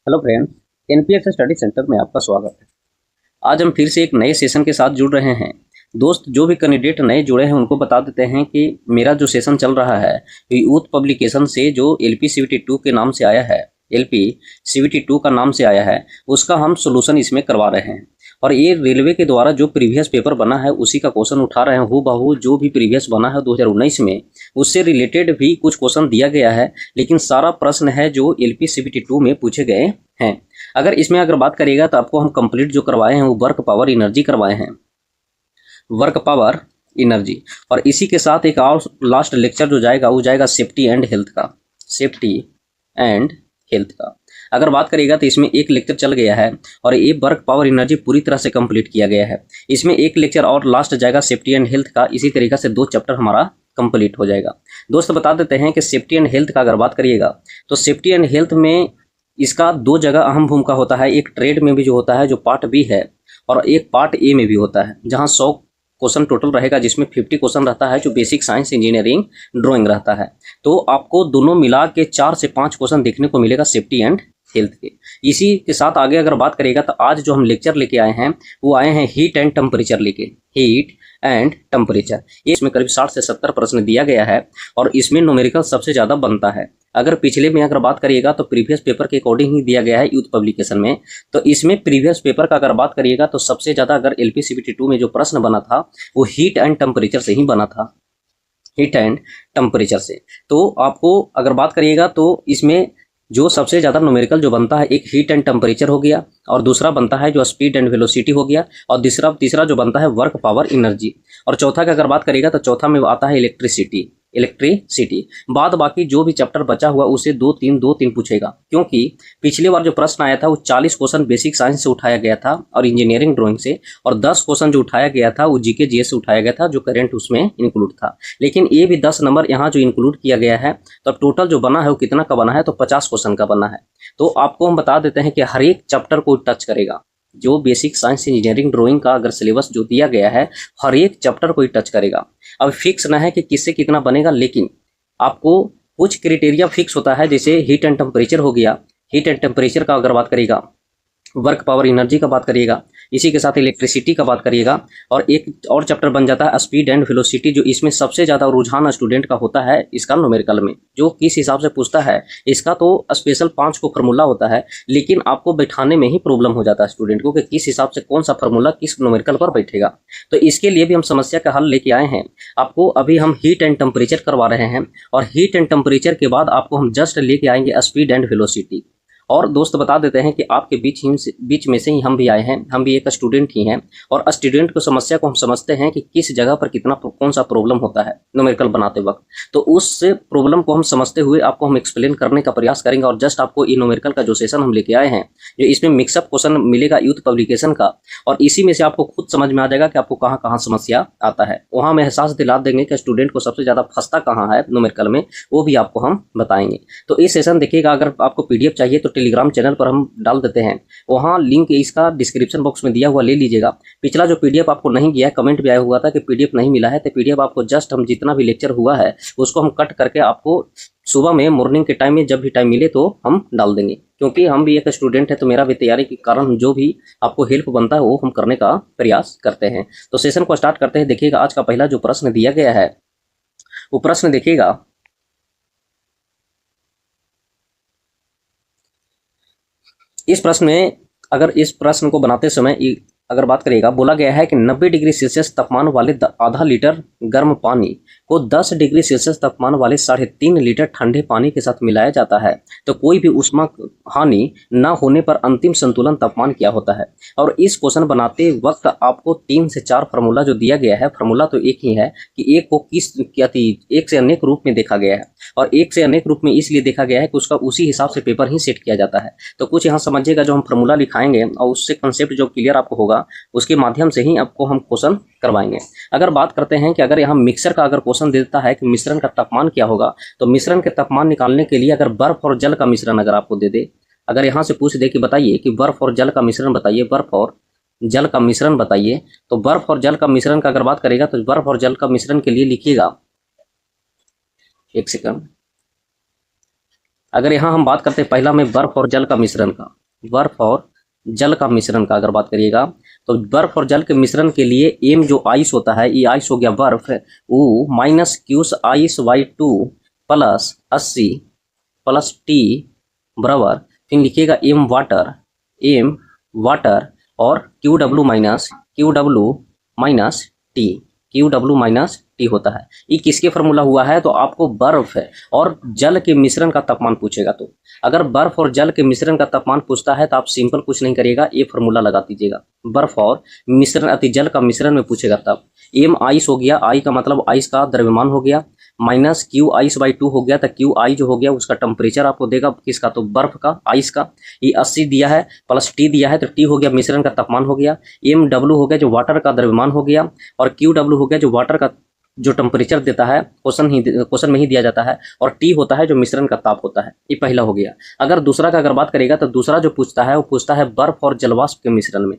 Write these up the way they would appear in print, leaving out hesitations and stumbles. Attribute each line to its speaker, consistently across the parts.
Speaker 1: Hello friends, NPS study centre में आपका स्वागत है। आज हम फिर से एक नए सेशन के साथ जुड़ रहे हैं। दोस्त, जो भी कैंडिडेट नए जुड़े हैं उनको बता देते हैं कि मेरा जो सेशन चल रहा है यूथ पब्लिकेशन से जो एलपी सीवीटी 2 के नाम से आया है, एलपी सीवीटी 2 का नाम से आया है, उसका हम सोल्यूशन इसमें करवा रहे हैं। और ये रेलवे के द्वारा जो प्रीवियस पेपर बना है उसी का क्वेश्चन उठा रहे हैं। हूबहू जो भी प्रीवियस बना है 2019 में उससे रिलेटेड भी कुछ क्वेश्चन दिया गया है, लेकिन सारा प्रश्न है जो एलपी सीवीटी 2 में पूछे गए हैं। अगर बात करिएगा तो आपको हम कंप्लीट जो करवाए हैं वो वर्क पावर एनर्जी करवाए हैं, वर्क पावर एनर्जी। और इसी के साथ एक और लास्ट लेक्चर जो जाएगा वो जाएगा सेफ्टी एंड हेल्थ का, सेफ्टी एंड हेल्थ का। अगर बात करिएगा तो इसमें एक लेक्चर चल गया है और ये वर्क पावर एनर्जी पूरी तरह से कंप्लीट किया गया है। इसमें एक लेक्चर और लास्ट जाएगा सेफ्टी एंड हेल्थ का। इसी तरीके से 2 चैप्टर हमारा कंप्लीट हो जाएगा। दोस्त, बता देते हैं कि सेफ्टी एंड हेल्थ का अगर बात करिएगा तो सेफ्टी एंड हेल्थ में इसका 2 जगह अहम भूमिका होता है। एक ट्रेड में भी जो होता है जो पार्ट बी है, और एक पार्ट ए में भी होता है, जहां 100 क्वेश्चन टोटल रहेगा, जिसमें 50 क्वेश्चन रहता है जो बेसिक साइंस इंजीनियरिंग ड्राइंग रहता है। तो आपको दोनों मिला के 4 से 5 क्वेश्चन देखने को मिलेगा सेफ्टी एंड हेल्थ के। इसी के साथ आगे अगर बात करेगा तो आज जो हम लेक्चर लेके आए हैं वो आए हैं हीट एंड टेम्परेचर लेके, हीट एंड टेम्परेचर। ये इसमें करीब 60 से 70 प्रश्न दिया गया है और इसमें न्यूमेरिकल सबसे ज़्यादा बनता है। अगर पिछले में अगर बात करिएगा तो प्रीवियस पेपर के अकॉर्डिंग ही दिया गया है यूथ पब्लिकेशन में, तो इसमें प्रीवियस पेपर का अगर बात करिएगा तो सबसे ज़्यादा अगर एलपी सीवीटी 2 में जो प्रश्न बना था वो हीट एंड टेम्परेचर से ही बना था, हीट एंड टेम्परेचर से। तो आपको अगर बात करिएगा तो इसमें जो सबसे ज़्यादा न्यूमेरिकल जो बनता है एक हीट एंड टेम्परेचर हो गया, और दूसरा बनता है जो स्पीड एंड वेलोसिटी हो गया, और तीसरा जो बनता है वर्क पावर एनर्जी, और चौथा की अगर बात करिएगा तो चौथा में आता है इलेक्ट्रिसिटी। बाद बाकी जो भी चैप्टर बचा हुआ उसे 2-3 पूछेगा, क्योंकि पिछली बार जो प्रश्न आया था वो 40 क्वेश्चन बेसिक साइंस से उठाया गया था और इंजीनियरिंग ड्राइंग से, और 10 क्वेश्चन जो उठाया गया था वो जीके जीएस से उठाया गया था जो करंट उसमें इंक्लूड था। लेकिन ये भी 10 नंबर यहाँ जो इंक्लूड किया गया है, तो टोटल जो बना है वो कितना का बना है, तो 50 क्वेश्चन का बना है। तो आपको हम बता देते हैं कि हर एक चैप्टर को टच करेगा। जो बेसिक साइंस इंजीनियरिंग ड्राइंग का अगर सिलेबस जो दिया गया है हर एक चैप्टर को ही टच करेगा। अब फिक्स ना है कि किससे कितना बनेगा, लेकिन आपको कुछ क्राइटेरिया फिक्स होता है। जैसे हीट एंड टेम्परेचर हो गया, हीट एंड टेम्परेचर का अगर बात करिएगा, वर्क पावर एनर्जी का बात करिएगा, इसी के साथ इलेक्ट्रिसिटी का बात करिएगा, और एक और चैप्टर बन जाता है स्पीड एंड वेलोसिटी, जो इसमें सबसे ज़्यादा रुझान स्टूडेंट का होता है इसका न्यूमेरिकल में। जो किस हिसाब से पूछता है इसका तो स्पेशल 5 को फार्मूला होता है, लेकिन आपको बैठाने में ही प्रॉब्लम हो जाता है स्टूडेंट को कि किस हिसाब से कौन सा फार्मूला किस न्यूमेरिकल पर बैठेगा। तो इसके लिए भी हम समस्या का हल लेके आए हैं। आपको अभी हम हीट एंड टेम्परेचर करवा रहे हैं, और हीट एंड टेम्परेचर के बाद आपको हम जस्ट लेके आएंगे स्पीड एंड वेलोसिटी। और दोस्त, बता देते हैं कि आपके बीच में से ही हम भी आए हैं, हम भी एक स्टूडेंट ही हैं, और स्टूडेंट को समस्या को हम समझते हैं कि किस जगह पर कितना कौन सा प्रॉब्लम होता है न्यूमेरिकल बनाते वक्त। तो उस प्रॉब्लम को हम समझते हुए आपको हम एक्सप्लेन करने का प्रयास करेंगे। और जस्ट आपको ये न्यूमेरिकल का जो सेशन हम लेके आए हैं, जो इसमें मिक्सअप क्वेश्चन मिलेगा यूथ पब्लिकेशन का, और इसी में से आपको खुद समझ में आ जाएगा कि आपको कहाँ कहाँ समस्या आता है। वहाँ में एहसास दिला देंगे कि स्टूडेंट को सबसे ज़्यादा फंसता कहाँ है न्यूमेरिकल में, वो भी आपको हम बताएंगे। तो ये सेशन देखिएगा। अगर आपको पीडीएफ चाहिए तो टेलीग्राम चैनल पर हम डाल देते हैं, वहाँ लिंक इसका डिस्क्रिप्शन बॉक्स में दिया हुआ, ले लीजिएगा। पिछला जो पीडीएफ आपको नहीं गया, कमेंट भी आया हुआ था कि पीडीएफ नहीं मिला है, तो पीडीएफ आपको जस्ट हम जितना भी लेक्चर हुआ है उसको हम कट करके आपको सुबह में मॉर्निंग के टाइम में जब भी टाइम मिले तो हम डाल देंगे। क्योंकि हम भी एक स्टूडेंट है तो मेरा भी तैयारी के कारण जो भी आपको हेल्प बनता है वो हम करने का प्रयास करते हैं। तो सेशन को स्टार्ट करते हैं। देखिएगा आज का पहला जो प्रश्न दिया गया है वो प्रश्न देखिएगा, इस प्रश्न में अगर इस प्रश्न को बनाते समय अगर बात करिएगा, बोला गया है कि 90 डिग्री सेल्सियस तापमान वाले आधा लीटर गर्म पानी को 10 डिग्री सेल्सियस तापमान वाले 3.5 लीटर ठंडे पानी के साथ मिलाया जाता है, तो कोई भी ऊष्मा हानि न होने पर अंतिम संतुलन तापमान क्या होता है। और इस क्वेश्चन बनाते वक्त आपको 3 से 4 फार्मूला जो दिया गया है, फार्मूला तो एक ही है कि एक को एक से अनेक रूप में देखा गया है, और एक से अनेक रूप में इसलिए देखा गया है कि उसका उसी हिसाब से पेपर ही सेट किया जाता है। तो कुछ यहाँ समझिएगा, जो हम फार्मूला लिखाएंगे और उससे कंसेप्ट जो क्लियर आपको होगा उसके माध्यम से ही आपको हम क्वेश्चन करवाएंगे। अगर बात करते हैं कि अगर यहाँ मिक्सर का अगर क्वेश्चन देता है कि मिश्रण का तापमान क्या होगा, तो मिश्रण के तापमान निकालने के लिए अगर बर्फ और जल का मिश्रण अगर आपको दे दे, अगर यहाँ से पूछ दे कि बताइए कि बर्फ और जल का मिश्रण बताइए, बर्फ और जल का मिश्रण बताइए, तो बर्फ और जल का मिश्रण का अगर बात करेगा तो बर्फ और जल का मिश्रण के लिए लिखिएगा, एक सेकंड, अगर यहाँ हम बात करते हैं पहला में बर्फ और जल का मिश्रण का, बर्फ और जल का मिश्रण का अगर बात करिएगा तो बर्फ और जल के मिश्रण के लिए एम जो आइस होता है, ये आइस हो गया बर्फ, वो minus queues ice by 2 plus 80 plus T बराबर, फिर लिखिएगा एम वाटर और क्यू डब्ल्यू माइनस टी होता है। ये किसके फॉर्मूला हुआ है? तो आपको बर्फ और जल के मिश्रण का तापमान पूछेगा, तो अगर बर्फ और जल के मिश्रण का तापमान पूछता है तो आप सिंपल कुछ नहीं करिएगा, ये फॉर्मूला लगा दीजिएगा। बर्फ और मिश्रण अति जल का मिश्रण में पूछेगा तब एम आइस हो गया, आई का मतलब आइस का द्रव्यमान हो गया, माइनस क्यू आइस बाई 2 हो गया, तो क्यू आई जो हो गया उसका टेम्परेचर आपको देगा, किसका? तो बर्फ का, आइस का। ये 80 दिया है प्लस टी दिया है, तो टी हो गया मिश्रण का तापमान हो गया, एम डब्ल्यू हो गया जो वाटर का द्रव्यमान हो गया, और क्यू डब्ल्यू हो गया जो वाटर का जो टेम्परेचर देता है, क्वेश्चन में ही दिया जाता है, और टी होता है जो मिश्रण का ताप होता है। ये पहला हो गया। अगर दूसरा का अगर बात करेगा तो दूसरा जो पूछता है वो पूछता है बर्फ और जलवाष्प के मिश्रण में,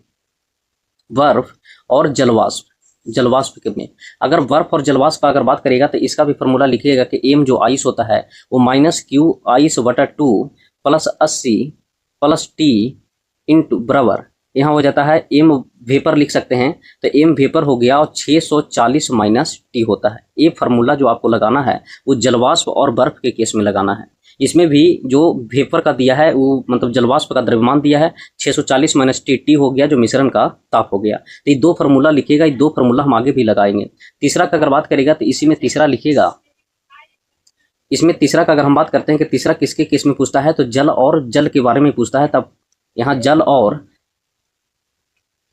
Speaker 1: बर्फ और जलवाष्प के में। अगर बर्फ और जलवाष्प का अगर बात करेगा तो इसका भी फॉर्मूला लिखिएगा कि एम जो आइस होता है वो माइनस क्यू आइस बटा 2 प्लस 80 प्लस टी इंटू बराबर, यहाँ हो जाता है एम वेपर लिख सकते हैं, तो एम वेपर हो गया और 640 माइनस टी होता है। ये फार्मूला जो आपको लगाना है वो जलवाष्प और बर्फ के केस में लगाना है। इसमें भी जो वेपर का दिया है वो मतलब जलवाष्प का द्रव्यमान दिया है 640 माइनस टी हो गया जो मिश्रण का ताप हो गया। तो ये दो फार्मूला लिखिएगा, ये दो फार्मूला हम आगे भी लगाएंगे। तीसरा का अगर बात करेगा तो इसी में तीसरा लिखिएगा, इसमें तीसरा का अगर हम बात करते हैं कि तीसरा किसके केस में पूछता है तो जल और जल के बारे में पूछता है, तब यहाँ जल और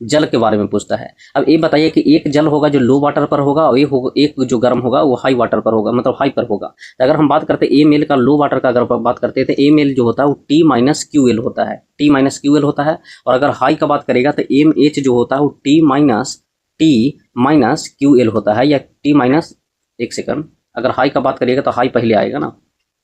Speaker 1: जल के बारे में पूछता है। अब ये बताइए कि एक जल होगा जो लो वाटर पर होगा और एक जो गर्म होगा वो हाई वाटर पर होगा, मतलब हाई पर होगा। तो अगर हम बात करते हैं एम एल का लो वाटर का अगर बात करते हैं तो एम एल जो होता है वो टी माइनस क्यू एल होता है, टी माइनस क्यू एल होता है। और अगर हाई का बात करेगा तो एम एच जो होता है वो टी माइनस क्यू एल होता है, या टी माइनस, एक सेकंड, अगर हाई का बात करिएगा तो हाई पहले आएगा ना,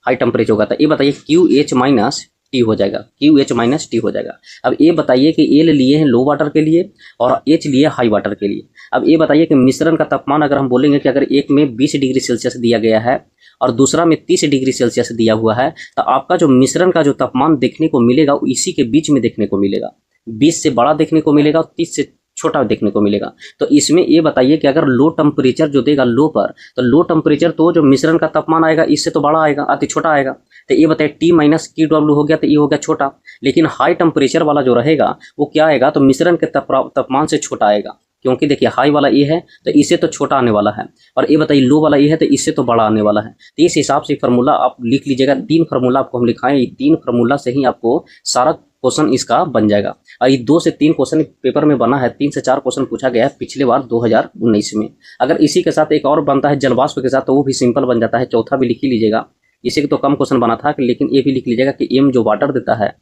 Speaker 1: हाई टेम्परेचर होगा। तो ये बताइए क्यू एच माइनस टी हो जाएगा, क्यू एच माइनस टी हो जाएगा। अब ये बताइए कि एल लिए हैं लो वाटर के लिए और एच लिए हाई वाटर के लिए। अब ये बताइए कि मिश्रण का तापमान अगर हम बोलेंगे कि अगर एक में 20 डिग्री सेल्सियस दिया गया है और दूसरा में 30 डिग्री सेल्सियस दिया हुआ है, तो आपका जो मिश्रण का जो तापमान देखने को मिलेगा वो इसी के बीच में देखने को मिलेगा, 20 से बड़ा देखने को मिलेगा और 30 से छोटा देखने को मिलेगा। तो इसमें ये बताइए कि अगर लो टेम्परेचर जो देगा लो पर, तो लो टेम्परेचर तो जो मिश्रण का तापमान आएगा इससे तो बड़ा आएगा, अति छोटा आएगा। तो ये बताइए टी माइनस क्यू डब्ल्यू हो गया, तो ये हो गया छोटा। लेकिन हाई टेम्परेचर वाला जो रहेगा वो क्या आएगा, तो मिश्रण के तापमान से छोटा आएगा, क्योंकि देखिए हाई वाला ये है तो इससे तो छोटा आने वाला है, और ये बताइए लो वाला ये है तो इससे तो बड़ा आने वाला है। तो इस हिसाब से फार्मूला आप लिख लीजिएगा। 3 फार्मूला आपको हम लिखाएं, 3 फार्मूला से ही आपको सारा क्वेश्चन इसका बन जाएगा। और ये 2 से 3 क्वेश्चन पेपर में बना है, 3 से 4 क्वेश्चन पूछा गया है पिछले बार 2019 में। अगर इसी के साथ एक और बनता है जलवाष्प के साथ तो वो भी सिंपल बन जाता है, चौथा भी लिख ही लीजिएगा। इसी तो कम क्वेश्चन बना था, लेकिन ये भी लिख लीजिएगा कि एम जो वाटर देता है,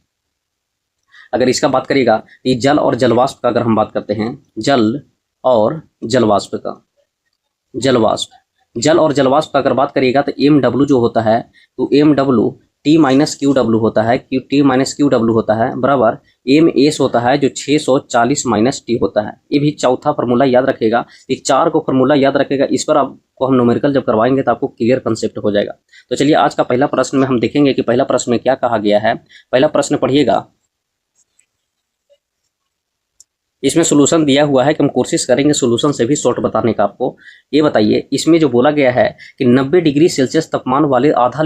Speaker 1: अगर इसका बात करिएगा ये जल और जलवाष्प का अगर हम बात करते हैं, जल और जलवाष्प का, जल और जलवाष्प का अगर बात करिएगा तो एम डब्ल्यू जो होता है तो M W T minus Q W होता है, Q T minus Q W होता है बराबर एम एस होता है जो 640 माइनस टी होता है। ये भी चौथा फार्मूला याद रखेगा। ये 4 को फार्मूला याद रखेगा, इस पर आपको हम न्यूमेरिकल जब करवाएंगे तो आपको क्लियर कंसेप्ट हो जाएगा। तो चलिए आज का पहला प्रश्न में हम देखेंगे कि पहला प्रश्न में क्या कहा गया है। पहला प्रश्न पढ़िएगा, इसमें सोल्यूशन दिया हुआ है कि हम कोशिश करेंगे सोल्यूशन से भी शॉर्ट बताने का आपको। ये बताइए इसमें जो बोला गया है कि 90 डिग्री सेल्सियस तापमान वाले आधा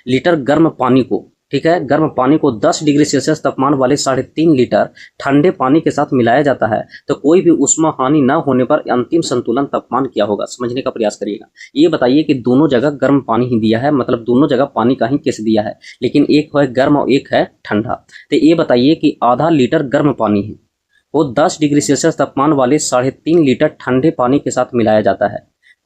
Speaker 1: लीटर गर्म पानी को, ठीक है, गर्म पानी को 10 डिग्री सेल्सियस तापमान वाले 3.5 लीटर ठंडे पानी के साथ मिलाया जाता है, तो कोई भी उष्मा हानि न होने पर अंतिम संतुलन तापमान क्या होगा, समझने का प्रयास करिएगा। ये बताइए कि दोनों जगह गर्म पानी ही दिया है, मतलब दोनों जगह पानी का ही केस दिया है, लेकिन एक है गर्म और एक है ठंडा। तो ये बताइए कि आधा लीटर गर्म पानी है वो 10 डिग्री सेल्सियस तापमान वाले 3.5 लीटर ठंडे पानी के साथ मिलाया जाता है,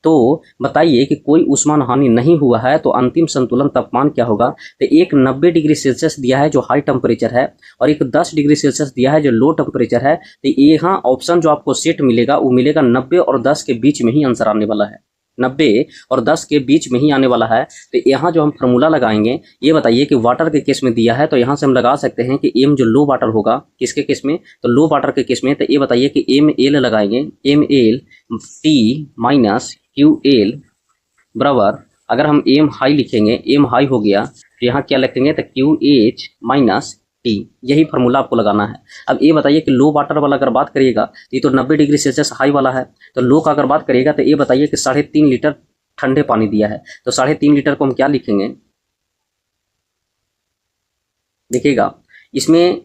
Speaker 1: तो बताइए कि कोई उष्मा हानि नहीं हुआ है तो अंतिम संतुलन तापमान क्या होगा। तो एक 90 डिग्री सेल्सियस दिया है जो हाई टेम्परेचर है और एक 10 डिग्री सेल्सियस दिया है जो लो टेम्परेचर है। तो यहाँ ऑप्शन जो आपको सेट मिलेगा वो मिलेगा 90 और 10 के बीच में ही आंसर आने वाला है, 90 और 10 के बीच में ही आने वाला है। तो यहाँ जो हम फार्मूला लगाएंगे, ये बताइए कि वाटर के केस में दिया है तो यहाँ से हम लगा सकते हैं कि एम जो लो वाटर होगा, किसके केस में, तो लो वाटर के केस में। तो ये बताइए कि एम एल लगाएंगे, M L T minus Q L बराबर, अगर हम एम हाई लिखेंगे, एम हाई हो गया फिर यहाँ क्या लिखेंगे तो क्यू एच माइनस टी, यही फार्मूला आपको लगाना है। अब ये बताइए कि लो वाटर वाला अगर बात करिएगा तो ये तो 90 डिग्री सेल्सियस हाई वाला है, तो लो का अगर बात करिएगा तो ये बताइए कि 3.5 लीटर ठंडे पानी दिया है, तो 3.5 लीटर को हम क्या लिखेंगे, देखिएगा इसमें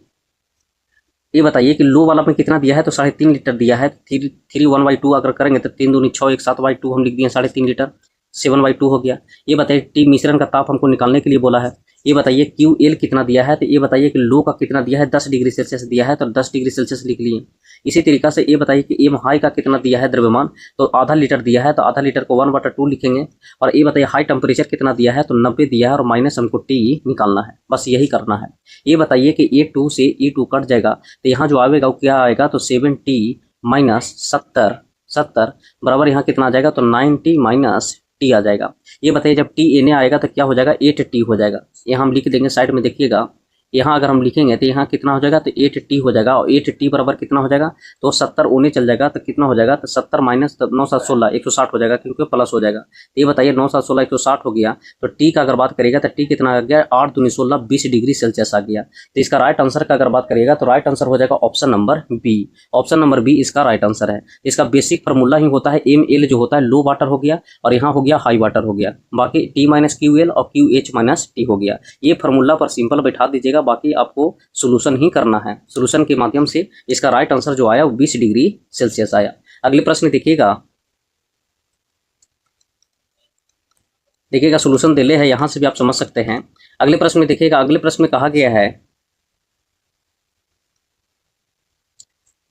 Speaker 1: ये बताइए कि लो वाला में कितना दिया है, तो 3.5 लीटर दिया है। 3 1/2 अगर करेंगे तो 3 दूनी 6 1 7/2 हम लिख दिए 3.5 लीटर, 7/2 हो गया। ये बताइए टी मिश्रण का ताप हमको निकालने के लिए बोला है। ये बताइए क्यू एल कितना दिया है, तो ये बताइए कि लो का कितना दिया है, 10 डिग्री सेल्सियस दिया है, तो 10 डिग्री सेल्सियस लिख लिए। इसी तरीका से ये बताइए कि एम हाई का कितना दिया है द्रव्यमान, तो आधा लीटर दिया है, तो आधा लीटर को 1/2 लिखेंगे। और ये बताइए हाई टेम्परेचर कितना दिया है, तो 90 दिया है और माइनस हमको टी निकालना है, बस यही करना है। ये बताइए कि A2 से E2 कट जाएगा तो यहाँ जो आएगा वो क्या आएगा, तो 7T माइनस 70 बराबर यहाँ कितना आ जाएगा, तो 9T माइनस टी आ जाएगा। ये बताइए जब टी एन आएगा तो क्या हो जाएगा, 8T हो जाएगा। यहाँ हम लिख देंगे साइड में, देखिएगा यहाँ अगर हम लिखेंगे तो यहाँ कितना हो जाएगा, तो 8T हो जाएगा। और 8T बराबर कितना हो जाएगा, तो 70 ऊने चल जाएगा तो कितना हो जाएगा, तो 70 माइनस 9 7 16 160 हो जाएगा, क्योंकि प्लस हो जाएगा। तो ये बताइए 9 7 16 160 हो गया, तो टी का अगर बात करिएगा तो टी कितना आ गया, 8 दूनी 16 20 डिग्री सेल्सियस आ गया। तो इसका राइट आंसर का अगर बात करिएगा तो राइट आंसर हो जाएगा option number B. Option number B इसका राइट आंसर है। इसका बेसिक फार्मूला ही होता है एम एल, जो होता है लो वाटर हो गया, और यहाँ हो गया हाई वाटर हो गया, बाकी टी माइनस क्यू एल और क्यू एच माइनस टी हो गया। ये फार्मूला पर सिंपल बैठा दीजिएगा, बाकी आपको सॉल्यूशन ही करना है। सॉल्यूशन के माध्यम से इसका राइट आंसर जो आया वो 20 डिग्री सेल्सियस आया। अगले प्रश्न देखिएगा, सॉल्यूशन दिले है, यहां से भी आप समझ सकते हैं। अगले प्रश्न में देखिएगा, अगले प्रश्न में कहा गया है,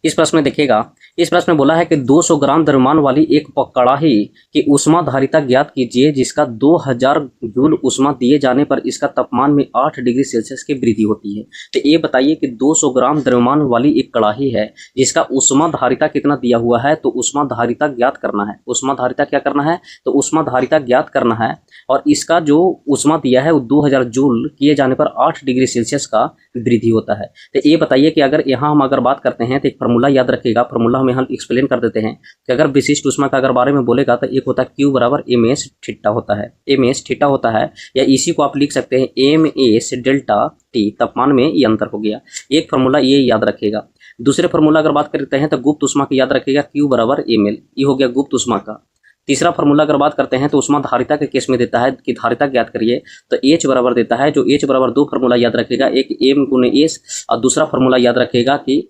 Speaker 1: इस प्रश्न में देखिएगा, इस प्रश्न में बोला है कि 200 ग्राम द्रव्यमान वाली एक कड़ाही की ऊष्माधारिता ज्ञात कीजिए जिसका 2000 जूल ऊष्मा दिए जाने पर इसका तापमान में 8 डिग्री सेल्सियस की वृद्धि होती है। तो ये बताइए कि 200 ग्राम द्रव्यमान वाली एक कड़ाही है जिसका ऊष्माधारिता कितना दिया हुआ है, तो ऊष्माधारिता ज्ञात करना है। ऊष्माधारिता क्या करना है, तो ऊष्माधारिता ज्ञात करना है, और इसका जो ऊष्मा दिया है वो 2000 जूल किए जाने पर 8 डिग्री सेल्सियस का वृद्धि होता है। तो ये बताइए कि अगर यहाँ हम अगर बात करते हैं तो एक फार्मूला याद रखिएगा, फार्मूला हम यहाँ एक्सप्लेन कर देते हैं कि अगर विशिष्ट ऊष्मा का अगर बारे में बोलेगा तो एक होता है Q बराबर MS थीटा होता है, MS थीटा होता है, या इसी को आप लिख सकते हैं MS डेल्टा T, तापमान में ये अंतर हो गया। एक फार्मूला ये याद रखिएगा। दूसरे फार्मूला अगर बात करते हैं तो गुप्त ऊष्मा की याद रखिएगा, Q बराबर ml, ये हो गया गुप्त ऊष्मा का। तीसरा फार्मूला अगर बात करते हैं तो ऊष्मा धारिता के केस में देता है कि धारिता ज्ञात करिए, तो H बराबर देता है, जो H बराबर दो फार्मूला याद रखिएगा, एक M गुने S और दूसरा फार्मूला याद रखिएगा कि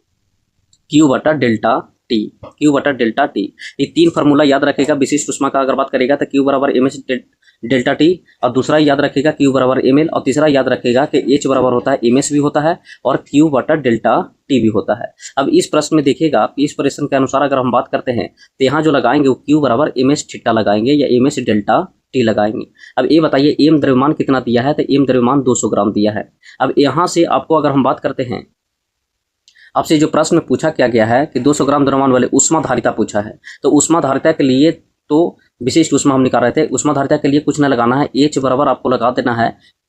Speaker 1: Q बटा डेल्टा T, Q बटा डेल्टा T। ये तीन फार्मूला याद रखेगा। विशिष्ट ऊष्मा का अगर बात करेगा तो Q बराबर MS डेल्टा T, और दूसरा याद रखेगा Q बराबर ml, और तीसरा याद रखेगा कि H बराबर होता है MS भी होता है और Q बटा डेल्टा T भी होता है। अब इस प्रश्न में देखिएगा, इस प्रश्न के अनुसार अगर हम बात करते हैं तो यहाँ जो लगाएंगे वो Q बराबर MS थीटा लगाएंगे या MS डेल्टा T लगाएंगे। अब ये बताइए एम द्रव्यमान कितना दिया है, तो एम द्रव्यमान 200 ग्राम दिया है। अब यहाँ से आपको अगर हम बात करते हैं, आपसे जो प्रश्न पूछा क्या गया है कि 200 ग्राम द्रव्यमान वाले ऊष्मा धारिता पूछा है, तो ऊष्मा धारिता के लिए तो विशिष्ट ऊष्मा हम निकाल रहे थे, ऊष्मा धारिता के लिए कुछ न लगाना है, H बराबर आपको लगा देना है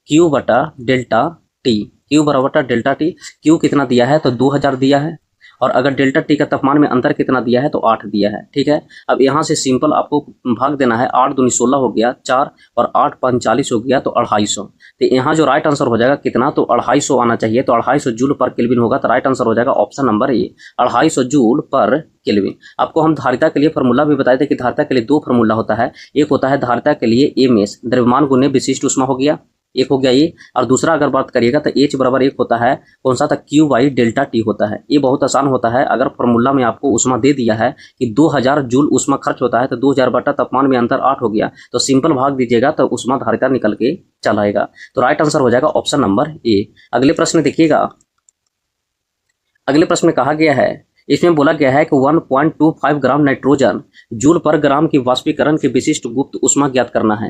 Speaker 1: Q बटा डेल्टा T, Q बराबर डेल्टा T। Q कितना दिया है, तो 2000 दिया है, और अगर डेल्टा T का तापमान में अंतर कितना दिया है, तो 8 दिया है। ठीक है, अब यहाँ से सिंपल आपको भाग देना है, 8 दूनी 16 हो गया 4, और 8 5 40 हो गया, तो 250। तो यहाँ जो राइट आंसर हो जाएगा कितना, तो 250 आना चाहिए, तो 250 जूल पर केल्विन होगा, तो राइट आंसर हो जाएगा ऑप्शन नंबर ए, 250 जूल पर केल्विन। आपको हम धारिता के लिए फार्मूला भी बताए थे कि धारिता के लिए दो फार्मूला होता है, एक होता है धारिता के लिए MS द्रव्यमान गुने विशिष्ट ऊष्मा हो गया, एक हो गया ये, और दूसरा अगर बात करिएगा तो H बराबर एक होता है, कौन सा था, Q बाई डेल्टा T होता है। ये बहुत आसान होता है, अगर फार्मूला में आपको ऊष्मा दे दिया है कि 2000 जूल ऊष्मा खर्च होता है, तो 2000 बटा तापमान में अंतर 8 हो गया, तो सिंपल भाग दीजिएगा तो ऊष्मा धारिता निकल के चला आएगा। तो राइट आंसर हो जाएगा ऑप्शन नंबर ए। अगले प्रश्न देखिएगा, अगले प्रश्न में कहा गया है, इसमें बोला गया है कि 1.25 ग्राम नाइट्रोजन जूल पर ग्राम की वाष्पीकरण की विशिष्ट गुप्त ऊष्मा ज्ञात करना है।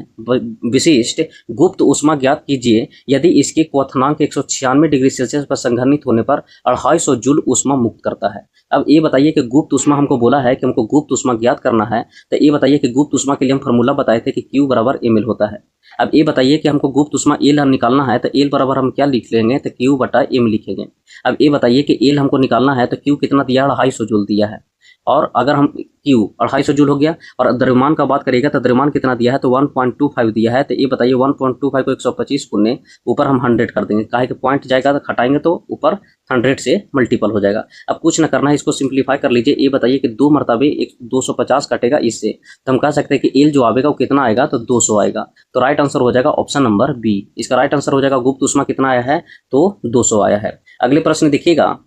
Speaker 1: विशिष्ट गुप्त ऊष्मा ज्ञात कीजिए यदि इसके क्वथनांक 196 डिग्री सेल्सियस पर संघनित होने पर 250 जूल ऊष्मा मुक्त करता है। अब ये बताइए कि गुप्त ऊष्मा हमको बोला है कि हमको गुप्त ऊष्मा ज्ञात करना है, तो ये बताइए कि गुप्त ऊष्मा के लिए हम फार्मूला बताए थे कि Q बराबर ml होता है। अब ये बताइए कि हमको गुप्त ऊष्मा एल हम निकालना है, तो एल बराबर हम क्या लिख लेंगे, तो Q बटा m लिखेंगे। अब ये बताइए कि एल हमको निकालना है तो क्यू कितना दिया है, 250 जूल दिया है। और अगर हम क्यू 250 जूल हो गया और द्रव्यमान का बात करेगा तो द्रव्यमान कितना दिया है, तो 1.25 दिया है। तो ये बताइए 1.25 को 125 गुने ऊपर हम 100 कर देंगे, काहे कि पॉइंट जाएगा तो घटाएंगे तो ऊपर 100 से मल्टीपल हो जाएगा। अब कुछ ना करना है, इसको सिंप्लीफाई कर लीजिए। ये बताइए कि 2 मरतबे 250 कटेगा इससे, तो हम कह सकते हैं कि एल जो आएगा वो कितना आएगा, तो 200 आएगा। तो राइट आंसर हो जाएगा ऑप्शन नंबर बी। इसका राइट आंसर हो जाएगा गुप्त ऊष्मा कितना आया है, तो 200 आया है। अगले प्रश्न देखिएगा,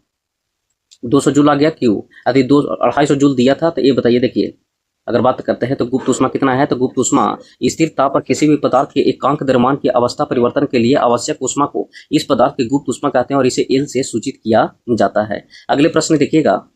Speaker 1: 200 जूल आ गया क्यू, यदि 250 जूल दिया था। तो ये बताइए, देखिए अगर बात करते हैं तो गुप्त ऊष्मा कितना है, तो गुप्त ऊष्मा स्थिर ताप पर किसी भी पदार्थ के एकांक द्रव्यमान की अवस्था परिवर्तन के लिए आवश्यक ऊष्मा को इस पदार्थ की गुप्त ऊष्मा कहते हैं और इसे एल से सूचित किया जाता है। अगले प्रश्न देखिएगा,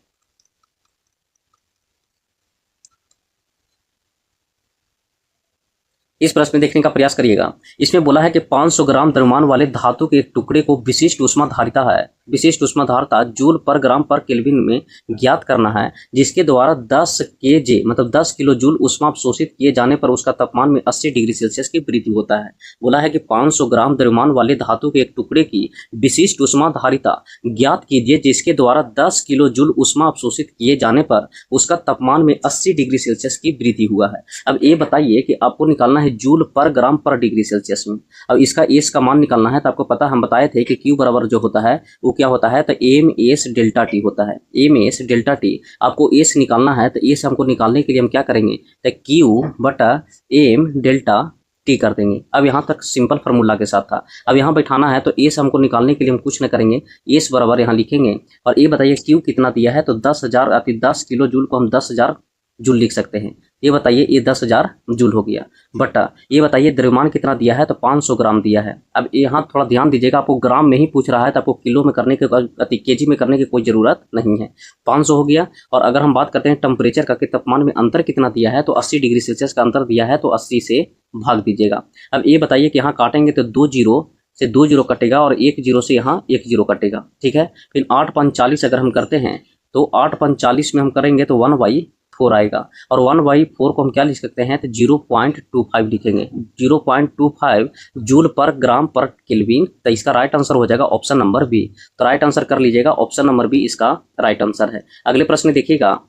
Speaker 1: इस प्रश्न में देखने का प्रयास करिएगा। इसमें बोला है कि 500 ग्राम द्रव्यमान वाले धातु के एक टुकड़े को विशिष्ट ऊष्मा धारिता है, विशिष्ट ऊष्मा धारिता जूल पर ग्राम पर केल्विन में ज्ञात करना है, जिसके द्वारा 10 केजे मतलब 10 किलो जूल ऊष्मा अवशोषित किए जाने पर उसका तापमान में 80 डिग्री सेल्सियस की वृद्धि होता है। बोला है कि 500 ग्राम द्रव्यमान वाले धातु के एक टुकड़े की विशिष्ट ऊष्मा धारिता ज्ञात कीजिए, जिसके द्वारा 10 किलो जूल ऊष्मा अवशोषित किए जाने पर उसका तापमान में 80 डिग्री सेल्सियस की वृद्धि हुआ है। अब ये बताइए कि आपको निकालना है जूल पर ग्राम पर डिग्री सेल्सियस में। अब इसका एस का मान निकालना है, तो आपको पता हम बताए थे कि क्यू बराबर जो होता है वो क्या होता है, तो एम एस डेल्टा टी होता है। एम एस डेल्टा टी आपको एस निकालना है, तो एस हमको निकालने के लिए हम क्या करेंगे, तो क्यू बटा एम डेल्टा टी कर देंगे। अब यहाँ तक सिंपल फार्मूला के साथ था। अब यहाँ बैठाना है, तो एस हमको निकालने के लिए हम कुछ न करेंगे, एस बराबर यहाँ लिखेंगे। और ये बताइए क्यू कितना दिया है, तो 10,000 अति 10 किलो जूल को हम 10,000 जूल लिख सकते हैं। ये बताइए, ये 10,000 जूल हो गया। बटा ये बताइए द्रव्यमान कितना दिया है, तो 500 ग्राम दिया है। अब यहाँ थोड़ा ध्यान दीजिएगा, आपको ग्राम में ही पूछ रहा है, तो आपको किलो में करने के अति केजी में करने की कोई जरूरत नहीं है। 500 हो गया। और अगर हम बात करते हैं टेम्परेचर का कि तापमान में अंतर कितना दिया है, तो 80 डिग्री सेल्सियस का अंतर दिया है, तो 80 से भाग दीजिएगा। अब ये बताइए कि यहाँ काटेंगे तो 2 जीरो से 2 जीरो कटेगा और 1 जीरो से यहाँ 1 जीरो कटेगा, ठीक है। फिर 8/45 अगर हम करते हैं, तो 8/45 में हम करेंगे तो 1/4 आएगा। और 1/4 को हम क्या लिख सकते हैं, तो 0.25 लिखेंगे। 0.25 जूल पर ग्राम पर केल्विन। तो इसका राइट आंसर हो जाएगा ऑप्शन नंबर बी। तो राइट आंसर कर लीजिएगा, ऑप्शन नंबर बी इसका राइट आंसर है। अगले प्रश्न देखिएगा,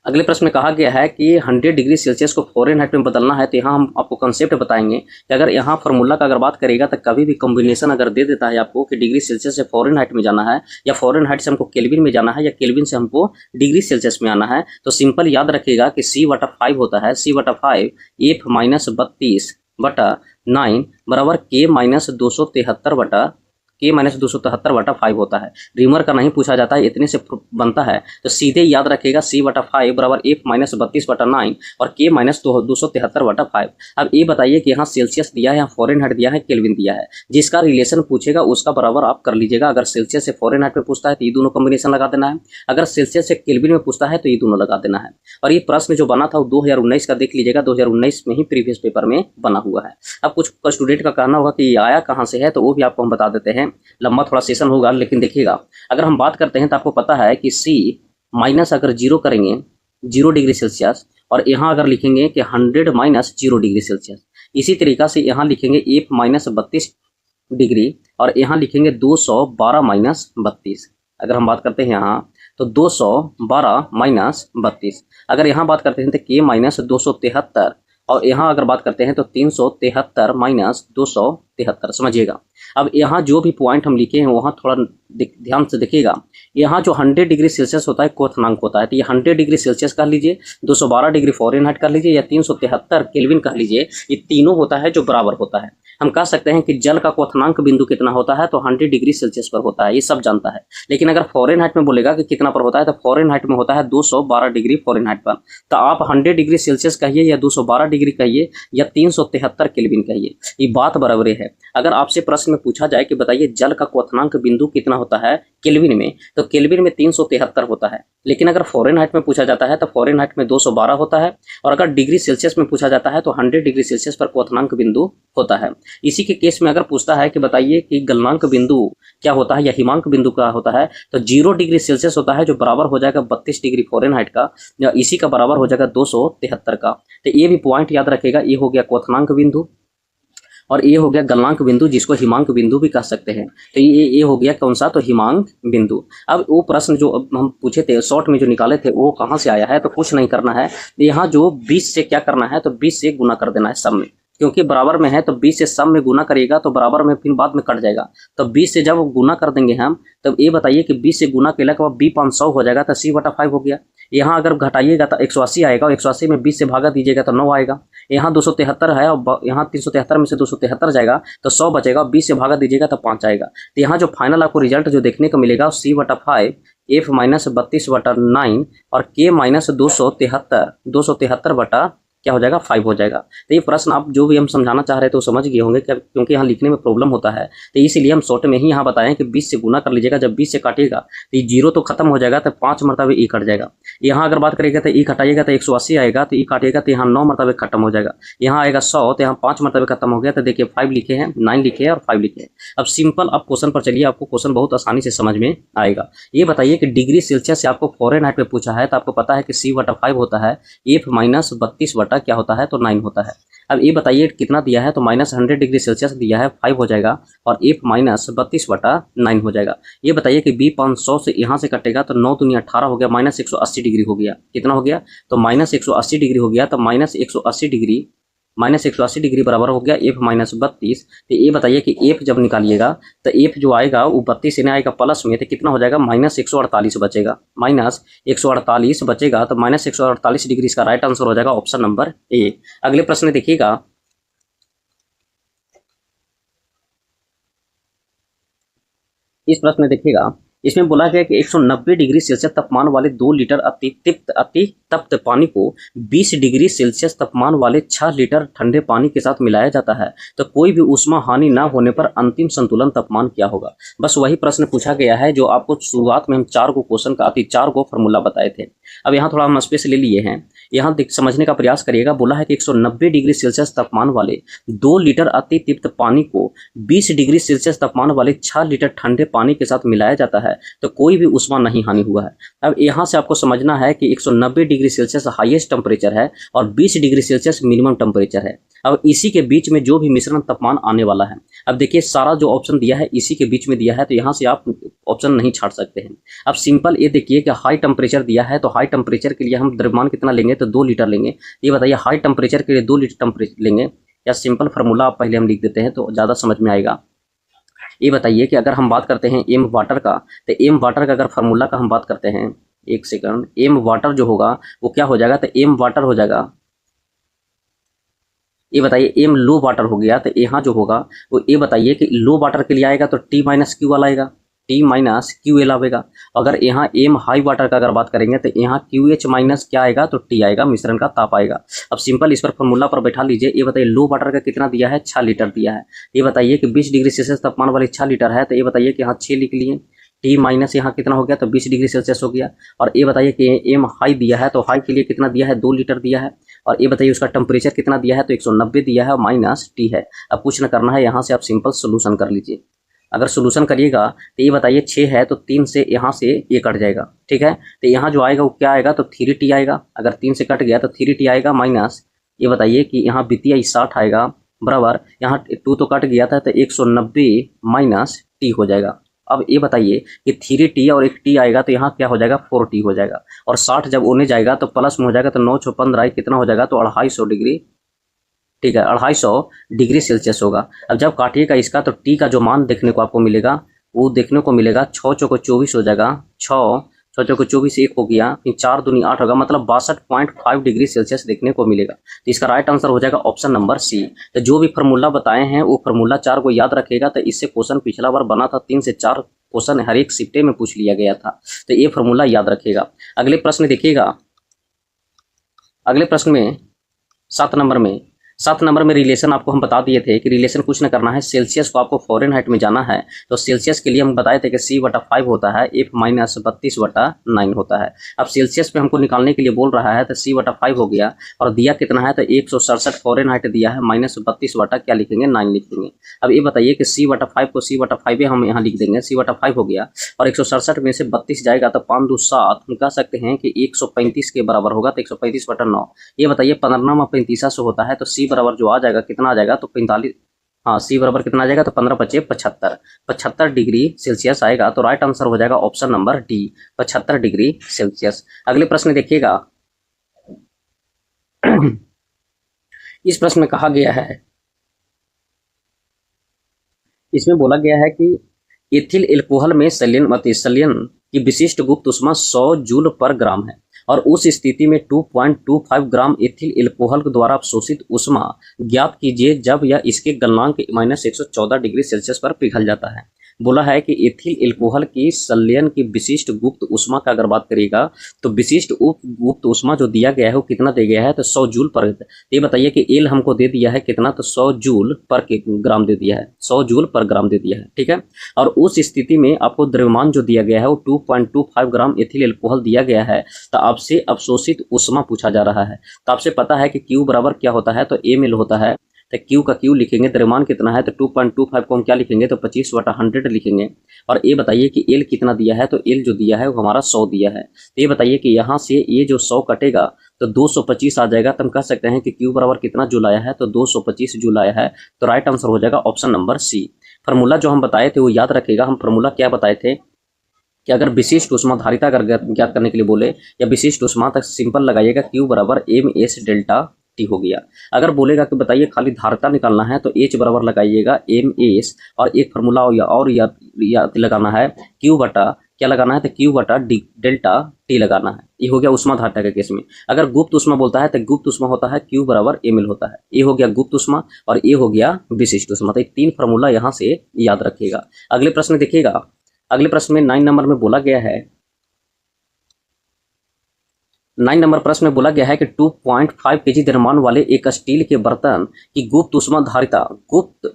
Speaker 1: अगले प्रश्न में कहा गया है कि 100 डिग्री सेल्सियस को फ़ारेनहाइट में बदलना है। तो यहाँ हम आपको कंसेप्ट बताएंगे कि अगर यहाँ फार्मूला का अगर बात करेगा, तो कभी भी कॉम्बिनेशन अगर दे देता है आपको कि डिग्री सेल्सियस से फ़ारेनहाइट में जाना है, या फ़ारेनहाइट से हमको केल्विन में जाना है, या केल्विन से हमको डिग्री सेल्सियस में आना है, तो सिंपल याद रखिएगा कि C/5 होता है। C/5 F-32/9 बराबर K-273 K-273/5 होता है। रिमर का नहीं पूछा जाता है, इतने से बनता है, तो सीधे याद रखेगा C/5 बराबर F-32/9 और K-273/5। अब ये बताइए कि यहाँ सेल्सियस दिया है, यहाँ फ़ारेनहाइट दिया है, केल्विन दिया है, जिसका रिलेशन पूछेगा उसका बराबर आप कर लीजिएगा। अगर सेल्सियस से फ़ारेनहाइट में पूछता है तो ये दोनों कॉम्बिनेशन लगा देना है, अगर सेल्सियस से केल्विन में पूछता है तो ये दोनों लगा देना है। और ये प्रश्न जो बना था वो 2019 का देख लीजिएगा, 2019 में ही प्रीवियस पेपर में बना हुआ है। अब कुछ स्टूडेंट का कहना होगा कि ये आया कहाँ से है, तो वो भी आपको हम बता देते हैं। लंबा थोड़ा सेशन होगा, लेकिन देखिएगा अगर हम बात करते हैं तो आपको पता है कि C माइनस अगर 0 करेंगे 0 डिग्री सेल्सियस, और यहाँ अगर लिखेंगे कि 100 माइनस 0 डिग्री सेल्सियस, इसी तरीका से यहाँ लिखेंगे F-32 डिग्री, और यहाँ लिखेंगे 212 माइनस 32। अगर हम बात करते हैं यहाँ तो 212 माइनस 32। अगर यहाँ बात करते हैं तो K-273, और यहाँ अगर बात करते हैं तो 373 माइनस 273, समझिएगा। अब यहाँ जो भी पॉइंट हम लिखे हैं वहाँ थोड़ा ध्यान से देखिएगा। यहाँ जो 100 डिग्री सेल्सियस होता है क्वथनांक होता है, तो ये 100 डिग्री सेल्सियस कह लीजिए, 212 डिग्री फ़ारेनहाइट कर लीजिए, या 373 केल्विन कह लीजिए, ये तीनों होता है जो बराबर होता है। हम कह सकते हैं कि जल का क्वथनांक बिंदु कितना होता है, तो 100 डिग्री सेल्सियस पर होता है, ये सब जानता है। लेकिन अगर फ़ारेनहाइट में बोलेगा कि कितना पर होता है, तो फ़ारेनहाइट में होता है 212 डिग्री फ़ारेनहाइट पर। तो आप 100 डिग्री सेल्सियस कहिए, या 212 डिग्री कहिए, या 373 केल्विन कहिए, ये बात बराबरी है। अगर आपसे प्रश्न में पूछा जाए कि बताइए जल का क्वथनांक बिंदु कितना होता है केल्विन में, तो केल्विन में 373 होता है। लेकिन अगर फ़ारेनहाइट में पूछा जाता है तो फ़ारेनहाइट में 212 होता है, और अगर डिग्री सेल्सियस में पूछा जाता है तो 100 डिग्री सेल्सियस पर क्वथनांक बिंदु होता है। इसी के केस में अगर पूछता है कि बताइए कि गलनांक बिंदु क्या होता है, या हिमांक बिंदु क्या होता है, तो 0 डिग्री सेल्सियस होता है, जो बराबर हो जाएगा 32 डिग्री फ़ारेनहाइट का, या इसी का बराबर हो जाएगा 273 का। तो ये भी पॉइंट याद रखेगा, ये हो गया क्वथनांक बिंदु। और ये हो गया गलनांक बिंदु, जिसको हिमांक बिंदु भी कह सकते हैं। तो ये हो गया कौन सा, तो हिमांक बिंदु। अब वो प्रश्न जो अब हम पूछे थे शॉर्ट में जो निकाले थे वो कहाँ से आया है, तो कुछ नहीं करना है, यहाँ जो 20 से क्या करना है, तो 20 से गुना कर देना है सब में, क्योंकि बराबर में है तो 20 से सब में गुना करिएगा तो बराबर में फिर बाद में कट जाएगा। तो 20 से जब गुना कर देंगे हम, तब ये बताइए कि 20 से गुना केला के बाद b 500 हो जाएगा, तो c/5 हो गया। यहाँ अगर घटाइएगा तो 180 आएगा, और 180 में 20 से भागा दीजिएगा तो 9 आएगा। यहाँ 273 है और यहाँ 373 में से 273 जाएगा तो 100 बचेगा, 20 से भागा दीजिएगा तो 5 आएगा। तो यहाँ जो फाइनल आपको रिजल्ट जो देखने को मिलेगा c/5 f - 32/9 और k - 273 बटा क्या हो जाएगा, 5 हो जाएगा। तो ये प्रश्न आप जो भी हम समझाना चाह रहे थे तो समझ गए होंगे, क्योंकि यहाँ लिखने में प्रॉब्लम होता है, तो इसीलिए हम शॉर्ट में ही यहाँ बताएं कि 20 से गुना कर लीजिएगा। जब 20 से काटिएगा तो ये 0 तो खत्म हो जाएगा, तो 5 मरतबे ई कट जाएगा। यहाँ अगर बात करिएगा तो ई कटाइएगा तो 180 आएगा, तो ई काटिएगा तो यहाँ 9 मरतबे खत्म हो जाएगा। यहाँ आएगा 100, तो यहाँ 5 मरतबे खत्म हो गया। तो देखिए 5 लिखे हैं, 9 लिखे हैं और 5 लिखे हैं। अब सिंपल आप क्वेश्चन पर चलिए, आपको क्वेश्चन बहुत आसानी से समझ में आएगा। ये बताइए कि डिग्री सेल्सियस से आपको फ़ारेनहाइट में पूछा है, तो आपको पता है कि c/5 होता है f - 32 बटा क्या होता है, तो 9 होता है। अब ये बताइए कितना दिया है, तो -100 डिग्री सेल्सियस दिया है, 5 हो जाएगा, और f - 32 बटा 9 हो जाएगा। ये बताइए कि b 500 से यहाँ से कटेगा तो 9 दूनी 18 हो गया, -180 डिग्री हो गया। कितना हो गया, तो -180 डिग्री हो गया। तो -180 डिग्री बराबर हो गया f - 32। तो ये बताइए कि f जब निकालिएगा तो f जो आएगा वो 32 से नहीं आएगा प्लस में, तो कितना हो जाएगा, -148 बचेगा, -148 बचेगा। तो -148 डिग्री इसका राइट आंसर हो जाएगा ऑप्शन नंबर ए। अगले प्रश्न देखिएगा, इस प्रश्न में देखिएगा, इसमें बोला गया कि 190 डिग्री सेल्सियस तापमान वाले 2 लीटर अति तप्त पानी को 20 डिग्री सेल्सियस तापमान वाले 6 लीटर ठंडे पानी के साथ मिलाया जाता है, तो कोई भी ऊष्मा हानि ना होने पर अंतिम संतुलन तापमान क्या होगा। बस वही प्रश्न पूछा गया है जो आपको शुरुआत में हम 4 को क्वेश्चन का 4 को फॉर्मूला बताए थे। अब यहाँ थोड़ा हम स्पेस ले लिए हैं, यहाँ समझने का प्रयास करिएगा। बोला है कि 190 डिग्री सेल्सियस तापमान वाले 2 लीटर अति तप्त पानी को 20 डिग्री सेल्सियस तापमान वाले 6 लीटर ठंडे पानी के साथ मिलाया जाता है, तो कोई भी ऊष्मा नहीं हानि हुआ है। अब यहाँ से आपको समझना है कि 190 डिग्री सेल्सियस हाईएस्ट टेम्परेचर है और 20 डिग्री सेल्सियस मिनिमम टेम्परेचर है। अब इसी के बीच में जो भी मिश्रण तापमान आने वाला है, अब देखिए सारा जो ऑप्शन दिया है इसी के बीच में दिया है, तो यहाँ से आप ऑप्शन नहीं छाड़ सकते हैं। अब सिंपल ये देखिए कि हाई टेम्परेचर दिया है, तो हाई टेम्परेचर के लिए हम द्रव्यमान कितना लेंगे, तो 2 लीटर लेंगे। ये बताइए हाई टेम्परेचर के लिए 2 लीटर टेम्परेचर लेंगे, या सिंपल फार्मूला आप पहले हम लिख देते हैं तो ज़्यादा समझ में आएगा। ये बताइए कि अगर हम बात करते हैं एम वाटर का, तो एम वाटर का अगर फार्मूला का हम बात करते हैं, एक सेकंड, एम वाटर जो होगा वो क्या हो जाएगा, तो एम वाटर हो जाएगा, ये बताइए एम लो वाटर हो गया, तो यहाँ जो होगा वो ये बताइए कि लो वाटर के लिए आएगा तो T - Q वाला आएगा, T - QL आएगा। अगर यहाँ एम हाई वाटर का अगर बात करेंगे तो यहाँ QH माइनस क्या आएगा, तो T आएगा, मिश्रण का ताप आएगा। अब सिंपल इस पर फॉर्मूला पर बैठा लीजिए। ये बताइए लो वाटर का कितना दिया है, 6 लीटर दिया है। ये बताइए कि 20 डिग्री सेल्सियस तापमान वाले 6 लीटर है, तो ये बताइए कि यहाँ 6 लिख लिए, T माइनस यहाँ कितना हो गया, तो 20 डिग्री सेल्सियस हो गया। और ये बताइए कि एम हाई दिया है, तो हाई के लिए कितना दिया है, 2 लीटर दिया है। और ये बताइए उसका टेम्परेचर कितना दिया है, तो 190 दिया है, माइनस T है। अब कुछ न करना है, यहाँ से आप सिंपल सोल्यूशन कर लीजिए। अगर सोल्यूशन करिएगा तो ये बताइए 6 है तो 3 से यहाँ से ये कट जाएगा, ठीक है। तो यहाँ जो आएगा वो क्या आएगा, तो 3T आएगा। अगर 3 से कट गया तो 3T आएगा, माइनस ये बताइए कि यहाँ वित्तीय 60 आएगा, बराबर यहाँ 2 तो कट गया था, तो 190 माइनस T हो जाएगा। अब ये बताइए कि 3T और एक T आएगा तो यहाँ क्या हो जाएगा, 4T हो जाएगा। और 60 जब होने जाएगा तो प्लस में हो जाएगा, तो 9 × 15 कितना हो जाएगा, तो 250 डिग्री, ठीक है, 250 डिग्री सेल्सियस होगा। अब जब काटिएगा इसका तो T का जो मान देखने को आपको मिलेगा वो देखने को मिलेगा 6 × 24 हो जाएगा, 6 × 24 1 हो गया, फिर 4 दूनी 8 होगा, मतलब 62.5 डिग्री सेल्सियस देखने को मिलेगा। तो इसका राइट आंसर हो जाएगा ऑप्शन नंबर सी। तो जो भी फार्मूला बताए हैं वो फार्मूला 4 को याद रखेगा। तो इससे क्वेश्चन पिछला बार बना था, 3 से 4 क्वेश्चन हर एक शिफ्टे में पूछ लिया गया था, तो ये फार्मूला याद रखेगा। अगले प्रश्न देखिएगा, अगले प्रश्न में 7 नंबर में रिलेशन आपको हम बता दिए थे कि रिलेशन कुछ न करना है, सेल्सियस को आपको फ़ारेनहाइट में जाना है। तो सेल्सियस के लिए हम बताए थे कि c/5 होता है, f - 32/9 होता है। अब सेल्सियस पे हमको निकालने के लिए बोल रहा है, तो c/5 हो गया, और दिया कितना है, तो 167 फ़ारेनहाइट दिया है, -32 बटा क्या लिखेंगे, 9 लिखेंगे। अब ये बताइए कि c/5 को c/5 हम यहाँ लिख देंगे, c/5 हो गया, और 167 में से 32 जाएगा तो 5 2 7, हम कह सकते हैं कि 135 के बराबर होगा, तो 135/9। ये बताइए 15 में 35 से होता है, तो c बराबर जो आ जाएगा कितना आ जाएगा, तो 45 हाँ, सी बराबर कितना आ जाएगा, तो 15 पचे 75, 75 डिग्री सेल्सियस आएगा। तो राइट आंसर हो जाएगा option number D, 75 degree Celsius. अगले प्रश्न देखिएगा। इस प्रश्न में कहा गया है, इसमें बोला गया है कि एथिल एल्कोहल में संलयन की विशिष्ट गुप्त ऊष्मा 100 जूल पर ग्राम है और उस स्थिति में 2.25 ग्राम एथिल एल्कोहल द्वारा अवशोषित ऊष्मा ज्ञात कीजिए जब यह इसके गलनांक -114 डिग्री सेल्सियस पर पिघल जाता है। बोला है कि एथिल एल्कोहल की संलयन की विशिष्ट गुप्त ऊष्मा का अगर बात करिएगा तो विशिष्ट गुप्त ऊष्मा जो दिया गया है वो कितना दिया गया है, तो 100 जूल पर। ये बताइए कि एल हमको दे दिया है कितना, तो 100 जूल पर ग्राम दे दिया है, 100 जूल पर ग्राम दे दिया है, ठीक है। और उस स्थिति में आपको द्रव्यमान जो दिया गया है वो 2.25 ग्राम एथिल एल्कोहल दिया गया है। तो आपसे अवशोषित ऊष्मा पूछा जा रहा है। तो आपसे पता है कि क्यू बराबर क्या होता है, तो ml होता है। तो क्यू का क्यू लिखेंगे, द्रव्यमान कितना है, तो 2.25 को हम क्या लिखेंगे, तो 25/100 लिखेंगे। और ये बताइए कि एल कितना दिया है, तो एल जो दिया है वो हमारा 100 दिया है। तो ये बताइए कि यहाँ से ये जो 100 कटेगा तो 225 आ जाएगा। तो हम कह सकते हैं कि क्यू बराबर कितना जूल आया है, तो 225 जूल आया है। तो राइट आंसर हो जाएगा ऑप्शन नंबर सी। फार्मूला जो हम बताए थे वो याद रखेगा। हम फार्मूला क्या बताए थे कि अगर विशिष्ट ऊष्मा धारिता अगर ज्ञात करने के लिए बोले या विशिष्ट ऊष्मा, तक सिंपल लगाइएगा क्यू बराबर MS डेल्टा टी हो गया। अगर बोलेगा कि बताइए खाली धारिता निकालना है तो H बराबर लगाइएगा MS और एक फार्मूला याद लगाना है, क्यू बटा क्या लगाना है, तो क्यू बटा डेल्टा टी लगाना है। ये हो गया ऊष्मा धारिता के केस में। अगर गुप्त ऊष्मा बोलता है तो गुप्त ऊष्मा होता है क्यू बराबर ml होता है। ये हो गया गुप्त ऊष्मा और ये हो गया विशिष्ट ऊष्मा। तो ये 3 फार्मूला यहाँ से याद रखिएगा। अगले प्रश्न देखिएगा। अगले प्रश्न में 9 नंबर में बोला गया है, 9 नंबर प्रश्न में बोला गया है कि 2.5 kg द्रव्यमान वाले एक स्टील के बर्तन की गुप्त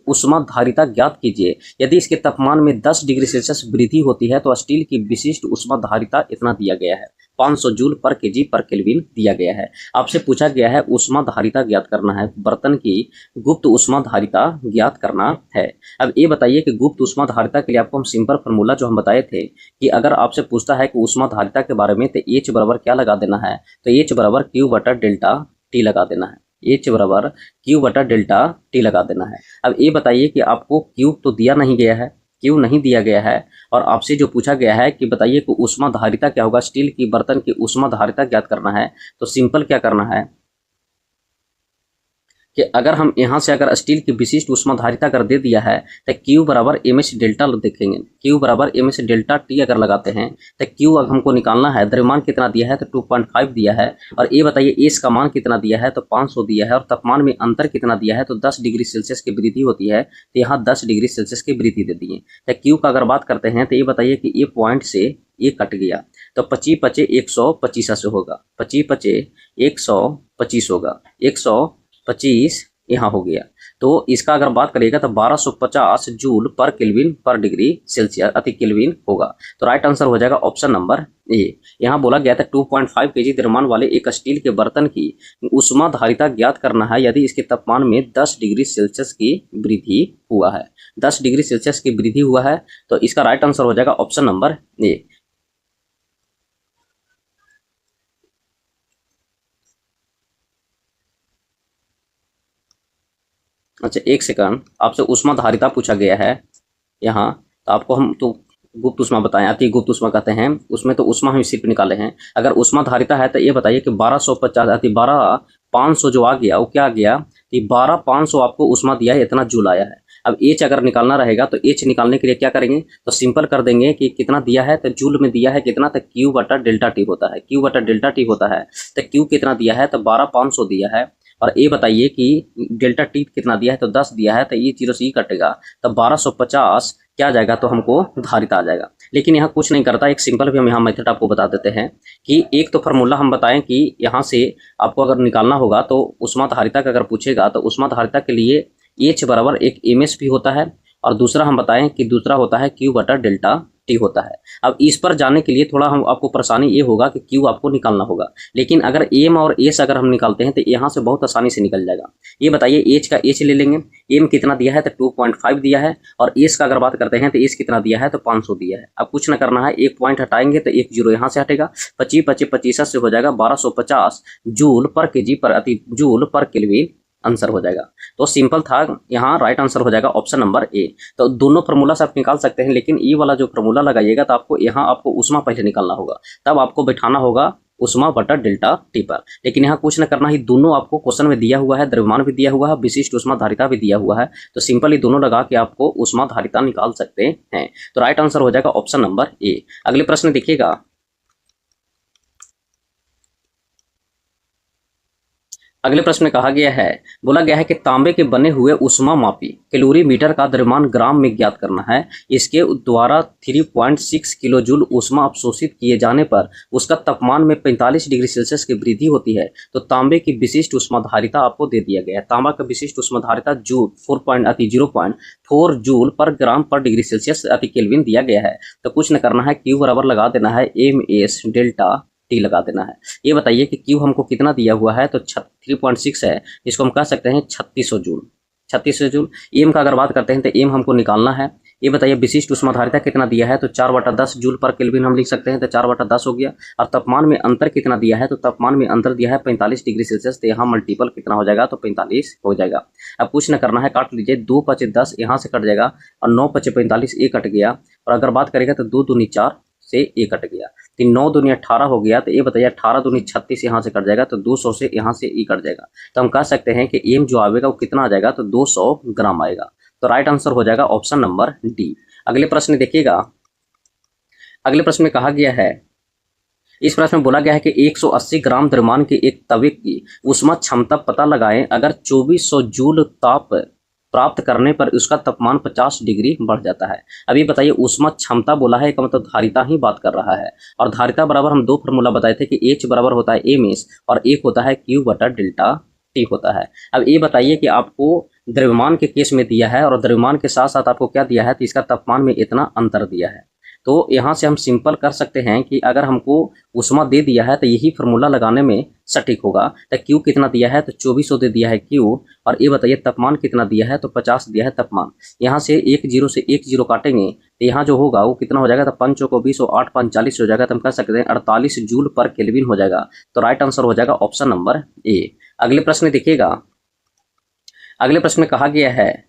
Speaker 1: ऊष्मा धारिता ज्ञात कीजिए। यदि इसके तापमान में 10 डिग्री सेल्सियस वृद्धि होती है तो स्टील की विशिष्ट ऊष्मा धारिता इतना दिया गया है, 500 जूल पर केजी पर केल्विन दिया गया है। आपसे पूछा गया है ऊष्मा धारिता ज्ञात करना है, बर्तन की गुप्त ऊष्मा धारिता ज्ञात करना है। अब ये बताइए कि गुप्त ऊष्मा धारिता के लिए आपको हम सिंपल फार्मूला जो हम बताए थे कि अगर आपसे पूछता है कि ऊष्मा धारिता के बारे में, तो H बराबर क्या लगा देना है, तो H बराबर क्यू बटा डेल्टा टी लगा देना है। H बराबर क्यू बटा डेल्टा टी लगा देना है। अब ये बताइए कि आपको क्यू तो दिया नहीं गया है, क्यों नहीं दिया गया है, और आपसे जो पूछा गया है कि बताइए कि ऊष्मा धारिता क्या होगा, स्टील की बर्तन की ऊष्मा धारिता ज्ञात करना है। तो सिंपल क्या करना है कि अगर हम यहाँ से अगर स्टील की विशिष्ट ऊष्मा धारिता अगर दे दिया है तो क्यू बराबर MS डेल्टा देखेंगे, क्यू बराबर MS डेल्टा टी अगर लगाते हैं तो क्यू अगर हमको निकालना है, द्रव्यमान कितना दिया है, तो 2.5 दिया है। और ये बताइए एस का मान कितना दिया है, तो 500 दिया है। और तापमान में अंतर कितना दिया है, तो 10 डिग्री सेल्सियस की वृद्धि होती है, तो यहाँ 10 डिग्री सेल्सियस की वृद्धि दे दी है। तो क्यू का अगर बात करते हैं तो ये बताइए कि ये पॉइंट से ये कट गया तो 25 पचे 125 से होगा, 25 पचे 125 होगा, 125 यहाँ हो गया। तो इसका अगर बात करिएगा तो 1250 जूल पर केल्विन पर डिग्री सेल्सियस अति केल्विन होगा। तो राइट आंसर हो जाएगा ऑप्शन नंबर ए। यहाँ बोला गया था 2.5 kg द्रव्यमान वाले एक स्टील के बर्तन की ऊष्मा धारिता ज्ञात करना है यदि इसके तापमान में 10 डिग्री सेल्सियस की वृद्धि हुआ है, 10 डिग्री सेल्सियस की वृद्धि हुआ है। तो इसका राइट आंसर हो जाएगा ऑप्शन नंबर ए। अच्छा एक सेकंड, आपसे ऊष्मा धारिता पूछा गया है यहाँ, तो आपको हम तो गुप्त ऊष्मा बताएं, अति गुप्त ऊष्मा कहते हैं, उसमें तो ऊष्मा हम सिर्फ निकाले हैं। अगर ऊष्मा धारिता है तो ये बताइए कि 1250 अति 12500 जो आ गया वो क्या आ गया, कि 12500 आपको ऊष्मा दिया है, इतना जूल आया है। अब H अगर निकालना रहेगा तो H निकालने के लिए क्या करेंगे, तो सिंपल कर देंगे कि कितना दिया है, तो जूल में दिया है कितना, तो क्यू बटा डेल्टा टी होता है, क्यू बटा डेल्टा टी होता है। तो क्यू कितना दिया है, तो 12500 दिया है। और ये बताइए कि डेल्टा टी कितना दिया है, तो 10 दिया है, तो ये 0 से ही कटेगा, तब 1250 क्या आ जाएगा, तो हमको धारिता आ जाएगा। लेकिन यहाँ कुछ नहीं करता, एक सिंपल भी हम यहाँ मेथड आपको बता देते हैं कि एक तो फार्मूला हम बताएं कि यहाँ से आपको अगर निकालना होगा तो ऊष्मा धारिता का अगर पूछेगा तो ऊष्मा धारिता के लिए H बराबर एक MS भी होता है, और दूसरा हम बताएं कि दूसरा होता है Q बटा डेल्टा टी होता है। अब इस पर जाने के लिए थोड़ा हम आपको परेशानी ये होगा कि Q आपको निकालना होगा, लेकिन अगर M और S अगर हम निकालते हैं तो यहाँ से बहुत आसानी से निकल जाएगा। ये बताइए H का H ले लेंगे, M कितना दिया है, तो 2.5 दिया है, और S का अगर बात करते हैं तो S कितना दिया है, तो 500 दिया है। अब कुछ ना करना है, एक पॉइंट हटाएंगे तो एक जीरो यहाँ से हटेगा, 25 25 25 से हो जाएगा 1250 जूल पर केजी पर अति जूल पर केल्विन आंसर हो जाएगा। तो सिंपल था, यहाँ राइट आंसर हो जाएगा ऑप्शन नंबर ए। तो दोनों फार्मूला से आप निकाल सकते हैं, लेकिन ई वाला जो फार्मूला लगाइएगा तो आपको यहाँ आपको उष्मा पहले निकालना होगा, तब आपको बैठाना होगा उष्मा बटा डेल्टा टी पर। लेकिन यहाँ कुछ न करना ही, दोनों आपको क्वेश्चन में दिया हुआ है, द्रव्यमान भी दिया हुआ है, विशिष्ट उष्मा धारिता भी दिया हुआ है, तो सिंपली दोनों लगा के आपको उष्मा धारिता निकाल सकते हैं। तो राइट आंसर हो जाएगा ऑप्शन नंबर ए। अगले प्रश्न देखिएगा। अगले प्रश्न में कहा गया है, बोला गया है कि तांबे के बने हुए उष्मामापी कैलोरीमीटर का द्रव्यमान ग्राम में ज्ञात करना है। इसके द्वारा 3.6 किलो जूल ऊष्मा अवशोषित किए जाने पर उसका तापमान में 45 डिग्री सेल्सियस की वृद्धि होती है। तो तांबे की विशिष्ट उष्माधारिता आपको दे दिया गया है। तांबा का विशिष्ट उष्माधारिता जूल 0.4 जूल पर ग्राम पर डिग्री सेल्सियस अति केल्विन दिया गया है। तो कुछ न करना है, क्यू बराबर लगा देना है MS डेल्टा टी लगा देना है। ये बताइए कि क्यू हमको कितना दिया हुआ है, तो 3.6 है, इसको हम कह सकते हैं 3600 जूल। 3600 जूल। एम का अगर बात करते हैं तो एम हमको निकालना है। ये बताइए विशिष्ट उष्माधारिता कितना दिया है, तो 4/10 जूल पर केल्विन हम लिख सकते हैं, तो 4/10 हो गया। और तापमान में अंतर कितना दिया है, तो तापमान में अंतर दिया है 45 डिग्री सेल्सियस, तो यहाँ मल्टीपल कितना हो जाएगा, तो 45 हो जाएगा। अब कुछ न करना है, काट लीजिए, 2×5 = 10, यहाँ से कट जाएगा, और 9×5 = 45, ये कट गया। और अगर बात करेगा तो 2×2 = 4 से ये कट गया, तो 9×2 = 18 हो गया। तो ये बताइए 18×2 = 36, यहाँ से कट जाएगा, तो 200 से यहाँ से ई कट जाएगा। तो हम कह सकते हैं कि एम जो आएगा वो कितना आ जाएगा, तो 200 ग्राम आएगा। तो राइट आंसर हो जाएगा ऑप्शन नंबर डी। अगले प्रश्न देखिएगा। अगले प्रश्न में कहा गया है, इस प्रश्न में बोला गया है कि 180 ग्राम द्रव्यमान के एक तवे की उष्मा क्षमता पता लगाएं। अगर 2400 जूल ताप प्राप्त करने पर उसका तापमान 50 डिग्री बढ़ जाता है। अभी बताइए उष्मा क्षमता बोला है, का मतलब धारिता ही बात कर रहा है। और धारिता बराबर हम दो फार्मूला बताए थे कि H बराबर होता है MS और एक होता है Q बटा डेल्टा T होता है। अब ये बताइए कि आपको द्रव्यमान के केस में दिया है और द्रव्यमान के साथ साथ आपको क्या दिया है, तो इसका तापमान में इतना अंतर दिया है। तो यहाँ से हम सिंपल कर सकते हैं कि अगर हमको उष्मा दे दिया है तो यही फार्मूला लगाने में सटीक होगा। तो Q कितना दिया है, तो 2400 दे दिया है Q, और ये बताइए तापमान कितना दिया है, तो 50 दिया है तापमान। यहाँ से 1 0 से 1 0 काटेंगे तो यहाँ जो होगा वो कितना हो जाएगा, तो 5 को 20 और 8 5 40 हो जाएगा। तो हम कह सकते हैं 48 जूल पर केल्विन हो जाएगा। तो राइट आंसर हो जाएगा ऑप्शन नंबर ए। अगले प्रश्न देखिएगा। अगले प्रश्न में कहा गया है,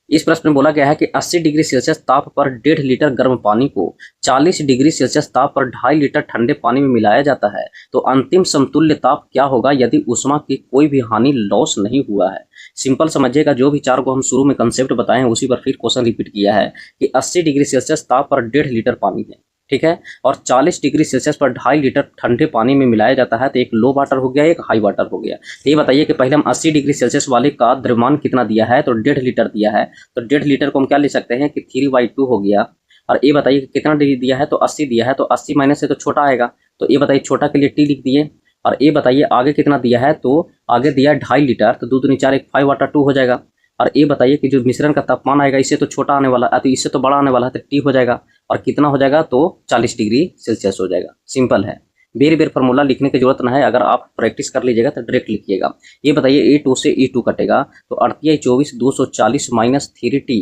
Speaker 1: इस प्रश्न में बोला गया है कि 80 डिग्री सेल्सियस ताप पर 1.5 लीटर गर्म पानी को 40 डिग्री सेल्सियस ताप पर 2.5 लीटर ठंडे पानी में मिलाया जाता है। तो अंतिम समतुल्य ताप क्या होगा यदि उष्मा की कोई भी हानि लॉस नहीं हुआ है। सिंपल समझिएगा, जो भी चार को हम शुरू में कंसेप्ट बताए हैं उसी पर फिर क्वेश्चन रिपीट किया है कि 80 डिग्री सेल्सियस ताप पर 1.5 लीटर पानी है, ठीक है, और 40 डिग्री सेल्सियस पर 2.5 लीटर ठंडे पानी में मिलाया जाता है। तो एक लो वाटर हो गया, एक हाई वाटर हो गया। तो ये बताइए कि पहले हम 80 डिग्री सेल्सियस वाले का द्रव्यमान कितना दिया है, तो 1.5 लीटर दिया है। तो 1.5 लीटर को हम क्या ले सकते हैं कि 3/2 हो गया। और ये बताइए कि कितना डिग्री दिया है, तो 80 दिया है, तो 80 माइनस से तो छोटा आएगा। तो ये बताइए छोटा के लिए T लिख दिए। और ये बताइए आगे कितना दिया है, तो आगे दिया 2.5 लीटर, तो 2 दूनी 4 1 5/2 हो जाएगा। और ये बताइए कि जो मिश्रण का तापमान आएगा इससे तो छोटा आने वाला है, तो इससे तो बड़ा आने वाला है, तो T हो जाएगा। और कितना हो जाएगा, तो 40 डिग्री सेल्सियस हो जाएगा। सिंपल है, बेर बेर फार्मूला लिखने की जरूरत ना है। अगर आप प्रैक्टिस कर लीजिएगा तो डायरेक्ट लिखिएगा। ये बताइए A2 से E2 कटेगा, तो 38 24 240 माइनस 3T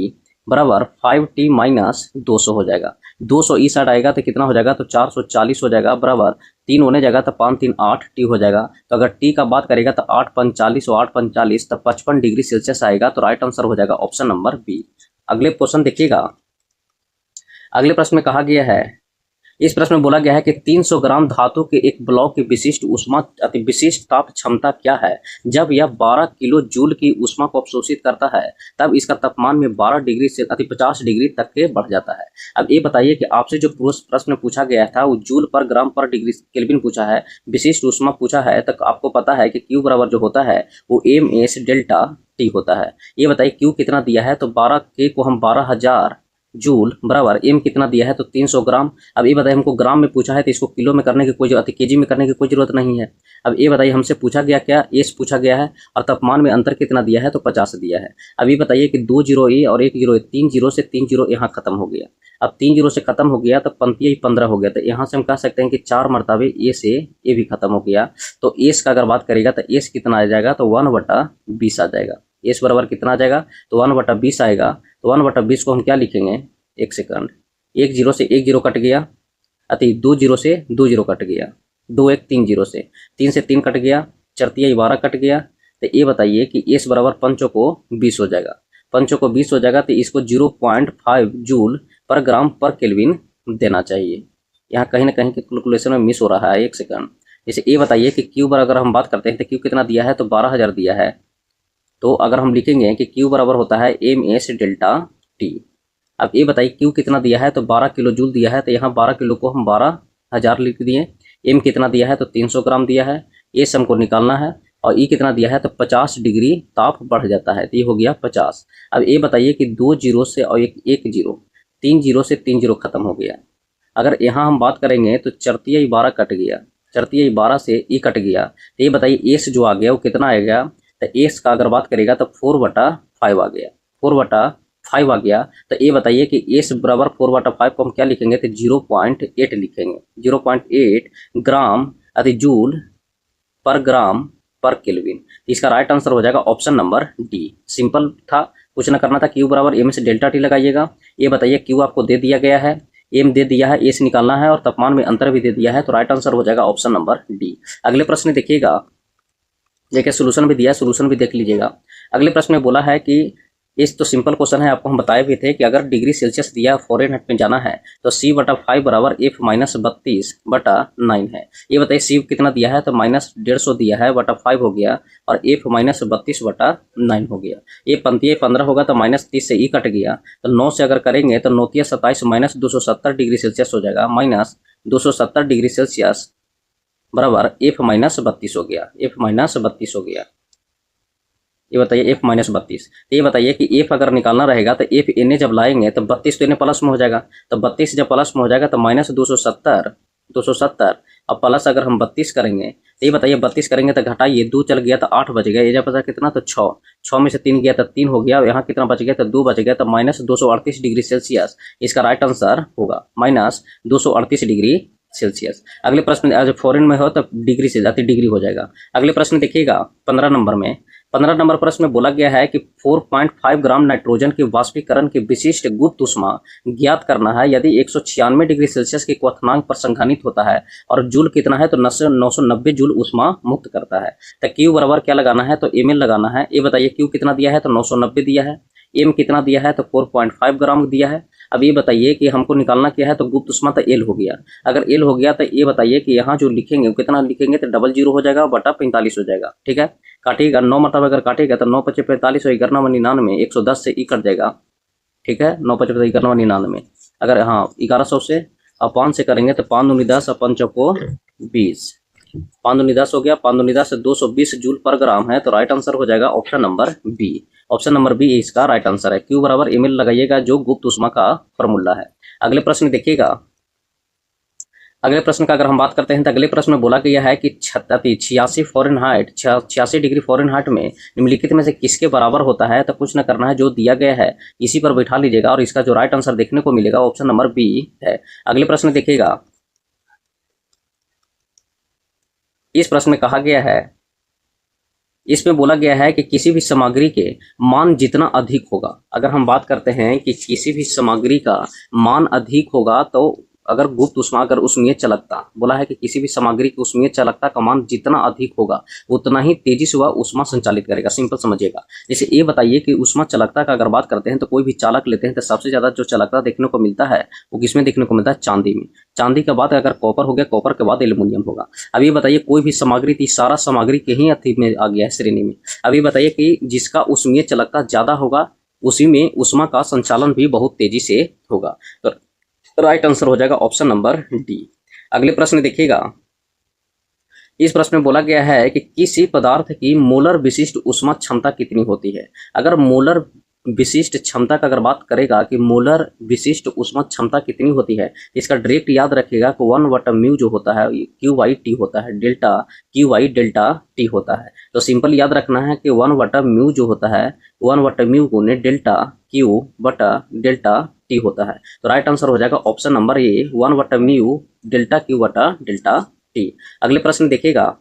Speaker 1: बराबर 5T माइनस 200 हो जाएगा। 200 ई साइड आएगा तो कितना हो जाएगा, तो 440 हो जाएगा, बराबर 3 होने जाएगा तो 5 3 8 T हो जाएगा। तो अगर T का बात करेगा तो 8 5 40 और 8 5 40, तो 55 डिग्री सेल्सियस आएगा। तो राइट आंसर हो जाएगा ऑप्शन नंबर बी। अगले क्वेश्चन देखिएगा। अगले प्रश्न में कहा गया है, इस प्रश्न में बोला गया है कि 300 ग्राम धातु के एक ब्लॉक की विशिष्ट उष्मा अति विशिष्ट ताप क्षमता क्या है। जब यह 12 किलो जूल की उष्मा को अवशोषित करता है तब इसका तापमान में 12 डिग्री से अति 50 डिग्री तक के बढ़ जाता है। अब ये बताइए कि आपसे जो प्रश्न पूछा गया था वो जूल पर ग्राम पर डिग्री केल्विन पूछा है, विशिष्ट उष्मा पूछा है, तो आपको पता है कि Q बराबर जो होता है वो MS डेल्टा T होता है। ये बताइए Q कितना दिया है, तो 12 K को हम 12,000 जूल बराबर M कितना दिया है, तो 300 ग्राम। अब ये बताइए हमको ग्राम में पूछा है तो इसको किलो में करने की कोई जरूरत, केजी में करने की कोई जरूरत नहीं है। अब ये बताइए हमसे पूछा गया क्या, एस पूछा गया है, और तापमान में अंतर कितना दिया है, तो 50 दिया है। अब ये बताइए कि 2 0 ए और 1 0 3 0 से 3 0 यहाँ खत्म हो गया। अब 3 0 से खत्म हो गया तो 15 हो गया। तो यहाँ से हम कह सकते हैं कि 4 मरतबे ए से ए भी खत्म हो गया। तो एस का अगर बात करेगा तो एस कितना आ जाएगा, तो 1/20 आ जाएगा। एस बराबर कितना आ जाएगा, तो 1/20 आएगा। तो 1/20 को हम क्या लिखेंगे, एक सेकंड, 1 0 से 1 0 कट गया, अति 2 0 से 2 0 कट गया, 2 1 3 0 से 3 कट गया, 4 3 12 कट गया, तो ये बताइए कि एस बराबर 5 को 20 हो जाएगा। 5 को 20 हो जाएगा तो इसको 0.5 जूल पर ग्राम पर केल्विन देना चाहिए। यहाँ कहीं ना कहीं कैलकुलेशन में मिस हो रहा है, 1 सेकंड। जैसे ये बताइए कि क्यू बराबर अगर हम बात करते हैं तो क्यू कितना दिया है, तो 12,000 दिया है। तो अगर हम लिखेंगे कि क्यू बराबर होता है एम एस डेल्टा टी। अब ये बताइए क्यू कितना दिया है, तो 12 किलो जूल दिया है, तो यहाँ 12 किलो को हम 12,000 लिख दिए। एम कितना दिया है, तो 300 ग्राम दिया है। एस हमको निकालना है और ई कितना दिया है, तो 50 डिग्री ताप बढ़ जाता है, तो ये हो गया 50। अब ये बताइए कि 2 जीरो से और एक जीरो, 3 जीरो से 3 जीरो खत्म हो गया। अगर यहाँ हम बात करेंगे तो चरतिया 12 कट गया, चरतिया 12 से ई कट गया, तो ये बताइए एस जो आ गया वो कितना आ गया, तो एस का अगर बात करेगा तो 4/5 आ गया, 4/5 आ गया। तो ये बताइए कि एस बराबर 4/5 को हम क्या लिखेंगे, तो 0.8 लिखेंगे। 0.8 ग्राम अति जूल पर ग्राम पर केल्विन। इसका राइट आंसर हो जाएगा ऑप्शन नंबर डी। सिंपल था, कुछ ना करना था। क्यू बराबर एम से डेल्टा टी लगाइएगा। ये बताइए क्यू आपको दे दिया गया है, एम दे दिया है, एस निकालना है और तापमान में अंतर भी दे दिया है, तो राइट आंसर हो जाएगा ऑप्शन नंबर डी। अगले प्रश्न देखिएगा, देखिए सोल्यूशन भी दिया है, सोल्यूशन भी देख लीजिएगा। अगले प्रश्न में बोला है कि इस तो सिंपल क्वेश्चन है, आपको हम बताए भी थे कि अगर डिग्री सेल्सियस दिया फ़ारेनहाइट में जाना है तो C/5 बराबर F-32/9 है। ये बताइए C कितना दिया है, तो -150 दिया है, बटा 5 हो गया और F-32/9 हो गया। ये पंक्तियाँ 15 होगा तो -30 से ई कट गया, तो 9 से अगर करेंगे तो 9 27 -270 डिग्री सेल्सियस हो जाएगा। -270 डिग्री सेल्सियस बराबर F-32 हो गया, F-32 हो गया। ये बताइए F-32। तो ये बताइए कि F अगर निकालना रहेगा तो F इन्हें जब लाएंगे तो 32 तो इन्हें प्लस में हो जाएगा, तो 32 जब प्लस में हो जाएगा तो -270 अब प्लस अगर हम 32 करेंगे तो ये बताइए 32 करेंगे तो घटाइए, 2 चल गया तो 8 बच गया। ये जब बचा कितना, तो 6 में से 3 गया तो 3 हो गया। यहाँ कितना बच गया, तो 2 बच गया, तो -238 डिग्री सेल्सियस इसका राइट आंसर होगा, -238 डिग्री सेल्सियस। अगले प्रश्न, आज फॉरेन में हो तो डिग्री से जाती डिग्री हो जाएगा। अगले प्रश्न देखिएगा 15 नंबर में। 15 नंबर प्रश्न में बोला गया है कि 4.5 ग्राम नाइट्रोजन के वाष्पीकरण की विशिष्ट गुप्त ऊष्मा ज्ञात करना है यदि 196 डिग्री सेल्सियस के क्वथनांक पर संघनित होता है और जूल कितना है, तो 990 जूल ऊष्मा मुक्त करता है। तो क्यू बराबर क्या लगाना है, तो ml लगाना है। ये बताइए क्यू कितना दिया है, तो 990 दिया है। एम कितना दिया है, तो 4.5 ग्राम दिया है। अब ये बताइए कि हमको निकालना क्या है, तो गुप्त ऊष्मा तो एल हो गया। अगर एल हो गया तो ये बताइए कि यहाँ जो लिखेंगे वो कितना लिखेंगे, तो 00 हो जाएगा बटा 45 हो जाएगा। ठीक है, काटिएगा 9 मतलब अगर काटेगा तो 9 पचे 45 और 11 110 से ई कट जाएगा। ठीक है, 9 पचे 11 अगर हाँ 1100 से अपान से करेंगे तो 5 दूनी 10 और 5 को 20, 5 दूनी 10 हो गया, 5 दूनी 10 से 220 जूल पर ग्राम है, तो राइट आंसर हो जाएगा option number B. Option number B इसका राइट आंसर है। क्यू बराबर ml लगाइएगा जो गुप्त ऊष्मा का फॉर्मूला है। अगले प्रश्न देखिएगा, अगले प्रश्न का अगर हम बात करते हैं तो अगले प्रश्न में बोला गया है कि 86 डिग्री फ़ारेनहाइट में निम्नलिखित में से किसके बराबर होता है, तो कुछ न करना है, जो दिया गया है इसी पर बैठा लीजिएगा और इसका जो राइट आंसर देखने को मिलेगा ऑप्शन नंबर बी है। अगले प्रश्न देखिएगा, इस प्रश्न में कहा गया है, इसमें बोला गया है कि किसी भी सामग्री के मान जितना अधिक होगा, अगर हम बात करते हैं कि किसी भी सामग्री का मान अधिक होगा तो अगर गुप्त ऊष्मा अगर ऊष्मीय चालकता, बोला है कि किसी भी सामग्री की ऊष्मीय चालकता का मान जितना अधिक होगा उतना ही तेजी से वह ऊष्मा संचालित करेगा। सिंपल समझिएगा। जैसे ये बताइए कि ऊष्मा चालकता का अगर बात करते हैं तो कोई भी चालक लेते हैं तो सबसे ज्यादा जो चालकता देखने को मिलता है वो किसमें देखने को मिलता है, चांदी में। चांदी के बाद अगर कॉपर हो गया, कॉपर के बाद एल्यूमिनियम होगा। अब ये बताइए कोई भी सामग्री थी, सारा सामग्री के ही अति में आ गया है श्रेणी में। अब ये बताइए कि जिसका ऊष्मीय चालकता ज्यादा होगा उसी में ऊष्मा का संचालन भी बहुत तेजी से होगा, तो राइट आंसर हो जाएगा ऑप्शन नंबर डी। अगले प्रश्न देखिएगा, इस प्रश्न में बोला गया है कि किसी पदार्थ की मोलर विशिष्ट ऊष्मा क्षमता कितनी होती है। अगर मोलर विशिष्ट क्षमता का अगर बात करेगा कि मोलर विशिष्ट ऊष्मा क्षमता कितनी होती है, इसका डायरेक्ट याद रखिएगा कि 1/μ जो होता है QY/T होता है, डेल्टा QY/T होता है। तो सिंपल याद रखना है कि 1/μ जो होता है 1/μ गुने डेल्टा Q/T होता है। तो राइट आंसर हो जाएगा option number A 1/μ delta Q/T। अगले प्रश्न देखिएगा,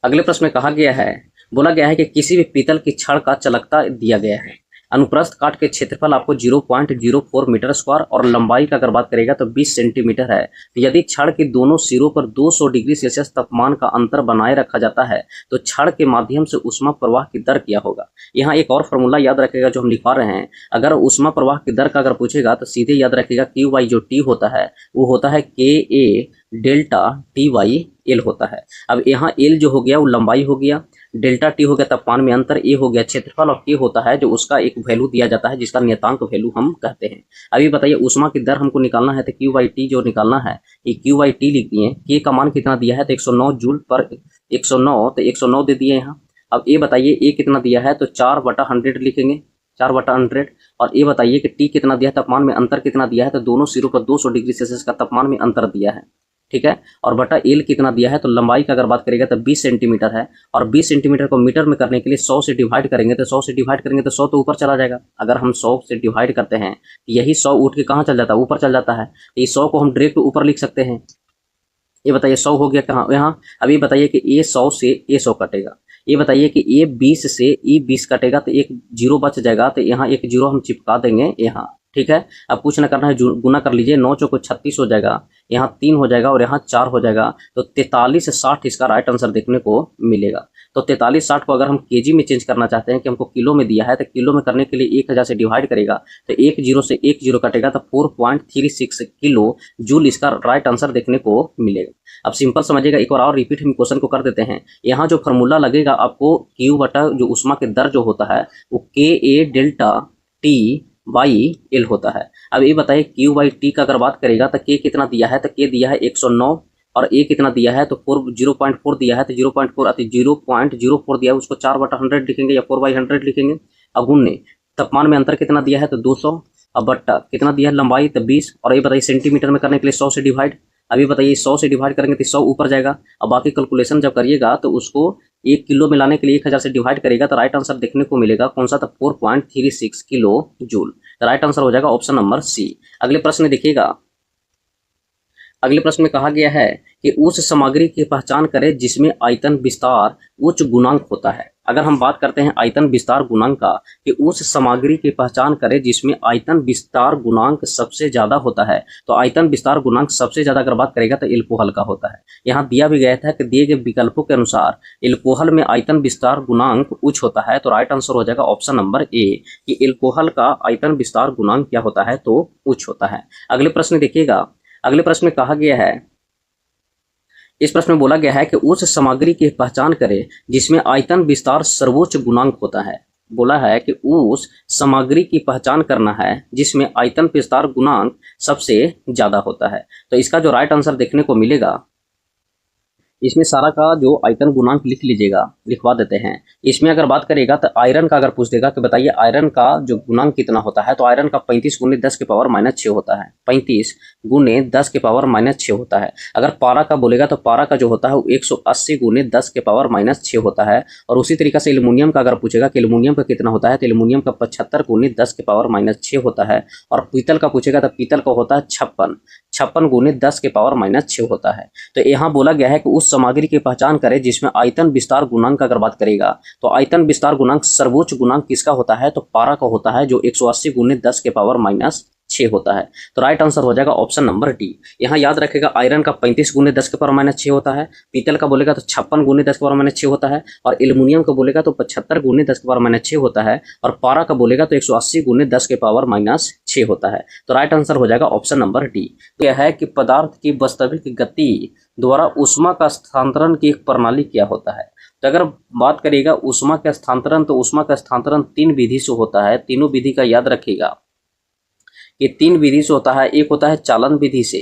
Speaker 1: अगले प्रश्न में कहा गया है, बोला गया है कि किसी भी पीतल की छड़ का चालकता दिया गया है। अनुप्रस्थ काट के क्षेत्रफल आपको 0.04 मीटर स्क्वायर और लंबाई का अगर बात करेगा तो 20 सेंटीमीटर है। तो यदि छड़ के दोनों सिरों पर 200 डिग्री सेल्सियस तापमान का अंतर बनाए रखा जाता है तो छड़ के माध्यम से ऊष्मा प्रवाह की दर क्या होगा। यहाँ एक और फॉर्मूला याद रखेगा जो हम लिखवा रहे हैं। अगर ऊष्मा प्रवाह की दर का अगर पूछेगा तो सीधे याद रखेगा क्यू वाई जो टी होता है वो होता है के ए डेल्टा टी वाई एल होता है। अब यहाँ एल जो हो गया वो लंबाई हो गया, डेल्टा टी हो गया तापमान में अंतर, ए हो गया क्षेत्रफल और के होता है जो उसका एक वैल्यू दिया जाता है जिसका नियतांक वैल्यू हम कहते हैं। अभी बताइए ऊष्मा की दर हमको निकालना है तो क्यू बाई टी जो निकालना है ये क्यू बाई टी लिख दिए। के का मान कितना दिया है तो 109 जूल पर 109 तो 109 दे दिए यहाँ। अब ये बताइए ए कितना दिया है तो 4/100 लिखेंगे, 4/100। और ये बताइए कि टी कितना दिया है, तापमान में अंतर कितना दिया है तो दोनों सिरों पर 200 डिग्री सेल्सियस का तापमान में अंतर दिया है, ठीक है। और बटा एल कितना दिया है तो लंबाई का अगर बात करेगा तो 20 सेंटीमीटर है और 20 सेंटीमीटर को मीटर में करने के लिए 100 से डिवाइड करेंगे तो 100 से डिवाइड करेंगे तो 100 तो ऊपर चला जाएगा। अगर हम 100 से डिवाइड करते हैं यही 100 उठ के कहाँ चल जाता है, ऊपर चल जाता है। ये 100 को हम डायरेक्ट ऊपर लिख सकते हैं। ये बताइए 100 हो गया कहाँ यहाँ। अभी बताइए कि ए 100 से ए 100 कटेगा। ये बताइए कि ए 20 से ए 20 कटेगा तो एक जीरो बच जाएगा तो यहाँ एक जीरो हम चिपका देंगे यहाँ, ठीक है। अब कुछ ना करना है, गुना कर लीजिए, 9 चौको 36 हो जाएगा, यहाँ 3 हो जाएगा और यहाँ 4 हो जाएगा तो 4360 इसका राइट आंसर देखने को मिलेगा। तो 4360 को अगर हम केजी में चेंज करना चाहते हैं कि हमको किलो में दिया है तो किलो में करने के लिए 1000 से डिवाइड करेगा तो एक जीरो से एक जीरो कटेगा तो 4.36 किलो जूल इसका राइट आंसर देखने को मिलेगा। अब सिंपल समझिएगा, एक बार और रिपीट हम क्वेश्चन को कर देते हैं। यहाँ जो फॉर्मूला लगेगा आपको क्यू बटा जो ऊष्मा के दर जो होता है वो के ए डेल्टा टी बाई एल होता है। अब ये बताइए क्यू बाई टी का अगर बात करेगा तो के कितना दिया है तो के दिया है 109 और ए कितना दिया है तो 0.4 दिया है तो 0.4 अति 0.04 दिया है उसको 4/100 लिखेंगे या 4/100 लिखेंगे। अब गुणने तापमान में अंतर कितना दिया है तो 200, अब बट्टा कितना दिया है लंबाई तो 20 और ये बताइए सेंटीमीटर में करने के लिए 100 से डिवाइड। अभी बताइए 100 से डिवाइड करेंगे तो 100 ऊपर जाएगा। अब बाकी कैलकुलेशन जब करिएगा तो उसको एक किलो में लाने के लिए 1000 से डिवाइड करेगा तो राइट आंसर देखने को मिलेगा कौन सा, तो 4.36 किलो जूल। तो राइट आंसर हो जाएगा ऑप्शन नंबर सी। अगले प्रश्न देखिएगा। अगले प्रश्न में कहा गया है कि उस सामग्री की पहचान करें जिसमें आयतन विस्तार उच्च गुणांक होता है। अगर हम बात करते हैं आयतन विस्तार गुणांक का कि उस सामग्री की पहचान करें जिसमें आयतन विस्तार गुणांक सबसे ज्यादा होता है, तो आयतन विस्तार गुणांक सबसे ज्यादा अगर बात करेगा तो एल्कोहल का होता है। यहाँ दिया भी गया था कि दिए गए विकल्पों के अनुसार एल्कोहल में आयतन विस्तार गुणांक उच्च होता है, तो राइट आंसर हो जाएगा ऑप्शन नंबर ए कि एल्कोहल का आयतन विस्तार गुणांक क्या होता है तो उच्च होता है। अगले प्रश्न देखिएगा। अगले प्रश्न में कहा गया है, इस प्रश्न में बोला गया है कि उस सामग्री की पहचान करें जिसमें आयतन विस्तार सर्वोच्च गुणांक होता है। बोला है कि उस सामग्री की पहचान करना है जिसमें आयतन विस्तार गुणांक सबसे ज्यादा होता है। तो इसका जो राइट आंसर देखने को मिलेगा, इसमें सारा का जो आयतन गुणांक लिख लीजिएगा, लिखवा देते हैं। इसमें अगर बात करेगा तो आयरन का अगर पूछ देगा कि बताइए आयरन का जो गुणांक कितना होता है, तो आयरन का 35 गुने 10 के पावर -6 होता है। 35 गुने 10 के पावर -6 होता है। अगर पारा का बोलेगा तो पारा का जो होता है वो 180 गुने 10 के पावर -6 होता है। और उसी तरीके से एल्युमिनियम का अगर पूछेगा कि एल्युमिनियम का कितना होता है, तो एल्युमिनियम का 75 गुने 10 के पावर -6 होता है। और पीतल का पूछेगा तो पीतल का होता है 56 गुने 10 के पावर -6 होता है। तो यहाँ बोला गया है कि उस सामग्री की पहचान करें जिसमें आयतन विस्तार गुणांक अगर बात करेगा तो आयतन विस्तार गुणांक सर्वोच्च गुणांक किसका होता है, तो पारा का होता है जो 180 गुने 10 के पावर -6 होता है। तो राइट आंसर हो जाएगा ऑप्शन नंबर डी। यहाँ याद रखेगा आयरन का 35 गुने 10 के पावर -6 होता है, पीतल का बोलेगा तो 56 गुने 10 के पावर -6 होता है, और एल्युमिनियम का बोलेगा तो 75 गुने 10 के पावर -6 होता है, और पारा का बोलेगा तो 180 गुने 10 के पावर -6 होता है। तो राइट आंसर हो जाएगा ऑप्शन नंबर डी। तो यह है कि पदार्थ की वास्तविक गति द्वारा ऊष्मा का स्थानांतरण की एक प्रणाली क्या होता है। तो अगर बात करेगा ऊष्मा का स्थानांतरण, तो ऊष्मा का स्थानांतरण 3 विधि से होता है। तीनों विधि का याद रखिएगा कि 3 विधि से होता है। एक होता है चालन विधि से,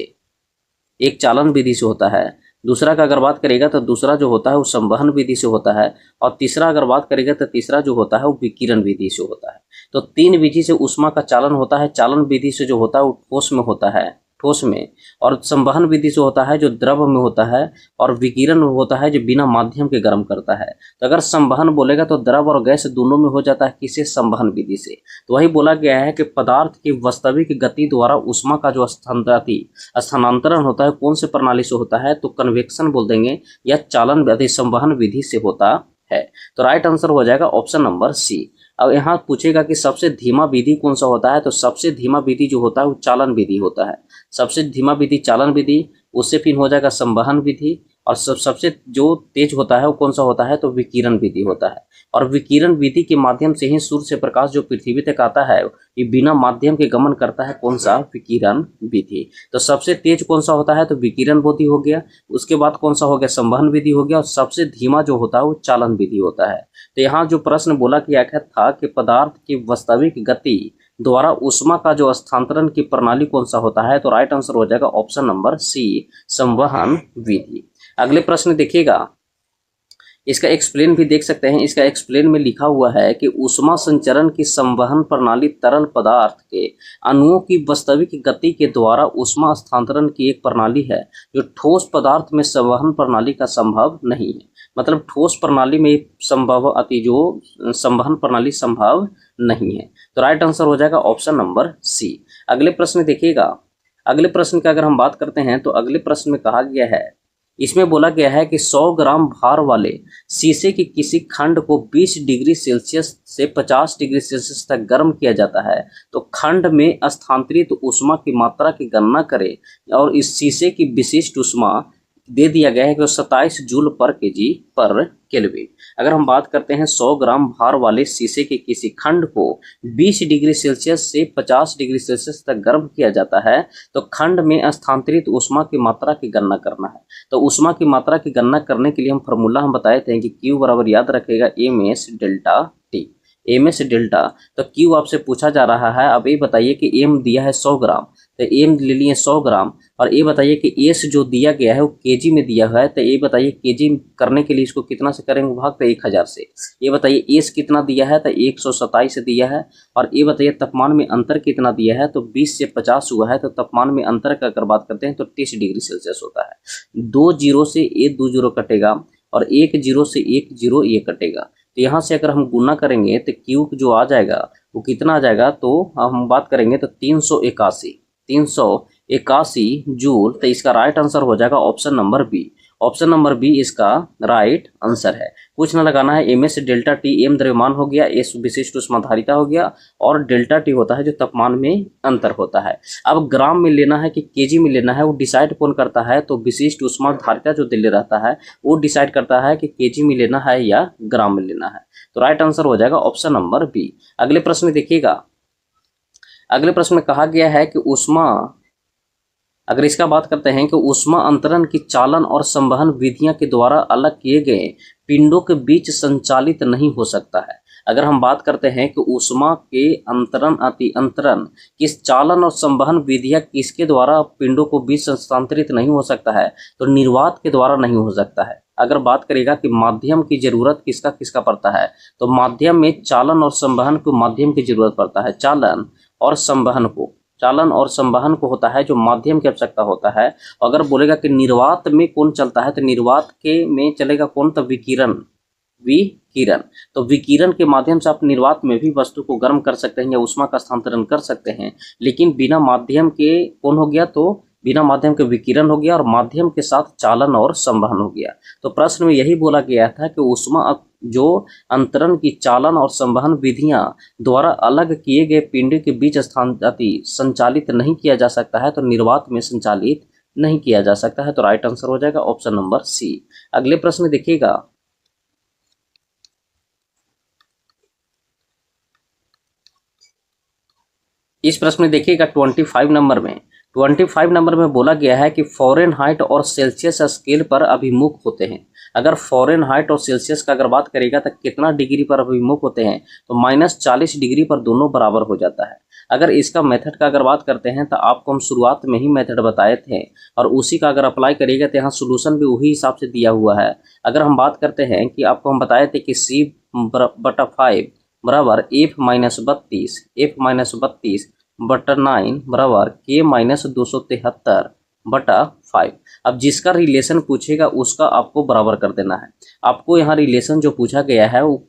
Speaker 1: एक चालन विधि से होता है। दूसरा का अगर बात करेगा तो दूसरा जो होता है वो संवहन विधि से होता है, और तीसरा अगर बात करेगा तो तीसरा जो होता है वो विकिरण विधि से होता है। तो 3 विधि से ऊष्मा का चालन होता है। चालन विधि से जो होता है वो ठोस में होता है, ठोस में, और संवहन विधि से होता है जो द्रव में होता है, और विकिरण होता है जो बिना माध्यम के गर्म करता है। तो अगर संवहन बोलेगा तो द्रव और गैस दोनों में हो जाता है, किसे, संवहन विधि से। तो वही बोला गया है कि पदार्थ की वास्तविक गति द्वारा ऊष्मा का जो स्थानांतरण होता है कौन से प्रणाली से होता है, तो कन्वेक्शन बोल देंगे, या चालन विधि संवहन विधि से होता है। तो राइट आंसर हो जाएगा ऑप्शन नंबर सी। अब यहाँ पूछेगा कि सबसे धीमा विधि कौन सा होता है, तो सबसे धीमा विधि जो होता है वो चालन विधि होता है। सबसे धीमा विधि चालन विधि, उससे फिर हो जाएगा संवहन विधि, और सबसे जो तेज होता है वो कौन सा होता है, तो विकिरण विधि होता है। और विकिरण विधि के माध्यम से ही सूर्य से प्रकाश जो पृथ्वी तक आता है ये बिना माध्यम के गमन करता है, कौन सा, विकिरण विधि। तो सबसे तेज कौन सा होता है, तो विकिरण विधि हो गया। उसके बाद कौन सा हो गया, संवहन विधि हो गया। और सबसे धीमा जो होता है वो चालन विधि होता है। तो यहाँ जो प्रश्न बोला गया था कि पदार्थ की वास्तविक गति द्वारा ऊष्मा का जो स्थानांतरण की प्रणाली कौन सा होता है, तो राइट आंसर हो जाएगा ऑप्शन नंबर सी, संवहन विधि। अगले प्रश्न देखिएगा, इसका एक्सप्लेन भी देख सकते हैं। इसका एक्सप्लेन में लिखा हुआ है कि ऊष्मा संचरण की संवहन प्रणाली तरल पदार्थ के अणुओं की वास्तविक गति के द्वारा ऊष्मा स्थानांतरण की एक प्रणाली है जो ठोस पदार्थ में संवहन प्रणाली का संभव नहीं है। मतलब ठोस प्रणाली में संभव जो संवहन प्रणाली संभव नहीं है। तो राइट आंसर हो जाएगा ऑप्शन नंबर सी। अगले प्रश्न देखिएगा, अगले प्रश्न की अगर हम बात करते हैं तो अगले प्रश्न में कहा गया है, इसमें बोला गया है कि 100 ग्राम भार वाले शीशे के किसी खंड को 20 डिग्री सेल्सियस से 50 डिग्री सेल्सियस तक गर्म किया जाता है, तो खंड में स्थानांतरित ऊष्मा की मात्रा की गणना करें। और इस शीशे की विशिष्ट ऊष्मा दे दिया गया है कि 27 जूल पर केजी पर केल्विन। अगर हम बात करते हैं 100 ग्राम भार वाले शीशे के किसी खंड को 20 डिग्री सेल्सियस से 50 डिग्री सेल्सियस तक गर्म किया जाता है, तो खंड में स्थानांतरित ऊष्मा की मात्रा की गणना करना है। तो ऊष्मा की मात्रा की गणना करने के लिए हम फॉर्मूला हम बताए थे कि Q बराबर याद रखेगा MS delta T, MS delta. तो Q आपसे पूछा जा रहा है, अब ये बताइए कि M दिया है 100 ग्राम, तो M ले लिए 100 ग्राम, और ये बताइए कि S जो दिया गया है वो केजी में दिया हुआ है, तो ये बताइए केजी करने के लिए इसको कितना से करेंगे भाग, तो 1000 से। ये बताइए S कितना दिया है, तो 127 दिया है। और ये बताइए तापमान में अंतर कितना दिया है, तो 20 से 50 हुआ है, तो तापमान में अंतर का अगर बात करते हैं तो 30 डिग्री सेल्सियस होता है। 2 जीरो से 2 जीरो कटेगा, और 1 जीरो से 1 जीरो ये कटेगा। तो यहाँ से अगर हम गुना करेंगे तो Q जो आ जाएगा वो कितना आ जाएगा, तो हम बात करेंगे तो 381 जूल। तो इसका राइट आंसर हो जाएगा option number B. Option number B इसका राइट आंसर है। कुछ ना लगाना है, MS डेल्टा T, M द्रव्यमान हो गया, S विशिष्ट ऊष्माधारिता हो गया, और डेल्टा T होता है जो तापमान में अंतर होता है। अब ग्राम में लेना है कि केजी में लेना है, वो डिसाइड कौन करता है, तो विशिष्ट ऊष्माधारिता जो दिल्ली रहता है वो डिसाइड करता है कि केजी में लेना है या ग्राम में लेना है। तो राइट आंसर हो जाएगा ऑप्शन नंबर बी। अगले प्रश्न में देखिएगा, अगले प्रश्न में कहा गया है कि ऊष्मा, अगर इसका बात करते हैं कि ऊष्मा अंतरण की चालन और संवहन विधियां के द्वारा अलग किए गए पिंडों के बीच संचालित नहीं हो सकता है। अगर हम बात करते हैं कि ऊष्मा के अंतरण अति अंतरण किस चालन और संवहन विधियां किसके द्वारा पिंडों को बीच स्थानांतरित नहीं हो सकता है, तो निर्वात के द्वारा नहीं हो सकता है। अगर बात करेगा कि माध्यम की जरूरत किसका किसका पड़ता है, तो माध्यम में चालन और संवहन को माध्यम की जरूरत पड़ता है। चालन और संवहन को होता है जो माध्यम की आवश्यकता होता है। अगर बोलेगा कि निर्वात में कौन चलता है, तो निर्वात के में चलेगा कौन, तो विकिरण। तो विकिरण के माध्यम से आप निर्वात में भी वस्तु को गर्म कर सकते हैं या ऊष्मा का स्थानांतरण कर सकते हैं। लेकिन बिना माध्यम के कौन हो गया, तो बिना माध्यम के विकिरण हो गया, और माध्यम के साथ चालन और संवहन हो गया। तो प्रश्न में यही बोला गया था कि ऊष्मा जो अंतरण की चालन और संवहन विधियां द्वारा अलग किए गए पिंड के बीच संचालित नहीं किया जा सकता है, तो निर्वात में संचालित नहीं किया जा सकता है। तो राइट आंसर हो जाएगा ऑप्शन नंबर सी। अगले प्रश्न देखिएगा, इस प्रश्न में देखिएगा 25 नंबर में बोला गया है कि फ़ारेनहाइट और सेल्सियस स्केल पर अभिमुख होते हैं। अगर फ़ारेनहाइट और सेल्सियस का अगर बात करेगा तो कितना डिग्री पर अभिमुख होते हैं, तो -40 डिग्री पर दोनों बराबर हो जाता है। अगर इसका मेथड का अगर बात करते हैं तो आपको हम शुरुआत में ही मेथड बताए थे, और उसी का अगर अप्लाई करिएगा तो यहाँ सोल्यूशन भी वही हिसाब से दिया हुआ है। अगर हम बात करते हैं कि आपको हम बताए थे कि C/5 बराबर F-32 बटा 9 बराबर K-273/5। अब जिसका रिलेशन पूछेगा उसका आपको बराबर कर देना है। आपको यहाँ रिलेशन जो पूछा गया है वो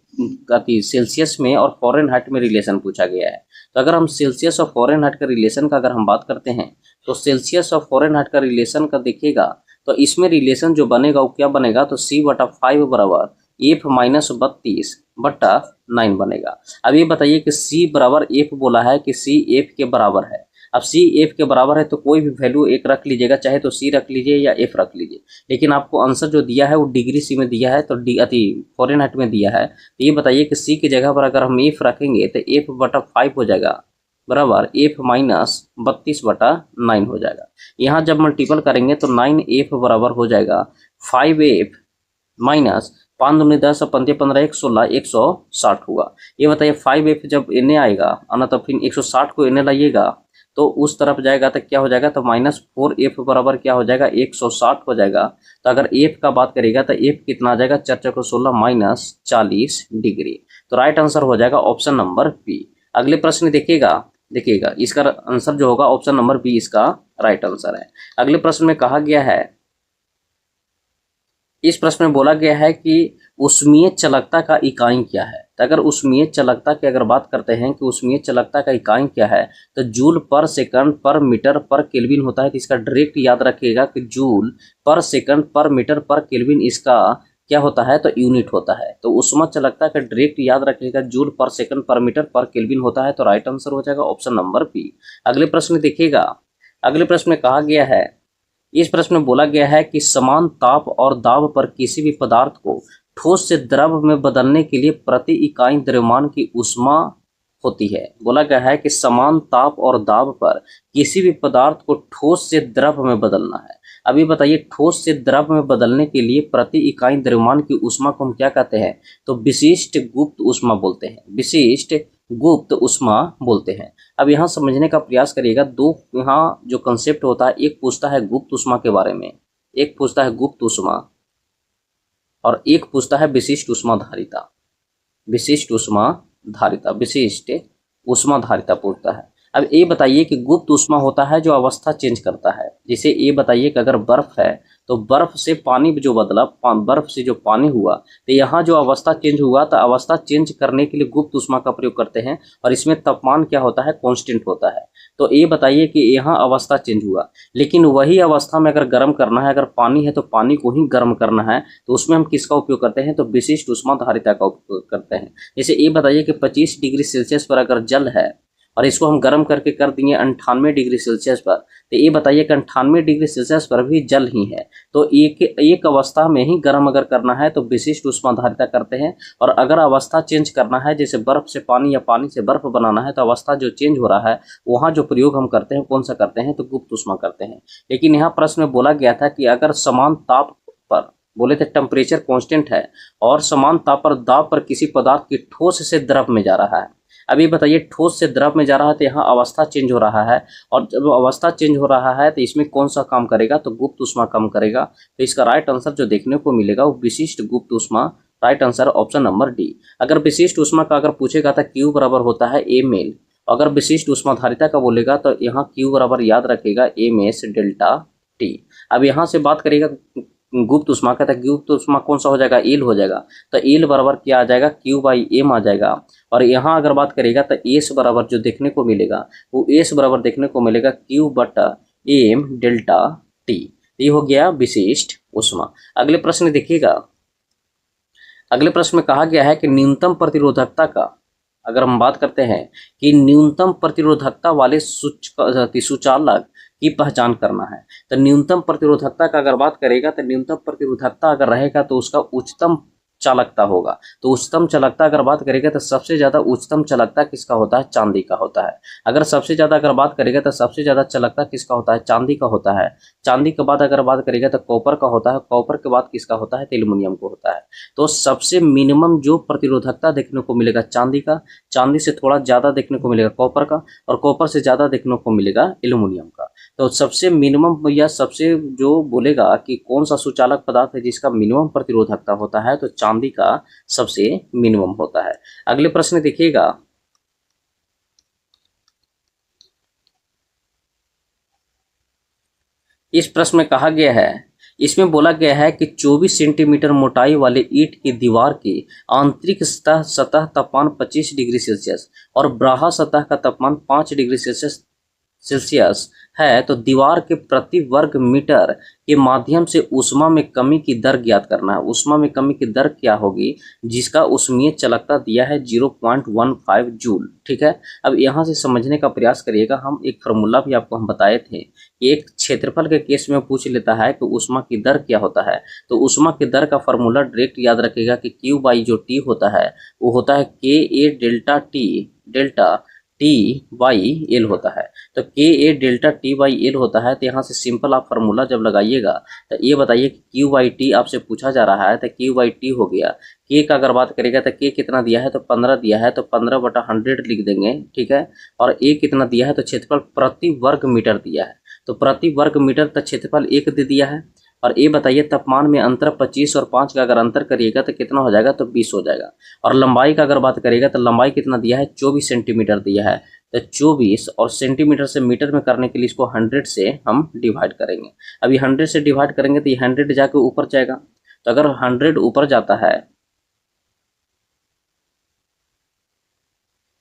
Speaker 1: सेल्सियस में और फ़ारेनहाइट में रिलेशन पूछा गया है। तो अगर हम सेल्सियस और फ़ारेनहाइट का रिलेशन का अगर हम बात करते हैं, तो सेल्सियस और फ़ारेनहाइट का रिलेशन का देखिएगा तो इसमें रिलेशन जो बनेगा वो क्या बनेगा, तो C/5 बराबर F-32 बट्टा 9 बनेगा। अब ये बताइए कि C बराबर F बोला है कि C F के बराबर है। अब C F के बराबर है तो कोई भी वैल्यू एक रख लीजिएगा, चाहे तो C रख लीजिए या F रख लीजिए, लेकिन आपको आंसर जो दिया है वो डिग्री C में दिया है, तो फ़ारेनहाइट में दिया है। तो ये बताइए कि C की जगह पर अगर हम F रखेंगे तो F बटा 5 हो जाएगा, बराबर F माइनस 32/9 हो जाएगा। यहाँ जब मल्टीपल करेंगे तो 9F बराबर हो जाएगा 5F माइनस 5 दूनी 10 पंजे 15 1 16 160 हुआ। ये बताइए 5F जब इन्हें आएगा आना तो फिर 160 को इन्हें लाइएगा तो उस तरफ जाएगा तो क्या हो जाएगा, तो -4F बराबर क्या हो जाएगा 160 हो जाएगा। तो अगर F का बात करेगा तो F कितना आ जाएगा 4 को 16 -40 डिग्री। तो राइट आंसर हो जाएगा ऑप्शन नंबर बी। अगले प्रश्न देखिएगा इसका आंसर जो होगा ऑप्शन नंबर बी इसका राइट आंसर है। अगले प्रश्न में कहा गया है, इस प्रश्न में बोला गया है कि ऊष्मीय चालकता का इकाई क्या है। तो अगर ऊष्मीय चालकता की अगर बात करते हैं कि ऊष्मीय चालकता का इकाई क्या है, तो जूल पर सेकंड पर मीटर पर केल्विन होता है। तो इसका डायरेक्ट याद रखिएगा कि जूल पर सेकंड पर मीटर पर केल्विन इसका क्या होता है, तो यूनिट होता है। तो ऊष्मा चालकता का डायरेक्ट याद रखिएगा जूल पर सेकंड पर मीटर पर केल्विन होता है। तो राइट आंसर हो जाएगा ऑप्शन नंबर बी। अगले प्रश्न देखिएगा, अगले प्रश्न में कहा गया है, इस प्रश्न में बोला गया है कि समान ताप और दाब पर किसी भी पदार्थ को ठोस से द्रव में बदलने के लिए प्रति इकाई द्रव्यमान की ऊष्मा होती है। बोला गया है कि समान ताप और दाब पर किसी भी पदार्थ को ठोस से द्रव में बदलना है। अभी बताइए ठोस से द्रव में बदलने के लिए प्रति इकाई द्रव्यमान की ऊष्मा को हम क्या कहते हैं, तो विशिष्ट गुप्त ऊष्मा बोलते हैं, विशिष्ट गुप्त ऊष्मा बोलते हैं। अब यहाँ समझने का प्रयास करिएगा, दो यहाँ जो कंसेप्ट होता है, एक पूछता है गुप्त ऊष्मा के बारे में, एक पूछता है गुप्त ऊष्मा और एक पूछता है विशिष्ट ऊष्मा धारिता, विशिष्ट ऊष्मा धारिता, विशिष्ट ऊष्मा धारिता पूछता है। अब ये बताइए कि गुप्त ऊष्मा होता है जो अवस्था चेंज करता है। जैसे ये बताइए कि अगर बर्फ है तो बर्फ से पानी जो बदला, बर्फ से जो पानी हुआ, तो यहाँ जो अवस्था चेंज हुआ तो अवस्था चेंज करने के लिए गुप्त ऊष्मा का प्रयोग करते हैं और इसमें तापमान क्या होता है, कांस्टेंट होता है। तो ये बताइए कि यहाँ अवस्था चेंज हुआ, लेकिन वही अवस्था में अगर गर्म करना है, अगर पानी है तो पानी को ही गर्म करना है, तो उसमें हम किसका उपयोग करते हैं, तो विशिष्ट ऊष्मा धारिता का उपयोग करते हैं। जैसे ये बताइए कि 25 डिग्री सेल्सियस पर अगर जल है और इसको हम गर्म करके कर दिए 98 डिग्री सेल्सियस पर, तो ये बताइए कि 98 डिग्री सेल्सियस पर भी जल ही है। तो एक अवस्था में ही गर्म अगर करना है तो विशिष्ट ऊष्मा धारिता करते हैं, और अगर अवस्था चेंज करना है जैसे बर्फ से पानी या पानी से बर्फ बनाना है, तो अवस्था जो चेंज हो रहा है वहाँ जो प्रयोग हम करते हैं कौन सा करते हैं, तो गुप्त ऊष्मा करते हैं। लेकिन यहाँ प्रश्न में बोला गया था कि अगर समान ताप पर, बोले थे टेम्परेचर कांस्टेंट है और समान ताप पर दाब पर किसी पदार्थ की ठोस से द्रव में जा रहा है। अभी बताइए ठोस से द्रव में जा रहा है तो यहाँ अवस्था चेंज हो रहा है, और जब अवस्था चेंज हो रहा है तो इसमें कौन सा काम करेगा, तो गुप्त ऊष्मा काम करेगा। तो इसका राइट आंसर जो देखने को मिलेगा वो विशिष्ट गुप्त ऊष्मा, right answer option number D. अगर विशिष्ट ऊष्मा का अगर पूछेगा तो Q बराबर होता है ml, अगर विशिष्ट ऊष्मा धारिता का बोलेगा तो यहाँ Q बराबर याद रखेगा ms डेल्टा T। अब यहाँ से बात करेगा गुप्त ऊष्मा का, तो गुप्त ऊष्मा कौन सा हो जाएगा, एल हो जाएगा। तो एल बराबर क्या आ जाएगा, Q/m आ जाएगा। और यहाँ अगर बात करेगा तो एस बराबर जो देखने को मिलेगा वो एस बराबर देखने को मिलेगा Q/m डेल्टा T। ये हो गया विशिष्ट ऊष्मा। अगले प्रश्न देखिएगा, अगले प्रश्न में कहा गया है कि न्यूनतम प्रतिरोधकता का, अगर हम बात करते हैं कि न्यूनतम प्रतिरोधकता वाले सुचालक की पहचान करना है, तो न्यूनतम प्रतिरोधकता का अगर बात करेगा तो न्यूनतम प्रतिरोधकता अगर रहेगा तो उसका उच्चतम चालकता होगा। तो उच्चतम चालकता अगर बात करेगा तो सबसे ज्यादा उच्चतम चालकता किसका होता है, चांदी का होता है। अगर सबसे ज्यादा अगर बात करेगा तो सबसे ज्यादा चालकता किसका होता है, चांदी का होता है। चांदी के बाद अगर बात करेगा तो कॉपर का होता है, कॉपर के बाद किसका होता है, तो एल्युमिनियम को होता है। तो सबसे मिनिमम जो प्रतिरोधकता देखने को मिलेगा चांदी का, चांदी से थोड़ा ज्यादा देखने को मिलेगा कॉपर का, और कॉपर से ज्यादा देखने को मिलेगा एल्युमिनियम का। तो सबसे मिनिमम या सबसे जो बोलेगा कि कौन सा सुचालक पदार्थ है जिसका मिनिमम प्रतिरोधकता होता है, तो चांदी का सबसे मिनिमम होता है। अगले प्रश्न देखिएगा, इस प्रश्न में कहा गया है, इसमें बोला गया है कि 24 सेंटीमीटर मोटाई वाले ईंट की दीवार की आंतरिक सतह तापमान 25 डिग्री सेल्सियस और बाह्य सतह का तापमान 5 डिग्री सेल्सियस सेल्सियस है तो दीवार के प्रति वर्ग मीटर के माध्यम से ऊष्मा में कमी की दर ज्ञात करना है। ऊष्मा में कमी की दर क्या होगी, जिसका ऊष्मीय चालकता दिया है 0.15 जूल। ठीक है, अब यहाँ से समझने का प्रयास करिएगा। हम एक फार्मूला भी आपको हम बताए थे कि एक क्षेत्रफल के केस में पूछ लेता है कि ऊष्मा की दर क्या होता है, तो ऊष्मा की दर का फार्मूला डायरेक्ट याद रखिएगा कि क्यू बाई जो टी होता है वो होता है के ए डेल्टा टी बाई एल होता है। तो के ए डेल्टा टी बाई एल होता है। तो यहाँ से सिंपल आप फार्मूला जब लगाइएगा तो ये बताइए कि क्यू बाई टी आपसे पूछा जा रहा है, तो क्यू बाई टी हो गया। के का अगर बात करेगा तो के कितना दिया है, तो 15 दिया है, तो 15/100 लिख देंगे। ठीक है, और ए कितना दिया है, तो क्षेत्रफल प्रति वर्ग मीटर दिया है, तो प्रति वर्ग मीटर तक क्षेत्रफल 1 दे दिया है। और ये बताइए तापमान में अंतर 25 और 5 का अगर अंतर करिएगा तो कितना हो जाएगा, तो 20 हो जाएगा। और लंबाई का अगर बात करिएगा तो लंबाई कितना दिया है, 24 सेंटीमीटर दिया है। तो 24 और सेंटीमीटर से मीटर में करने के लिए इसको 100 से हम डिवाइड करेंगे। अब ये 100 से डिवाइड करेंगे तो ये 100 जाके ऊपर जाएगा। तो अगर 100 ऊपर जाता है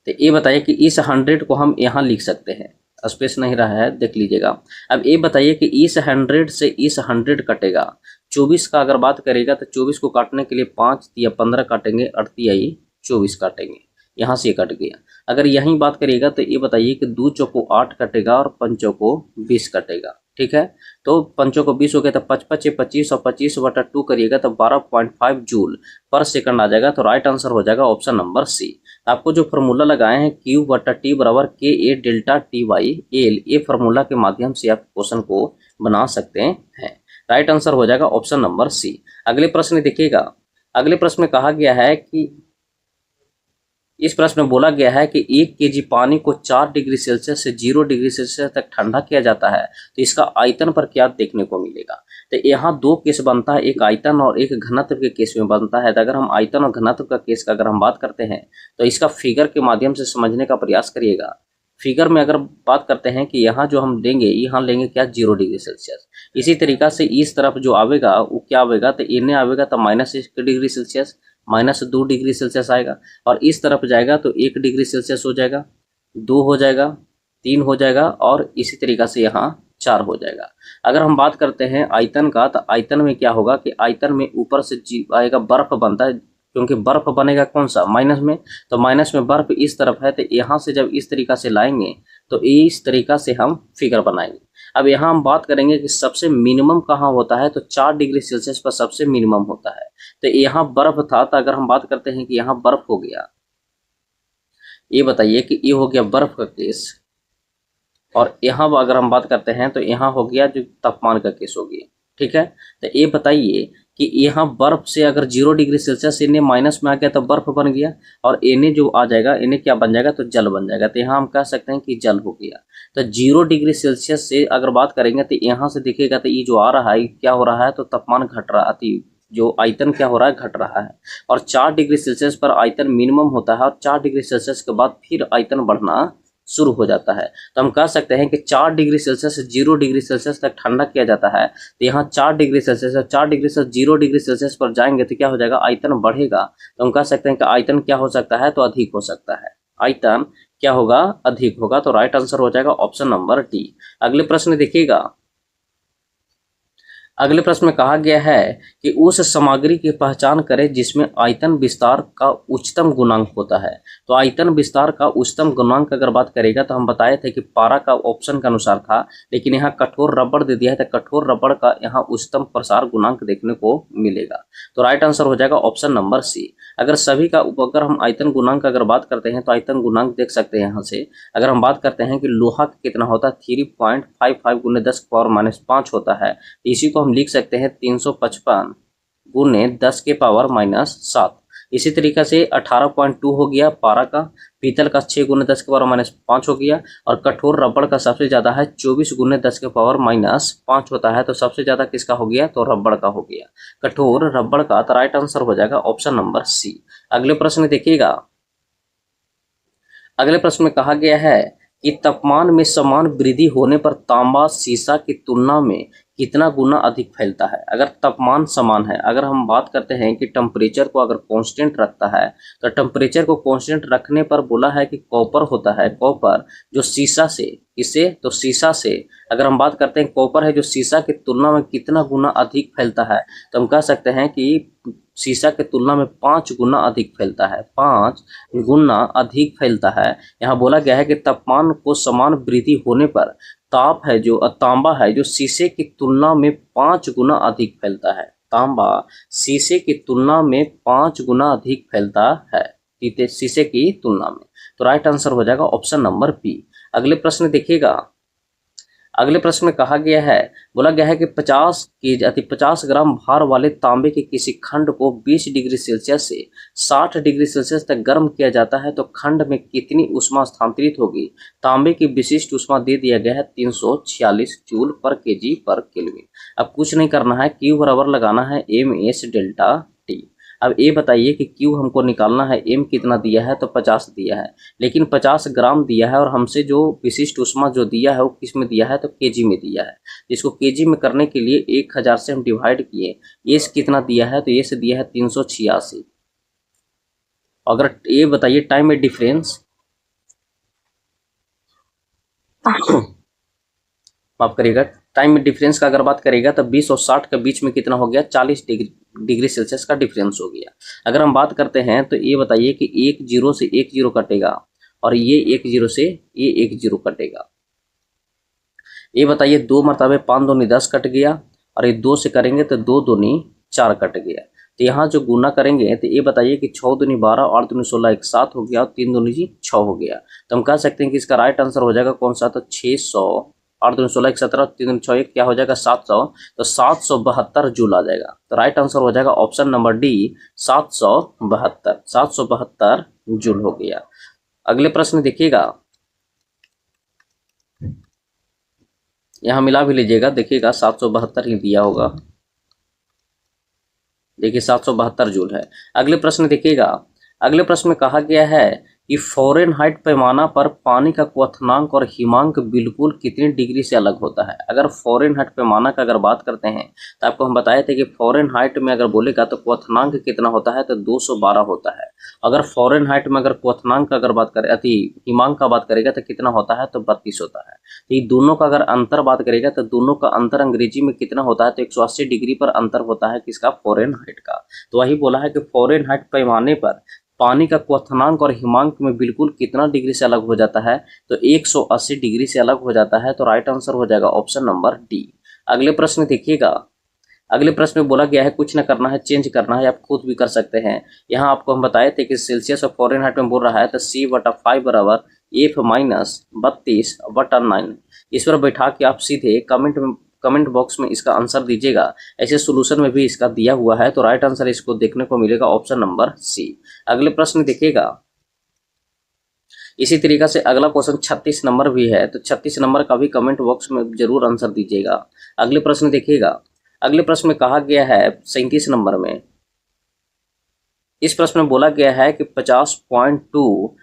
Speaker 1: तो ये बताइए कि इस 100 को हम यहाँ लिख सकते हैं, स्पेस नहीं रहा है, देख लीजिएगा। अब ये बताइए कि इस 100 से इस 100 कटेगा। 24 का अगर बात करेगा तो 24 को काटने के लिए 5 या 15 काटेंगे, 38 24 काटेंगे, यहाँ से कट गया। अगर यहीं बात करिएगा तो ये बताइए कि 2 चौको 8 कटेगा और 5 चौको 20 कटेगा। ठीक है, तो 5 चौको 20 हो गया, तो 5 5 25 और 25/2 करिएगा तो 12.5 जूल पर सेकंड आ जाएगा। तो राइट आंसर हो जाएगा ऑप्शन नंबर सी। आपको जो फार्मूला लगाए हैं Q/T बराबर के ए डेल्टा टी बाई एल, ये फार्मूला के माध्यम से आप क्वेश्चन को बना सकते हैं। राइट आंसर हो जाएगा ऑप्शन नंबर सी। अगले प्रश्न देखिएगा। अगले प्रश्न में कहा गया है कि इस प्रश्न में बोला गया है कि 1 केजी पानी को 4 डिग्री सेल्सियस से 0 डिग्री सेल्सियस तक ठंडा किया जाता है, तो इसका आयतन पर क्या देखने को मिलेगा। तो यहाँ 2 केस बनता है, एक आयतन और एक घनत्व के केस में बनता है। तो अगर हम आयतन और घनत्व का केस का अगर हम बात करते हैं तो इसका फिगर के माध्यम से समझने का प्रयास करिएगा। फिगर में अगर बात करते हैं कि यहाँ जो हम देंगे, यहाँ लेंगे क्या, 0 डिग्री सेल्सियस। इसी तरीका से इस तरफ जो आवेगा वो क्या आवेगा, तो इन्हें आवेगा तो -1 डिग्री सेल्सियस, -2 डिग्री सेल्सियस आएगा। और इस तरफ जाएगा तो 1 डिग्री सेल्सियस हो जाएगा, 2 हो जाएगा, 3 हो जाएगा, और इसी तरीका से यहाँ 4 हो जाएगा। अगर हम बात करते हैं आयतन का, तो आयतन में क्या होगा कि आयतन में ऊपर से आएगा, बर्फ बनता है, क्योंकि बर्फ बनेगा कौन सा, माइनस में। तो माइनस में बर्फ इस तरफ है, तो यहाँ से जब इस तरीका से लाएंगे तो इस तरीका से हम फिगर बनाएंगे। अब यहाँ हम बात करेंगे कि सबसे मिनिमम कहाँ होता है, तो 4 डिग्री सेल्सियस पर सबसे मिनिमम होता है। तो यहाँ बर्फ था, तो अगर हम बात करते हैं कि यहाँ बर्फ हो गया, ये बताइए कि ये हो गया बर्फ का केस, और यहाँ अगर हम बात करते हैं तो यहाँ हो गया जो तापमान का केस हो गया। ठीक है, तो ये बताइए कि यहाँ बर्फ से अगर 0 डिग्री सेल्सियस इन्हें माइनस में आ गया तो बर्फ बन गया, और इन्हें जो आ जाएगा इन्हें क्या बन जाएगा, तो जल बन जाएगा। तो यहाँ हम कह सकते हैं कि जल हो गया। तो 0 डिग्री सेल्सियस से अगर बात करेंगे तो यहाँ से देखिएगा तो ये जो आ रहा है क्या हो रहा है, तो तापमान घट रहा है, जो आयतन क्या हो रहा है, घट रहा है। और 4 डिग्री सेल्सियस पर आयतन मिनिमम होता है, और 4 डिग्री सेल्सियस के बाद फिर आयतन बढ़ना शुरू हो जाता है। तो हम कह सकते हैं कि 4 डिग्री सेल्सियस से 0 डिग्री सेल्सियस तक ठंडा किया जाता है। तो यहाँ 4 डिग्री सेल्सियस और 4 डिग्री से 0 डिग्री सेल्सियस पर जाएंगे तो क्या हो जाएगा, आयतन बढ़ेगा। तो हम कह सकते हैं कि आयतन क्या हो सकता है, तो अधिक हो सकता है। आयतन क्या होगा, अधिक होगा। तो राइट आंसर हो जाएगा ऑप्शन नंबर डी। अगले प्रश्न देखिएगा। अगले प्रश्न में कहा गया है कि उस सामग्री की पहचान करें जिसमें आयतन विस्तार का उच्चतम गुणांक होता है। तो आयतन विस्तार का उच्चतम गुणांक अगर बात करेगा तो हम बताए थे कि पारा का ऑप्शन के अनुसार था, लेकिन यहाँ कठोर रबड़ दे दिया है, तो कठोर रबड़ का यहाँ उच्चतम प्रसार गुणांक देखने को मिलेगा। तो राइट आंसर हो जाएगा ऑप्शन नंबर सी। अगर सभी का अगर हम आयतन गुणांक अगर बात करते हैं तो आयतन गुणांक देख सकते हैं यहाँ से। अगर हम बात करते हैं कि लोहा कितना होता है, 3.55 × 10⁻⁵ होता है। इसी को हम लिख सकते हैं 355 × 10⁻⁷। इसी तरीके से 18.2 हो गया पारा का, पीतल का 6 × 10⁻⁵ हो गया, और कठोर रबड़ का सबसे ज्यादा है 24 × 10⁻⁵ होता है। तो सबसे ज्यादा किसका हो गया, तो रबड़ का हो गया, कठोर रबड़ का। तो राइट आंसर हो जाएगा ऑप्शन नंबर सी। अगले प्रश्न देखिएगा। अगले प्रश्न में कहा गया है कि तापमान में समान वृद्धि होने पर तांबा सीसा की तुलना में कितना गुना अधिक फैलता है। अगर तापमान समान है, अगर हम बात करते हैं कि टेम्परेचर को अगर कांस्टेंट रखता है, तो टेम्परेचर को कांस्टेंट रखने पर बोला है कि कॉपर होता है, कॉपर जो शीशा से, इससे तो शीशा से अगर हम बात करते हैं कॉपर है जो शीशा की तुलना में कितना गुना अधिक फैलता है, तो हम कह सकते हैं कि शीशा की तुलना में 5 गुना अधिक फैलता है, 5 गुना अधिक फैलता है। यहाँ बोला गया है कि तापमान को समान वृद्धि होने पर ताप है जो तांबा है जो शीशे की तुलना में 5 गुना अधिक फैलता है। तांबा शीशे की तुलना में 5 गुना अधिक फैलता है शीशे की तुलना में। तो राइट आंसर हो जाएगा ऑप्शन नंबर बी। अगले प्रश्न देखिएगा। अगले प्रश्न में कहा गया है, बोला गया है कि 50 ग्राम भार वाले तांबे के किसी खंड को 20 डिग्री सेल्सियस से 60 डिग्री सेल्सियस तक गर्म किया जाता है तो खंड में कितनी ऊष्मा स्थानांतरित होगी। तांबे की विशिष्ट ऊष्मा दे दिया गया है 346 जूल पर केजी पर केल्विन। अब कुछ नहीं करना है, क्यू बराबर लगाना है MS डेल्टा टी। अब ये बताइए कि क्यू हमको निकालना है, एम कितना दिया है तो 50 दिया है, लेकिन 50 ग्राम दिया है और हमसे जो विशिष्ट ऊष्मा जो दिया है वो किस में दिया है तो केजी में दिया है। इसको केजी में करने के लिए 1000 से हम डिवाइड किए, ये कितना दिया है तो ये से दिया है 386। अगर ये बताइए टाइम में डिफरेंस माफ करिएगा, टाइम में डिफरेंस का अगर बात करेगा तो 20 और 60 के बीच में कितना हो गया, 40 डिग्री सेल्सियस का डिफरेंस हो गया। अगर हम बात करते हैं तो ये बताइए कि 1 0 से 1 0 कटेगा और ये 1 0 से ये 1 0 कटेगा। ये बताइए 2 मरतबे 5 दूनी 10 कट गया और ये 2 से करेंगे तो 2 दूनी 4 कट गया। तो यहाँ जो गुना करेंगे तो ये बताइए कि 6 दूनी 12, 8 दूनी 16, 1 7 हो गया और 3 दूनी 6 हो गया। तो हम कह सकते हैं कि इसका राइट आंसर हो जाएगा कौन सा, तो 600, 8 दूनी 16, 1 17, 3 दूनी 6, 1 क्या हो जाएगा 700, तो 772 जूल आ जाएगा। तो राइट आंसर हो जाएगा ऑप्शन नंबर डी 772 जूल हो गया। अगले प्रश्न देखिएगा, यहाँ मिला भी लीजिएगा, देखिएगा 772 ही दिया होगा, देखिए 772 जूल है। अगले प्रश्न देखिएगा। अगले प्रश्न में कहा गया है कि फ़ारेनहाइट पैमाना पर पानी का क्वथनांक और हिमांक बिल्कुल कितनी डिग्री से अलग होता है। अगर फ़ारेनहाइट पैमाना का अगर बात करते हैं तो आपको हम बताए थे कि फ़ारेनहाइट में अगर बोलेगा तो क्वथनांक कितना होता है तो 212 होता है। अगर फ़ारेनहाइट में अगर क्वथनांक का अगर बात करें हिमांक का बात करेगा तो कितना होता है तो 32 होता है। तो ये दोनों का अगर अंतर बात करेगा तो दोनों का अंतर अंग्रेजी में कितना होता है तो 180 डिग्री पर अंतर होता है किसका, फ़ारेनहाइट का। तो वही बोला है कि फ़ारेनहाइट पैमाने पर पानी का क्वथनांक और हिमांक में बिल्कुल कितना डिग्री से अलग हो जाता है तो 180 डिग्री से अलग हो जाता है। तो राइट आंसर हो जाएगा ऑप्शन नंबर डी। अगले प्रश्न देखिएगा। अगले प्रश्न में बोला गया है कुछ न करना है, चेंज करना है, आप खुद भी कर सकते हैं। यहाँ आपको हम बताए थे कि सेल्सियस और फ़ारेनहाइट में बोल रहा है तो C/5 बराबर F-32/9। इस पर बैठा के आप सीधे कमेंट बॉक्स में इसका आंसर दीजिएगा। ऐसे सोल्यूशन में भी इसका दिया हुआ है, तो राइट आंसर इसको देखने को मिलेगा ऑप्शन नंबर सी। अगले प्रश्न देखिएगा। इसी तरीका से अगला क्वेश्चन 36 नंबर भी है, तो 36 नंबर का भी कमेंट बॉक्स में जरूर आंसर दीजिएगा। अगले प्रश्न देखिएगा। अगले प्रश्न में कहा गया है 37 नंबर में, इस प्रश्न में बोला गया है कि 50.2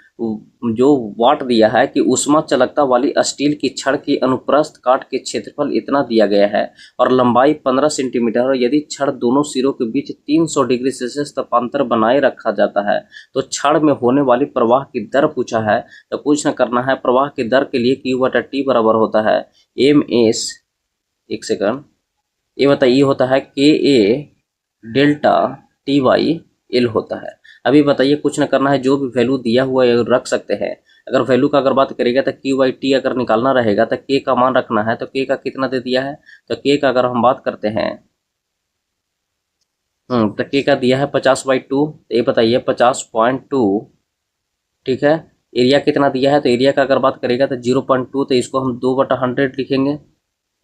Speaker 1: जो वाट दिया है कि ऊष्मा चालकता वाली स्टील की छड़ की अनुप्रस्थ काट के क्षेत्रफल इतना दिया गया है और लंबाई 15 सेंटीमीटर, और यदि छड़ दोनों सिरों के बीच 300 डिग्री सेल्सियस तापांतर बनाए रखा जाता है तो छड़ में होने वाली प्रवाह की दर पूछा है। तो कुछ न करना है, प्रवाह की दर के लिए Q/T बराबर होता है MS, एक सेकंड, ये बताइए होता है KA∆T/L होता है। अभी बताइए कुछ न करना है, जो भी वैल्यू दिया हुआ है रख सकते हैं। अगर वैल्यू का अगर बात करेगा तो Q/T अगर निकालना रहेगा तो K का मान रखना है, तो K का कितना दे दिया है तो K का अगर हम बात करते हैं तो K का दिया है 50/2। तो ये बताइए 50.2, ठीक है। एरिया कितना दिया है तो एरिया का अगर बात करेगा तो 0.2, तो इसको हम 2/100 लिखेंगे,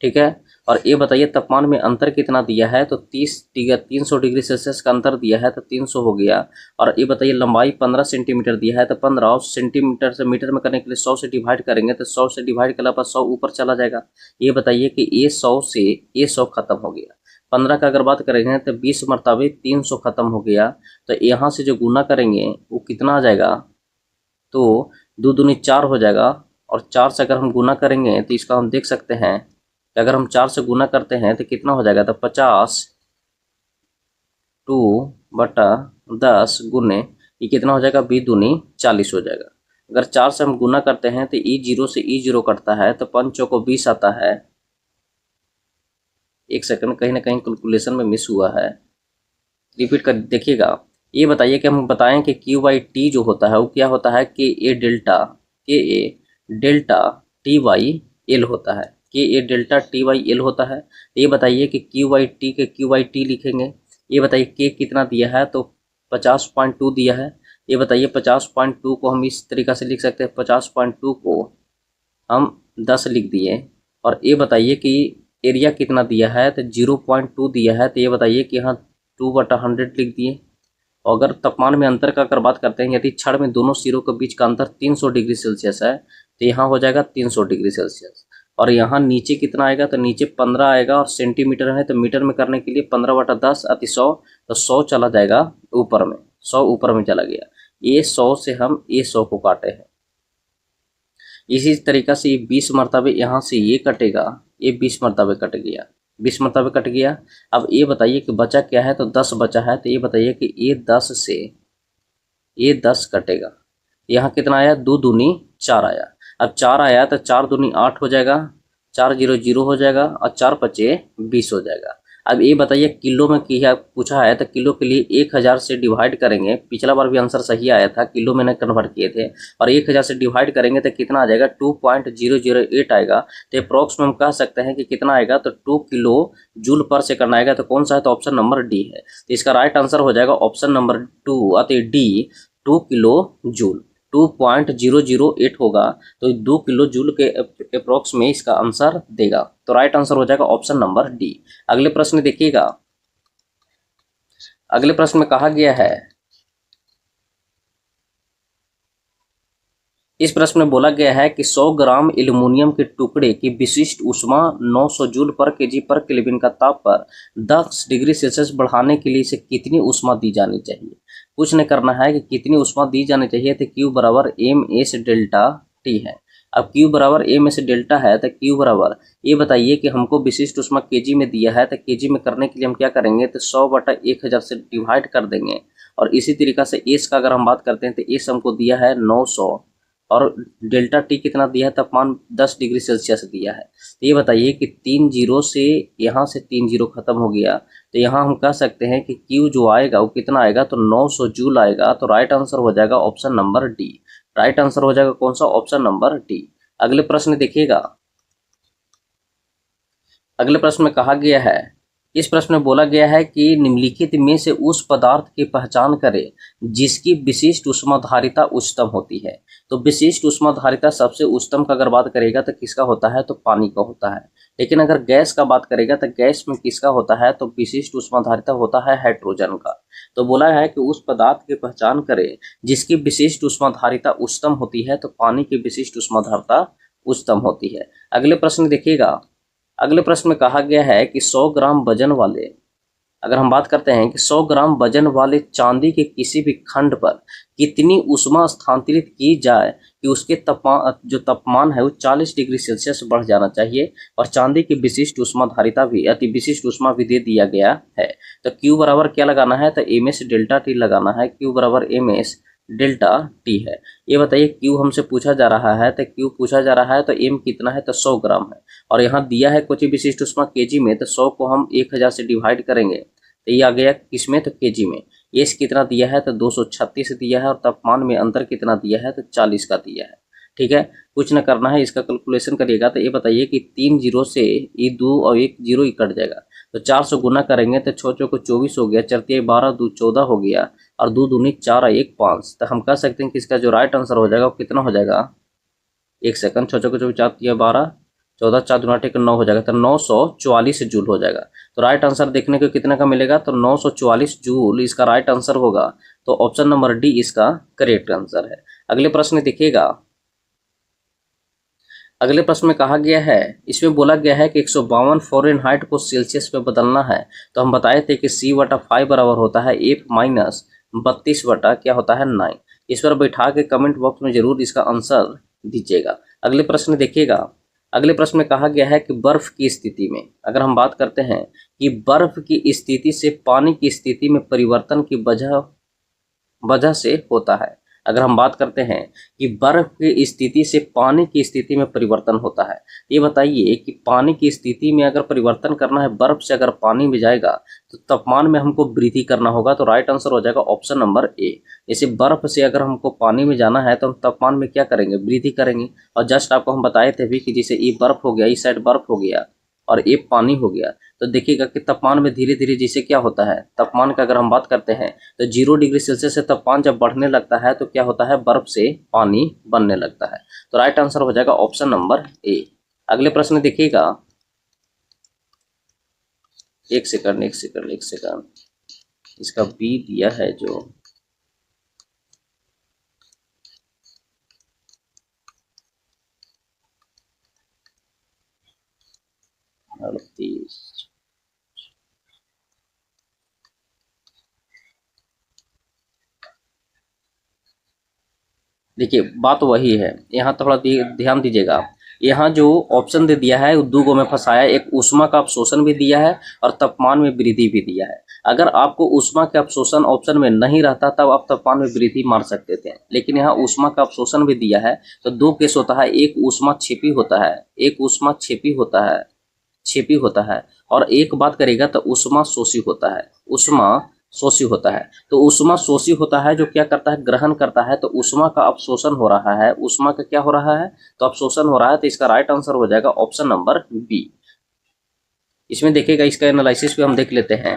Speaker 1: ठीक है। और ये बताइए तापमान में अंतर कितना दिया है तो 300 डिग्री सेल्सियस का अंतर दिया है तो 300 हो गया। और ये बताइए लंबाई 15 सेंटीमीटर दिया है तो 15 सेंटीमीटर से मीटर में करने के लिए 100 से डिवाइड करेंगे तो 100 से डिवाइड करने पर 100 ऊपर चला जाएगा। ये बताइए कि ये 100 से ये 100 खत्म हो गया। 15 का अगर बात करेंगे तो 20 मरतबे 300 खत्म हो गया। तो यहाँ से जो गुना करेंगे वो कितना आ जाएगा तो 2 दूनी 4 हो जाएगा, और 4 से अगर हम गुना करेंगे तो इसका हम देख सकते हैं कि अगर हम 4 से गुना करते हैं तो कितना हो जाएगा, तो 50 2/10 गुने ये कितना हो जाएगा, 20 दूनी 40 हो जाएगा। अगर 4 से हम गुना करते हैं तो E0 से E0 कटता है तो 5 चौको 20 आता है। एक सेकंड, कहीं ना कहीं कैलकुलेशन में मिस हुआ है, रिपीट कर देखिएगा। ये बताइए कि हम बताएं कि Q/T जो होता है वो क्या होता है, KA डेल्टा TYL होता है, KA डेल्टा TYL होता है। ये बताइए कि Q/T के Q/T लिखेंगे। ये बताइए K कितना दिया है, तो 50.2 दिया है। ये बताइए 50.2 को हम इस तरीक़ा से लिख सकते हैं, 50.2 को हम 10 लिख दिए। और ये बताइए कि एरिया कितना दिया है, तो 0.2 दिया है। तो ये बताइए कि यहाँ 2/100 लिख दिए। और अगर तापमान में अंतर का अगर बात करते हैं, यदि छड़ में दोनों सिरों के बीच का अंतर 300 डिग्री सेल्सियस है तो यहाँ हो जाएगा 300 डिग्री सेल्सियस। और यहाँ नीचे कितना आएगा, तो नीचे 15 आएगा। और सेंटीमीटर है तो मीटर में करने के लिए 15/10 अति 100, तो 100 चला जाएगा ऊपर में, 100 ऊपर में चला गया। ये 100 से हम ये 100 को काटे हैं। इसी तरीक़ा से ये 20 मरतबे यहाँ से ये कटेगा, ये 20 मरतबे कट गया, 20 मरतबे कट गया। अब ये बताइए कि बचा क्या है, तो 10 बचा है। तो ये बताइए कि ये 10 से ये 10 कटेगा, यहाँ कितना आया, 2 दूनी 4 आया। अब 4 आया तो 4 दूनी 8 हो जाएगा, 4 0 0 हो जाएगा और 4 5 20 हो जाएगा। अब ये बताइए किलो में किया पूछा है, तो किलो के लिए 1000 से डिवाइड करेंगे। पिछला बार भी आंसर सही आया था, किलो मैंने कन्वर्ट किए थे। और 1000 से डिवाइड करेंगे तो कितना आ जाएगा, 2.008 आएगा। तो अप्रॉक्स में हम कह सकते हैं कि कितना आएगा, तो 2 किलो जूल पर सेकंड आएगा। तो कौन सा है, तो ऑप्शन नंबर डी है। तो इसका राइट आंसर हो जाएगा ऑप्शन नंबर 2 अति डी, 2 किलो जूल। 2.008 होगा तो 2 किलो जूल के अप्रोक्स में इसका आंसर देगा। तो राइट आंसर हो जाएगा ऑप्शन नंबर डी। अगले प्रश्न देखिएगा। अगले प्रश्न में कहा गया है, इस प्रश्न में बोला गया है कि 100 ग्राम एल्यूमिनियम के टुकड़े की विशिष्ट ऊष्मा 900 जूल पर केजी पर केल्विन का ताप पर 10 डिग्री सेल्सियस बढ़ाने के लिए इसे कितनी ऊष्मा दी जानी चाहिए। कुछ नहीं करना है कि कितनी ऊष्मा दी जानी चाहिए, तो Q बराबर MS डेल्टा T है। अब Q बराबर MS डेल्टा है तो Q बराबर, ये बताइए कि हमको विशिष्ट ऊष्मा केजी में दिया है, तो केजी में करने के लिए हम क्या करेंगे, तो 100/1000 से डिवाइड कर देंगे। और इसी तरीक़ा से एस का अगर हम बात करते हैं तो एस हमको दिया है 900 और डेल्टा टी कितना दिया है, तापमान 10 डिग्री सेल्सियस दिया है। तो ये बताइए कि 3 जीरो से यहाँ से 3 जीरो खत्म हो गया, तो यहाँ हम कह सकते हैं कि Q जो आएगा वो कितना आएगा, तो 900 जूल आएगा। तो राइट आंसर हो जाएगा option number D. Right answer हो जाएगा कौन सा, ऑप्शन नंबर डी। अगले प्रश्न देखिएगा। अगले प्रश्न में कहा गया है, इस प्रश्न में बोला गया है कि निम्नलिखित में से उस पदार्थ की पहचान करें जिसकी विशिष्ट ऊष्माधारिता उच्चतम होती है। तो विशिष्ट ऊष्माधारिता सबसे उच्चतम का अगर बात करेगा तो किसका होता है, तो पानी का होता है। लेकिन अगर गैस का बात करेगा तो गैस में किसका होता है, तो विशिष्ट ऊष्माधारिता होता है हाइड्रोजन का। तो बोला है कि उस पदार्थ की पहचान करें जिसकी विशिष्ट ऊष्माधारिता उच्चतम होती है, तो पानी की विशिष्ट ऊष्माधारिता उच्चतम होती है। अगले प्रश्न देखिएगा। अगले प्रश्न में कहा गया है कि 100 ग्राम वजन वाले, अगर हम बात करते हैं कि 100 ग्राम वजन वाले चांदी के किसी भी खंड पर कितनी ऊष्मा स्थानांतरित की जाए कि उसके तापमान है वो 40 डिग्री सेल्सियस बढ़ जाना चाहिए। और चांदी की विशिष्ट ऊष्माधारिता भी, अति विशिष्ट ऊष्मा भी दे दिया गया है। तो Q बराबर क्या लगाना है, तो MS डेल्टा T लगाना है। Q बराबर MS डेल्टा T है। ये बताइए Q हमसे पूछा जा रहा है, तो Q पूछा जा रहा है तो M कितना है, तो 100 ग्राम है। और यहाँ दिया है कुछ विशिष्ट ऊष्मा केजी में, तो 100 को हम 1000 से डिवाइड करेंगे तो ये आ गया किसमें, तो केजी में। एस कितना दिया है, तो 236 दिया है। और तापमान में अंतर कितना दिया है, तो 40 का दिया है। ठीक है, कुछ न करना है, इसका कैलकुलेशन करिएगा। तो ये बताइए कि 3 जीरो से ये 2 और 1 जीरो ही कट जाएगा, तो 4 से गुना करेंगे तो 6 चौको 24 हो गया, 4 12 2 14 हो गया और 2 दूनी 4 1 5। तो हम कह सकते हैं कि इसका जो राइट आंसर हो जाएगा वो कितना हो जाएगा, एक सेकंड, 6 चौको 24 4 12 14 4 दूना 8 9 हो जाएगा, तो 944 जूल हो जाएगा। तो राइट आंसर देखने को कितने का मिलेगा, तो 944 जूल इसका राइट आंसर होगा। तो ऑप्शन नंबर डी इसका करेक्ट आंसर है। अगले प्रश्न देखिएगा। अगले प्रश्न में कहा गया है, इसमें बोला गया है कि 152 फ़ारेनहाइट को सेल्सियस में बदलना है। तो हम बताए थे कि C/5 बराबर होता है F माइनस 32 बटा क्या होता है 9। इस पर बैठा के कमेंट बॉक्स में जरूर इसका आंसर दीजिएगा। अगले प्रश्न देखिएगा। अगले प्रश्न में कहा गया है कि बर्फ की स्थिति में, अगर हम बात करते हैं कि बर्फ की स्थिति से पानी की स्थिति में परिवर्तन की वजह से होता है। अगर हम बात करते हैं कि बर्फ की स्थिति से पानी की स्थिति में परिवर्तन होता है, ये बताइए कि पानी की स्थिति में अगर परिवर्तन करना है, बर्फ से अगर पानी में जाएगा तो तापमान में हमको वृद्धि करना होगा। तो राइट आंसर हो जाएगा ऑप्शन नंबर ए। जैसे बर्फ से अगर हमको पानी में जाना है तो हम तापमान में क्या करेंगे, वृद्धि करेंगे। और जस्ट आपको हम बताए थे भी कि जैसे ये बर्फ हो गया, इस साइड बर्फ हो गया और ये पानी हो गया, तो देखिएगा कि तापमान में धीरे धीरे जैसे क्या होता है, तापमान का अगर हम बात करते हैं तो 0 डिग्री सेल्सियस से तापमान जब बढ़ने लगता है तो क्या होता है, बर्फ से पानी बनने लगता है। तो राइट आंसर हो जाएगा ऑप्शन नंबर ए। अगले प्रश्न देखिएगा, एक सेकंड, इसका बी दिया है जो, देखिए बात वही है, यहाँ थोड़ा ध्यान दीजिएगा। यहाँ जो ऑप्शन दे दिया है दो गो में फंसाया, एक ऊष्मा का अवशोषण भी दिया है और तापमान में वृद्धि भी दिया है। अगर आपको ऊष्मा का अवशोषण ऑप्शन में नहीं रहता तब आप तापमान में वृद्धि मार सकते थे, लेकिन यहाँ ऊष्मा का अवशोषण भी दिया है। तो दो केस होता है, एक ऊष्मा क्षेपी होता है, एक ऊष्मा क्षेपी होता है और एक बात करेगा तो ऊष्मा शोषी होता है। ऊष्मा शोषी होता है, तो ऊष्मा शोषी होता है जो क्या करता है, ग्रहण करता है। तो ऊष्मा का अवशोषण हो रहा है, ऊष्मा का क्या हो रहा है, तो अवशोषण हो रहा है। तो इसका राइट आंसर हो जाएगा ऑप्शन नंबर बी। इसमें देखिएगा, इसका एनालिसिस भी हम देख लेते हैं।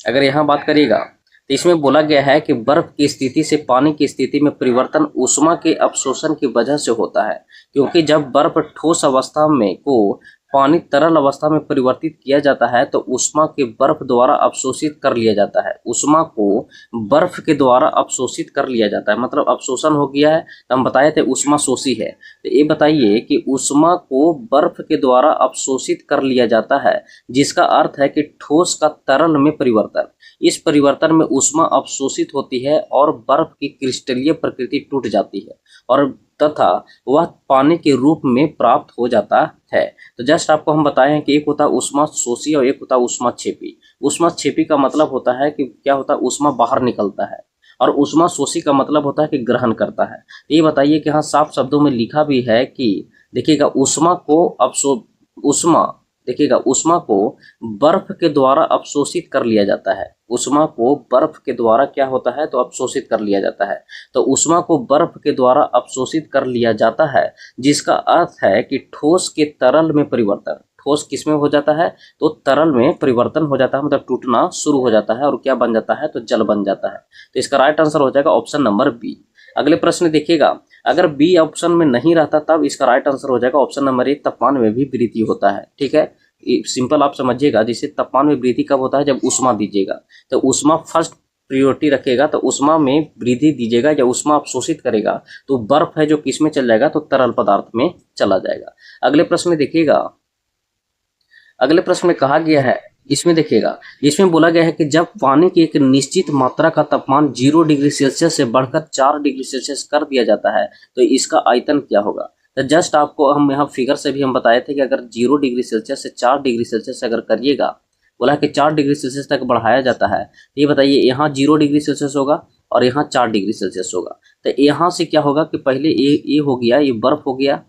Speaker 1: अगर यहाँ बात करिएगा तो इसमें बोला गया है कि बर्फ की स्थिति से पानी की स्थिति में परिवर्तन ऊष्मा के अवशोषण की वजह से होता है, क्योंकि जब बर्फ ठोस अवस्था में को पानी तरल अवस्था में परिवर्तित किया जाता है तो ऊष्मा के बर्फ द्वारा अवशोषित कर लिया जाता है। ऊष्मा को बर्फ के द्वारा अवशोषित कर लिया जाता है, मतलब अवशोषण हो गया है। तो हम बताए थे ऊष्मा शोषी है। तो ये बताइए कि ऊष्मा को बर्फ के द्वारा अवशोषित कर लिया जाता है, जिसका अर्थ है कि ठोस का तरल में परिवर्तन। इस परिवर्तन में ऊष्मा अवशोषित होती है और बर्फ की क्रिस्टलीय प्रकृति टूट जाती है और तथा वह पानी के रूप में प्राप्त हो जाता है। तो जस्ट आपको हम बताए हैं कि एक होता है ऊष्मा शोषी और एक होता है ऊष्मा क्षेपी। ऊष्मा क्षेपी का मतलब होता है कि क्या होता है, ऊष्मा बाहर निकलता है, और ऊष्मा शोषी का मतलब होता है कि ग्रहण करता है। ये बताइए कि हाँ, साफ शब्दों में लिखा भी है कि देखिएगा ऊष्मा को बर्फ के द्वारा अवशोषित कर लिया जाता है। ऊष्मा को बर्फ के द्वारा क्या होता है, तो अवशोषित कर लिया जाता है। तो ऊष्मा को बर्फ के द्वारा अवशोषित कर लिया जाता है, जिसका अर्थ है कि ठोस के तरल में परिवर्तन। ठोस किस में हो जाता है, तो तरल में परिवर्तन हो जाता है, मतलब टूटना शुरू हो जाता है और क्या बन जाता है, तो जल बन जाता है। तो इसका राइट आंसर हो जाएगा ऑप्शन नंबर बी। अगले प्रश्न देखिएगा, अगर बी ऑप्शन में नहीं रहता तब इसका राइट आंसर हो जाएगा ऑप्शन नंबर ए, तापमान में भी वृद्धि होता है। ठीक है, सिंपल आप समझिएगा। जैसे तापमान में वृद्धि कब होता है, जब ऊष्मा दीजिएगा, तो ऊष्मा फर्स्ट प्रियोरिटी रखेगा, तो ऊष्मा में वृद्धि दीजिएगा या ऊष्मा अवशोषित करेगा तो बर्फ है जो किस में चल जाएगा, तो तरल पदार्थ में चला जाएगा। अगले प्रश्न में देखिएगा, अगले प्रश्न में कहा गया है, इसमें देखिएगा, इसमें बोला गया है कि जब पानी की एक निश्चित मात्रा का तापमान 0 डिग्री सेल्सियस से बढ़कर 4 डिग्री सेल्सियस कर दिया जाता है तो इसका आयतन क्या होगा। तो जस्ट आपको हम यहाँ फिगर से भी हम बताए थे कि अगर 0 डिग्री सेल्सियस से 4 डिग्री सेल्सियस अगर करिएगा, बोला कि 4 डिग्री सेल्सियस तक बढ़ाया जाता है, तो ये बताइए यहाँ 0 डिग्री सेल्सियस होगा और यहाँ 4 डिग्री सेल्सियस होगा। तो यहाँ से क्या होगा कि पहले ये हो गया, ये बर्फ हो गया,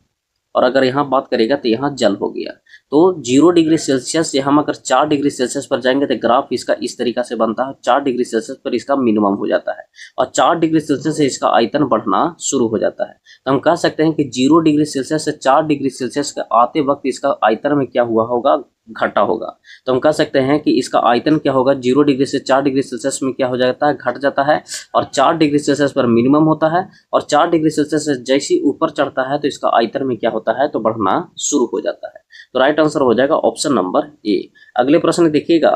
Speaker 1: और अगर यहाँ बात करेगा तो यहाँ जल हो गया। तो 0 डिग्री सेल्सियस से हम अगर 4 डिग्री सेल्सियस पर जाएंगे तो ग्राफ इसका इस तरीका से बनता है। 4 डिग्री सेल्सियस पर इसका मिनिमम हो जाता है और 4 डिग्री सेल्सियस से इसका आयतन बढ़ना शुरू हो जाता है। तो हम कह सकते हैं कि 0 डिग्री सेल्सियस से 4 डिग्री सेल्सियस के आते वक्त इसका आयतन में क्या हुआ होगा, घटा होगा। तो हम कह सकते हैं कि इसका आयतन क्या होगा, 0 डिग्री से 4 डिग्री सेल्सियस में क्या हो जाता है, घट जाता है, और 4 डिग्री सेल्सियस पर मिनिमम होता है, और 4 डिग्री सेल्सियस से जैसे ही ऊपर चढ़ता है तो इसका आयतन में क्या होता है, तो बढ़ना शुरू हो जाता है। तो राइट आंसर हो जाएगा ऑप्शन नंबर ए। अगले प्रश्न देखिएगा,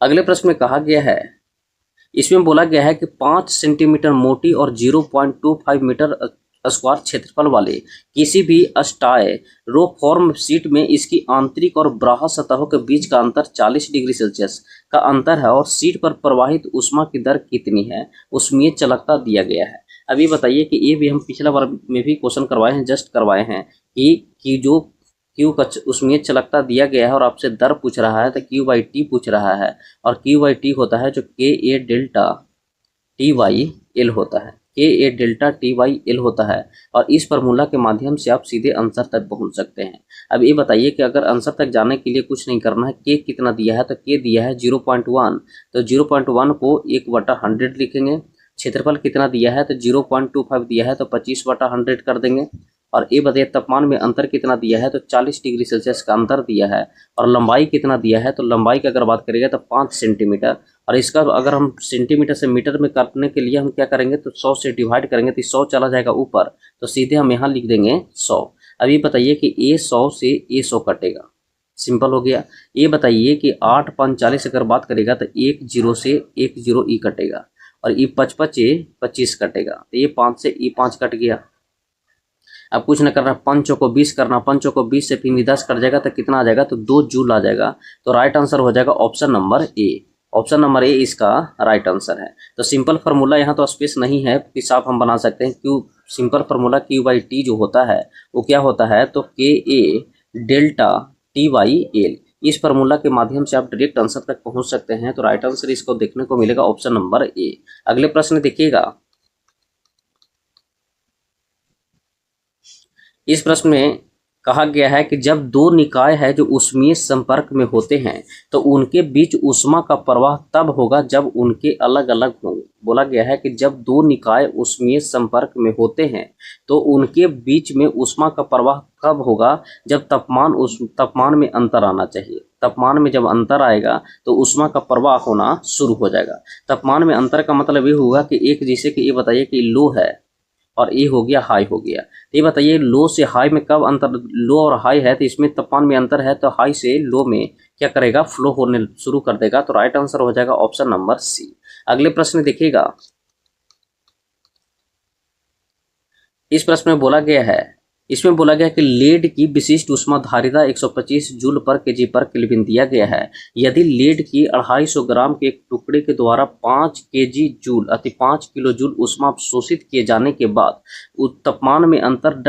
Speaker 1: अगले प्रश्न में कहा गया है, इसमें बोला गया है कि 5 सेंटीमीटर मोटी और 0.25 मीटर स्क्वायर क्षेत्रफल वाले किसी भी स्टायरोफॉर्म शीट में इसकी आंतरिक और बाह्य सतहों के बीच का अंतर 40 डिग्री सेल्सियस का अंतर है और शीट पर प्रवाहित ऊष्मा की दर कितनी है, ऊष्मीय चालकता दिया गया है। अभी बताइए कि ये भी हम पिछला बार में भी क्वेश्चन करवाए हैं, जस्ट करवाए हैं कि जो क्यू का उसमें चलकता दिया गया है और आपसे दर पूछ रहा है तो क्यू बाई टी पूछ रहा है, और क्यू बाई टी होता है जो के ए डेल्टा टी वाई एल होता है, के ए डेल्टा टी वाई एल होता है। और इस फार्मूला के माध्यम से आप सीधे आंसर तक पहुंच सकते हैं। अब ये बताइए कि अगर आंसर तक जाने के लिए कुछ नहीं करना है, के कितना दिया है तो के दिया है 0.1, तो 0.1 को 1/100 लिखेंगे। क्षेत्रफल कितना दिया है तो 0.25 दिया है तो 25/100 कर देंगे। और ये बताइए तापमान में अंतर कितना दिया है तो 40 डिग्री सेल्सियस का अंतर दिया है। और लंबाई कितना दिया है तो लंबाई की अगर बात करेंगे तो 5 सेंटीमीटर। और इसका अगर हम सेंटीमीटर से मीटर में काटने के लिए हम क्या करेंगे तो 100 से डिवाइड करेंगे तो 100 चला जाएगा ऊपर, तो सीधे हम यहाँ लिख देंगे 100। अब ये बताइए कि ए 100 से ए 100 कटेगा, सिंपल हो गया। ये बताइए कि 8 5 40 अगर बात करेगा तो 1 0 से 1 0 ई कटेगा, और ई 5 5 ए 25 कटेगा, तो ये 5 से ई 5 कट गया। अब कुछ न करना, 5 को 20 करना, 5 को 20 से फिर 10 कट जाएगा तो कितना आ जाएगा तो 2 जूल आ जाएगा। तो राइट आंसर हो जाएगा option number A. Option number A इसका राइट आंसर है। तो सिंपल फार्मूला यहाँ तो स्पेस नहीं है, हिसाब हम बना सकते हैं। Q simple formula Q by T जो होता है वो क्या होता है तो के ए डेल्टा टी वाई एल। इस फार्मूला के माध्यम से आप डायरेक्ट आंसर तक पहुंच सकते हैं। तो राइट आंसर इसको देखने को मिलेगा ऑप्शन नंबर ए। अगले प्रश्न देखिएगा। इस प्रश्न में कहा गया है कि जब दो निकाय है जो ऊष्मीय संपर्क में होते हैं तो उनके बीच ऊष्मा का प्रवाह तब होगा जब उनके अलग अलग होंगे। बोला गया है कि जब दो निकाय ऊष्मीय संपर्क में होते हैं तो उनके बीच में ऊष्मा का प्रवाह कब होगा, जब तापमान में अंतर आना चाहिए। तापमान में जब अंतर आएगा तो ऊष्मा का प्रवाह होना शुरू हो जाएगा। तापमान में अंतर का मतलब ये होगा कि एक, जैसे कि ये बताइए कि लो है और ये हो गया हाई हो गया, तो ये बताइए लो से हाई में कब अंतर, लो और हाई है तो इसमें तापमान में अंतर है, तो हाई से लो में क्या करेगा फ्लो होने शुरू कर देगा। तो राइट आंसर हो जाएगा ऑप्शन नंबर सी। अगले प्रश्न देखिएगा। इस प्रश्न में बोला गया है, इसमें बोला गया कि लेड की विशिष्ट ऊष्माधारिता 125 जूल पर केजी पर केल्विन दिया गया है। यदि लेड की 250 ग्राम के एक टुकड़े के द्वारा 5 केजी जूल अति 5 किलो जूल ऊष्मा अवशोषित किए जाने के बाद तापमान में अंतर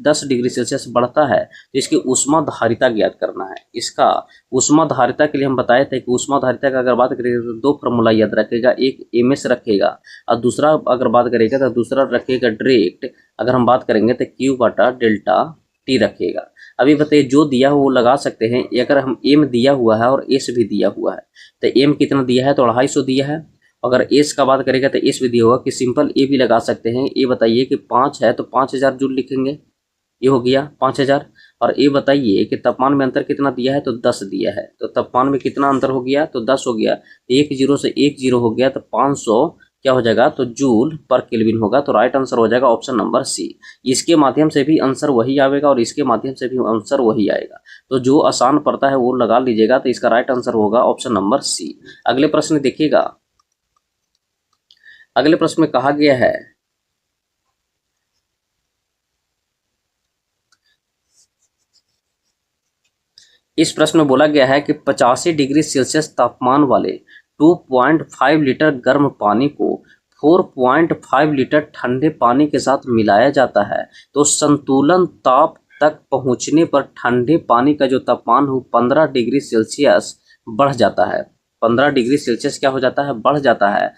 Speaker 1: 10 डिग्री सेल्सियस बढ़ता है तो इसकी ऊष्माधारिता ज्ञात करना है। इसका ऊष्माधारिता के लिए हम बताए थे कि ऊष्माधारिता का अगर बात करेंगे तो दो फॉर्मूला याद रखेगा, एक एमएस रखेगा और दूसरा अगर बात करेगा तो दूसरा रखेगा डायरेक्ट अगर हम बात करेंगे तो क्यू बटा डेल्टा टी रखेगा। अभी बताइए जो दिया हुआ वो लगा सकते हैं। अगर हम एम दिया हुआ है और एस भी दिया हुआ है तो एम कितना दिया है तो 250 दिया है। अगर एस का बात करेगा तो एस भी दिया हुआ कि सिंपल ए भी लगा सकते हैं। ये बताइए कि 5 है तो 5000 जूल लिखेंगे, ये हो गया 5000। और ये बताइए कि तापमान में अंतर कितना दिया है तो 10 दिया है, तो तापमान में कितना अंतर हो गया तो 10 हो गया, 1 0 से 1 0 हो गया तो 500 क्या हो जाएगा तो जूल पर केल्विन होगा। तो राइट आंसर हो जाएगा ऑप्शन नंबर सी। इसके माध्यम से भी आंसर वही आएगा और इसके माध्यम से भी आंसर वही आएगा, तो जो आसान पड़ता है वो लगा लीजिएगा। तो इसका राइट आंसर होगा ऑप्शन नंबर सी। अगले प्रश्न देखिएगा। अगले प्रश्न में कहा गया है, इस प्रश्न में बोला गया है कि 85 डिग्री सेल्सियस तापमान वाले 2.5 लीटर गर्म पानी को 4.5 लीटर ठंडे पानी के साथ मिलाया जाता है तो संतुलन ताप तक पहुंचने पर ठंडे पानी का जो तापमान हो 15 डिग्री सेल्सियस बढ़ जाता है। 15 डिग्री सेल्सियस क्या हो जाता है बढ़ जाता है।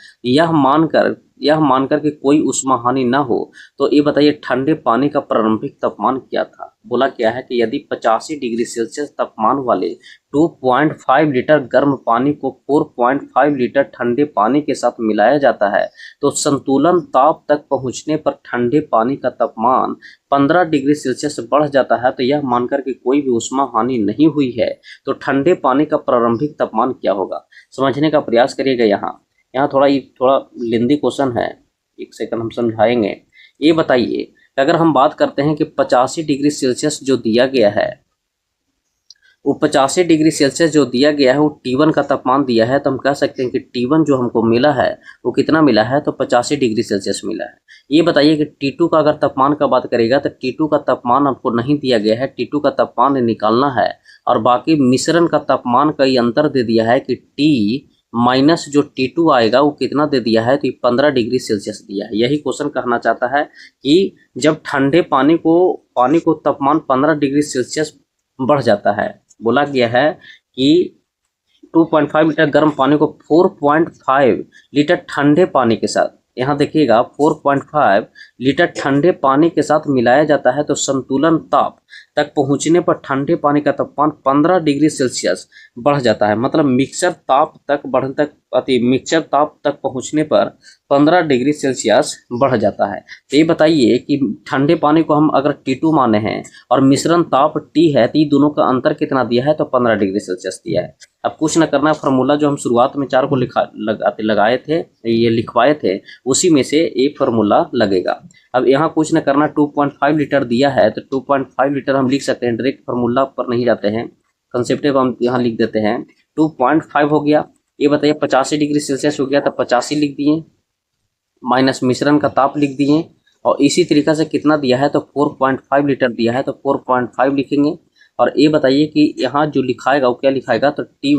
Speaker 1: यह मानकर कि कोई ऊष्मा हानि न हो तो ये बताइए ठंडे पानी का प्रारंभिक तापमान क्या था। बोला क्या है कि यदि 85 डिग्री सेल्सियस तापमान वाले 2.5 लीटर गर्म पानी को 4.5 लीटर ठंडे पानी के साथ मिलाया जाता है तो संतुलन ताप तक पहुंचने पर ठंडे पानी का तापमान 15 डिग्री सेल्सियस बढ़ जाता है। तो यह मानकर कि कोई भी ऊष्मा हानि नहीं हुई है तो ठंडे पानी का प्रारंभिक तापमान क्या होगा, समझने का प्रयास करिएगा। यहाँ थोड़ा लेंदी क्वेश्चन है, एक सेकंड हम समझाएंगे। ये बताइए अगर हम बात करते हैं कि 85 डिग्री सेल्सियस जो दिया गया है वो 85 डिग्री सेल्सियस जो दिया गया है वो T1 का तापमान दिया है, तो हम कह सकते हैं कि T1 जो हमको मिला है वो कितना मिला है तो 85 डिग्री सेल्सियस मिला है। ये बताइए कि T2 का अगर तापमान का बात करेगा तो T2 का तापमान आपको नहीं दिया गया है, T2 का तापमान निकालना है और बाकी मिश्रण का तापमान का ये अंतर दे दिया है कि T माइनस जो T2 आएगा वो कितना दे दिया है, तो ये 15 डिग्री सेल्सियस दिया है। यही क्वेश्चन कहना चाहता है कि जब ठंडे पानी को तापमान 15 डिग्री सेल्सियस बढ़ जाता है, बोला गया है कि 2.5 लीटर गर्म पानी को 4.5 लीटर ठंडे पानी के साथ, यहाँ देखिएगा 4.5 लीटर ठंडे पानी के साथ मिलाया जाता है, तो संतुलन ताप तक पहुंचने पर ठंडे पानी का तापमान 15 डिग्री सेल्सियस बढ़ जाता है। मतलब मिक्सर ताप तक पहुंचने पर 15 डिग्री सेल्सियस बढ़ जाता है। तो ये बताइए कि ठंडे पानी को हम अगर T2 माने हैं और मिश्रण ताप T है, तो ये दोनों का अंतर कितना दिया है, तो 15 डिग्री सेल्सियस दिया है। अब कुछ न करना, फार्मूला जो हम शुरुआत में 4 को लिखवाए थे उसी में से एक फार्मूला लगेगा। अब यहाँ कुछ न करना, 2.5 लीटर दिया है तो 2.5 लीटर हम लिख सकते हैं, डायरेक्ट फार्मूला पर नहीं जाते हैं, कंसेप्टिव हम यहाँ लिख देते हैं। 2.5 हो गया, ये बताइए 85 डिग्री सेल्सियस हो गया, तो 85 लिख दिए, माइनस मिश्रण का ताप लिख दिए, और इसी तरीक़ा से कितना दिया है, तो 4.5 लीटर दिया है, तो 4.5 लिखेंगे। और ये बताइए कि यहाँ जो लिखाएगा वो क्या लिखाएगा, तो T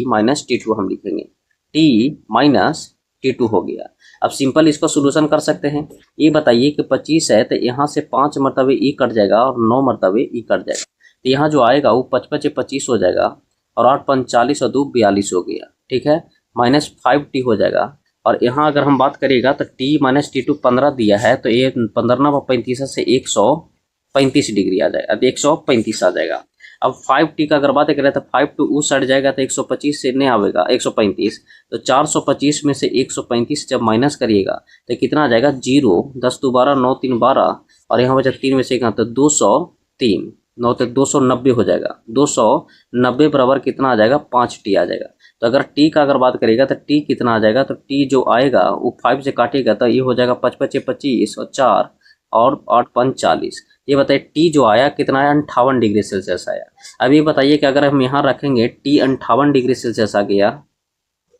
Speaker 1: माइनस T2 हम लिखेंगे, T माइनस T2 हो गया। अब सिंपल इसको सोल्यूशन कर सकते हैं। ये बताइए कि 25 है, तो यहाँ से 5 मरतबे ई कट जाएगा और 9 मरतबे ई कट जाएगा, तो यहाँ जो आएगा वो 55 से 25 हो जाएगा, और 8 45 और 2 42 हो गया, ठीक है, माइनस 5T हो जाएगा। और यहाँ अगर हम बात करिएगा तो T माइनस T2 15 दिया है, तो ये 15 35 से 135 डिग्री आ जाएगा, तो 135 आ जाएगा। अब 5T का अगर बात करें तो 5 टू उस साइड जाएगा तो 125 से नहीं आएगा 135, तो 425 में से 135 जब माइनस करिएगा तो कितना आ जाएगा, 0, 10 2 12 9 3 12, और यहाँ बचा 3 में से 1 तो 203, 9 तो 290 हो जाएगा, 290 बराबर कितना आ जाएगा, 5T आ जाएगा। तो अगर T का अगर बात करेगा तो T कितना आ जाएगा, तो T जो आएगा वो 5 से काटेगा तो ये हो जाएगा 55 से 25 और 4 और 8 5 40। ये बताइए T जो आया कितना आया, 58 डिग्री सेल्सियस आया। अब ये बताइए कि अगर हम यहाँ रखेंगे T 58 डिग्री सेल्सियस आ गया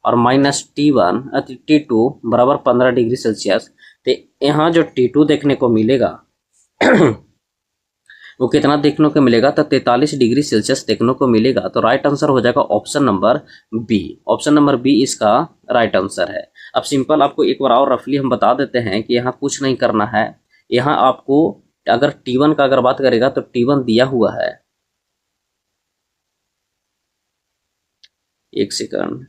Speaker 1: और माइनस T2 बराबर 15 डिग्री सेल्सियस, तो यहाँ जो T2 देखने को मिलेगा वो कितना देखने को मिलेगा, तो 43 डिग्री सेल्सियस देखने को मिलेगा। तो राइट आंसर हो जाएगा option number B. Option number B इसका राइट आंसर है। अब सिंपल आपको एक बार और रफली हम बता देते हैं कि यहाँ कुछ नहीं करना है। यहाँ आपको अगर T1 का अगर बात करेगा तो T1 दिया हुआ है, एक सेकंड,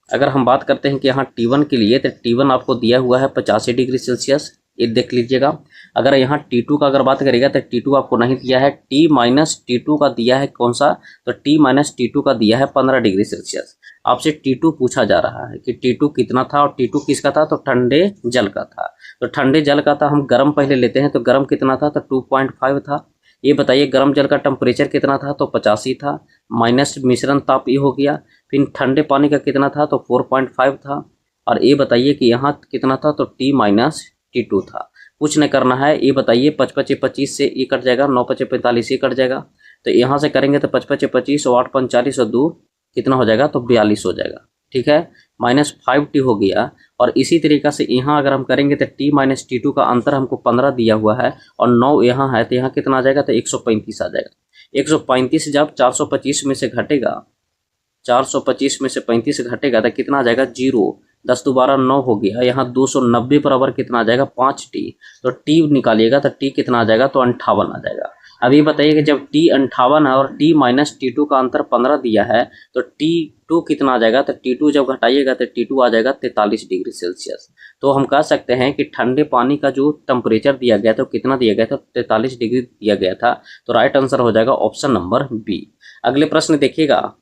Speaker 1: अगर हम बात करते हैं कि यहाँ T1 के लिए, तो T1 आपको दिया हुआ है 85 डिग्री सेल्सियस, ये देख लीजिएगा। अगर यहाँ T2 का अगर बात करेगा तो T2 आपको नहीं दिया है, T माइनस T2 का दिया है कौन सा, तो T माइनस T2 का दिया है 15 डिग्री सेल्सियस। आपसे T2 पूछा जा रहा है कि T2 कितना था, और T2 किसका था, तो ठंडे जल का था। तो ठंडे जल का था, हम गर्म पहले लेते हैं, तो गर्म कितना था, तो 2.5 था। ये बताइए गर्म जल का टेम्परेचर कितना था, तो 85 था, माइनस मिश्रण ताप ये हो गया। फिर ठंडे पानी का कितना था, तो 4.5 था। और ये बताइए कि यहाँ कितना था, तो T माइनस T2 था। कुछ नहीं करना है। ये बताइए 55 से 25 से ये कट जाएगा, 9 5 45 ये कट जाएगा, तो यहाँ से करेंगे तो 55 से 25 और 8 5 40 और 2 कितना हो जाएगा, तो 42 हो जाएगा, ठीक है, माइनस 5T हो गया। और इसी तरीक़ा से यहाँ अगर हम करेंगे तो T माइनस T2 का अंतर हमको 15 दिया हुआ है और 9 यहाँ है, तो यहाँ कितना आ जाएगा, तो 135 आ जाएगा। 135 जब 425 में से घटेगा, 425 में से 35 घटेगा तो कितना आ जाएगा, 0, 10 दोबारा 9 हो गया। यहाँ 290 बराबर कितना आ जाएगा, 5T। तो T निकालिएगा तो T कितना आ जाएगा, तो 58 आ जाएगा। अब ये बताइए कि जब T 58 है और T माइनस T2 का अंतर 15 दिया है, तो T2 कितना आ जाएगा, तो T2 जब घटाइएगा तो T2 आ जाएगा 43 डिग्री सेल्सियस। तो हम कह सकते हैं कि ठंडे पानी का जो टेम्परेचर दिया गया था तो कितना दिया गया था, 43 डिग्री दिया गया था। तो राइट आंसर हो जाएगा ऑप्शन नंबर बी। अगले प्रश्न देखिएगा।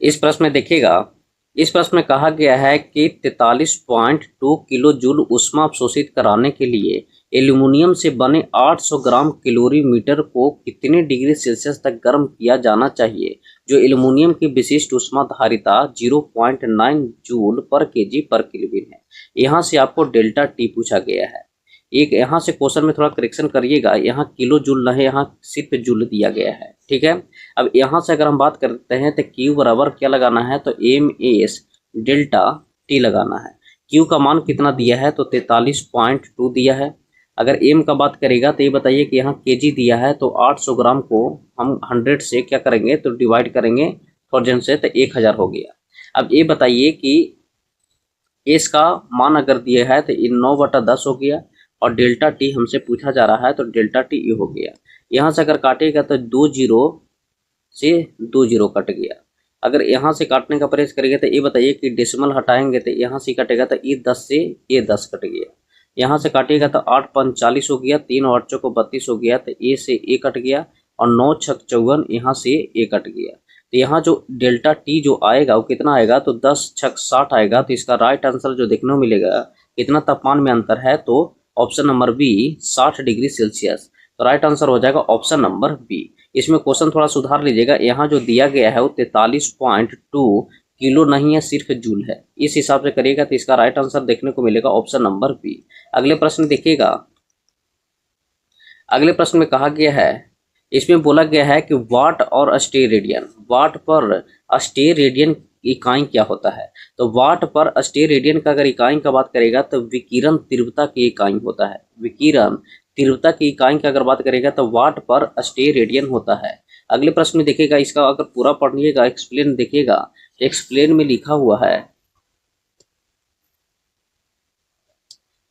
Speaker 1: इस प्रश्न में देखिएगा, इस प्रश्न में कहा गया है कि 43.2 किलो जूल ऊष्मा अवशोषित कराने के लिए एल्यूमिनियम से बने 800 ग्राम कैलोरीमीटर को कितने डिग्री सेल्सियस तक गर्म किया जाना चाहिए, जो एल्यूमिनियम की विशिष्ट ऊष्मा धारिता 0.9 जूल पर केजी पर केल्विन है। यहाँ से आपको डेल्टा टी पूछा गया है। एक यहाँ से क्वेश्चन में थोड़ा करेक्शन करिएगा, यहाँ किलो जूल नहीं, यहाँ सिर्फ जूल दिया गया है, ठीक है। अब यहाँ से अगर हम बात करते हैं तो Q बराबर क्या लगाना है, तो MS डेल्टा T लगाना है। Q का मान कितना दिया है, तो 43.2 दिया है। अगर एम का बात करेगा तो ये बताइए कि यहाँ केजी दिया है तो 800 ग्राम को हम 100 से क्या करेंगे तो डिवाइड करेंगे 1000 से, तो 1000 हो गया। अब ये बताइए कि एस का मान अगर दिया है तो ये 9/10 हो गया, और डेल्टा टी हमसे पूछा जा रहा है तो डेल्टा टी ये हो गया। यहाँ से अगर काटेगा तो 2 जीरो से 2 जीरो कट गया। अगर यहाँ से काटने का प्रयास करेंगे तो ये बताइए कि डेसिमल हटाएंगे तो यहाँ से कटेगा तो ये 10 से ये 10 कट गया। यहाँ से काटिएगा तो 8 5 40 हो गया, 3 और 8 को 32 हो गया, तो ए से ए कट गया, और 9 6 54, यहाँ से ए कट गया। तो यहाँ जो डेल्टा टी जो आएगा वो कितना आएगा तो 10 6 60 आएगा। तो इसका राइट आंसर जो देखने को मिलेगा कितना तापमान में अंतर है, तो option number B 60 degree Celsius. तो राइट आंसर हो जाएगा ऑप्शन नंबर बी। इसमें क्वेश्चन थोड़ा सुधार लीजिएगा, यहाँ जो दिया गया है वो 43.2 किलो नहीं है, सिर्फ जूल है। इस हिसाब से करिएगा तो इसका राइट आंसर देखने को मिलेगा ऑप्शन नंबर बी। अगले प्रश्न देखिएगा, अगले प्रश्न में कहा गया है, इसमें बोला गया है कि वाट और स्टेरेडियन, वाट पर स्टेरेडियन इकाई क्या होता है। तो वाट पर स्टेरेडियन का अगर इकाई का बात करेगा तो विकिरण तीव्रता की इकाई होता है। विकिरण तीव्रता की इकाई की अगर बात करेगा तो वाट पर स्टेरेडियन होता है। अगले प्रश्न में देखिएगा, इसका अगर पूरा पढ़िएगा, एक्सप्लेन देखिएगा, एक्सप्लेन में लिखा हुआ है,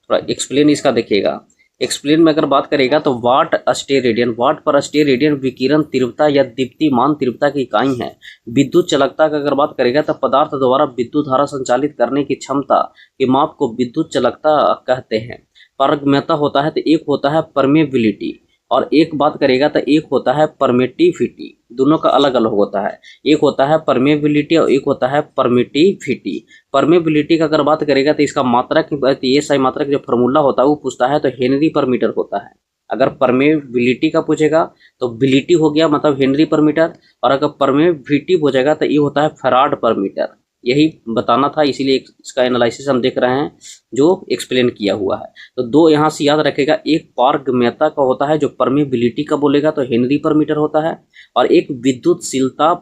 Speaker 1: थोड़ा एक्सप्लेन इसका देखिएगा। एक्सप्लेन में अगर बात करेगा तो वाट स्टेरेडियन, वाट पर स्टेरेडियन विकिरण तीव्रता या दीप्तिमान तीव्रता की इकाई है। विद्युत चालकता का अगर बात करेगा तो पदार्थ द्वारा विद्युत धारा संचालित करने की क्षमता के माप को विद्युत चालकता कहते हैं। पारगम्यता होता है तो एक होता है परमेबिलिटी, और एक बात करेगा तो एक होता है परमिटिविटी। दोनों का अलग अलग होता है, एक होता है परमेबिलिटी और एक होता है परमिटिविटी। परमेबिलिटी का अगर बात करेगा तो इसका मात्रक, ये सही मात्रक जो फॉर्मूला होता है वो पूछता है तो हेनरी पर मीटर होता है। अगर परमेबिलिटी का पूछेगा तो बिलिटी हो गया मतलब हेनरी पर मीटर, और अगर परमेबिलिटी पूछेगा तो ये होता है फैराड पर मीटर। यही बताना था, इसीलिए इसका एनालिसिस हम देख रहे हैं जो एक्सप्लेन किया हुआ है। तो दो यहाँ से याद रखेगा, एक पारगम्यता का होता है जो परमेबिलिटी का बोलेगा तो हेनरी पर मीटर होता है, और एक विद्युतशीलता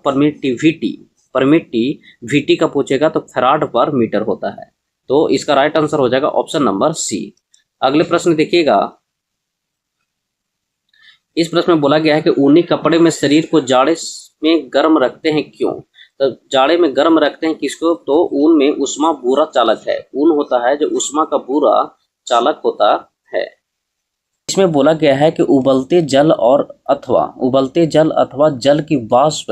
Speaker 1: परमिटिविटी का पूछेगा तो फैराड पर मीटर होता है। तो इसका राइट आंसर हो जाएगा ऑप्शन नंबर सी। अगले प्रश्न देखिएगा, इस प्रश्न में बोला गया है कि ऊनी कपड़े में शरीर को जाड़े में गर्म रखते हैं क्यों। तो जाड़े में गर्म रखते हैं किसको, तो ऊन में ऊष्मा बुरा चालक है। ऊन होता है जो ऊष्मा का बुरा चालक होता है। इसमें बोला गया है कि उबलते जल अथवा जल की वाष्प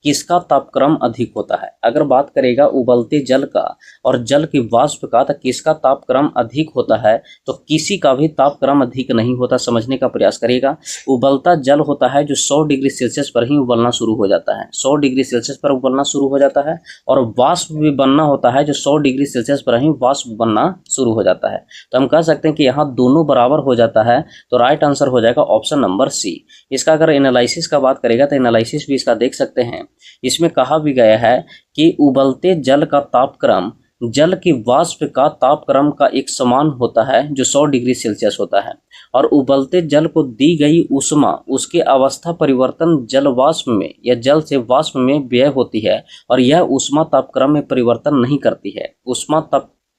Speaker 1: किसका तापक्रम अधिक होता है। अगर बात करेगा उबलते जल का और जल की वाष्प का तो किसका तापक्रम अधिक होता है, तो किसी का भी तापक्रम अधिक नहीं होता। समझने का प्रयास करेगा, उबलता जल होता है जो 100 डिग्री सेल्सियस पर ही उबलना शुरू हो जाता है, 100 डिग्री सेल्सियस पर उबलना शुरू हो जाता है, और वाष्प भी बनना होता है जो 100 डिग्री सेल्सियस पर ही वाष्प बनना शुरू हो जाता है। तो हम कह सकते हैं कि यहाँ दोनों बराबर हो जाता है, तो राइट आंसर हो जाएगा ऑप्शन नंबर सी। इसका अगर एनालिसिस का बात करेगा तो एनालिसिस भी इसका देख सकते हैं। इसमें कहा भी गया है कि उबलते जल का तापक्रम जल की वाष्प का तापक्रम का एक समान होता है जो 100 डिग्री सेल्सियस होता है, और उबलते जल को दी गई ऊष्मा उसके अवस्था परिवर्तन जल वाष्प में या जल से वाष्प में व्यय होती है, और यह ऊष्मा तापक्रम में परिवर्तन नहीं करती है। ऊष्मा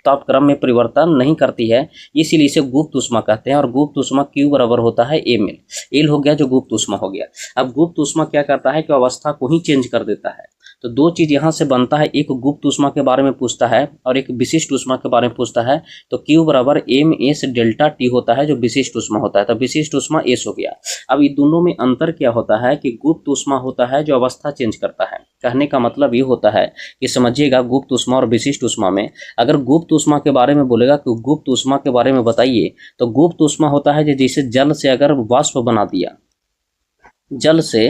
Speaker 1: तापक्रम में परिवर्तन नहीं करती है, इसीलिए इसे गुप्त ऊष्मा कहते हैं। और गुप्त ऊष्मा Q बराबर होता है एम एल हो गया जो गुप्त ऊष्मा हो गया। अब गुप्त ऊष्मा क्या करता है कि अवस्था को ही चेंज कर देता है। तो दो चीज यहाँ से बनता है, एक गुप्त ऊष्मा के बारे में पूछता है और एक विशिष्ट ऊष्मा के बारे में पूछता है। तो Q बराबर एम एस डेल्टा टी होता है जो विशिष्ट ऊष्मा होता है, तो विशिष्ट ऊष्मा एस हो गया। अब ये दोनों में अंतर क्या होता है कि गुप्त ऊष्मा होता है जो अवस्था चेंज करता है। कहने का मतलब ये होता है कि समझिएगा, गुप्त ऊष्मा और विशिष्ट ऊष्मा में, अगर गुप्त ऊष्मा के बारे में बोलेगा कि गुप्त ऊष्मा के बारे में बताइए, तो गुप्त ऊष्मा होता है जैसे जल से अगर वाष्प बना दिया, जल से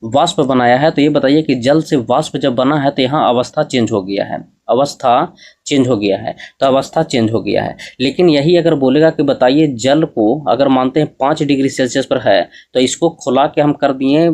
Speaker 1: वाष्प बनाया है, तो ये बताइए कि जल से वाष्प जब बना है तो यहाँ अवस्था चेंज हो गया है, अवस्था चेंज हो गया है, तो अवस्था चेंज हो गया है। लेकिन यही अगर बोलेगा कि बताइए जल को अगर मानते हैं 5 डिग्री सेल्सियस पर है, तो इसको खुला के हम कर दिए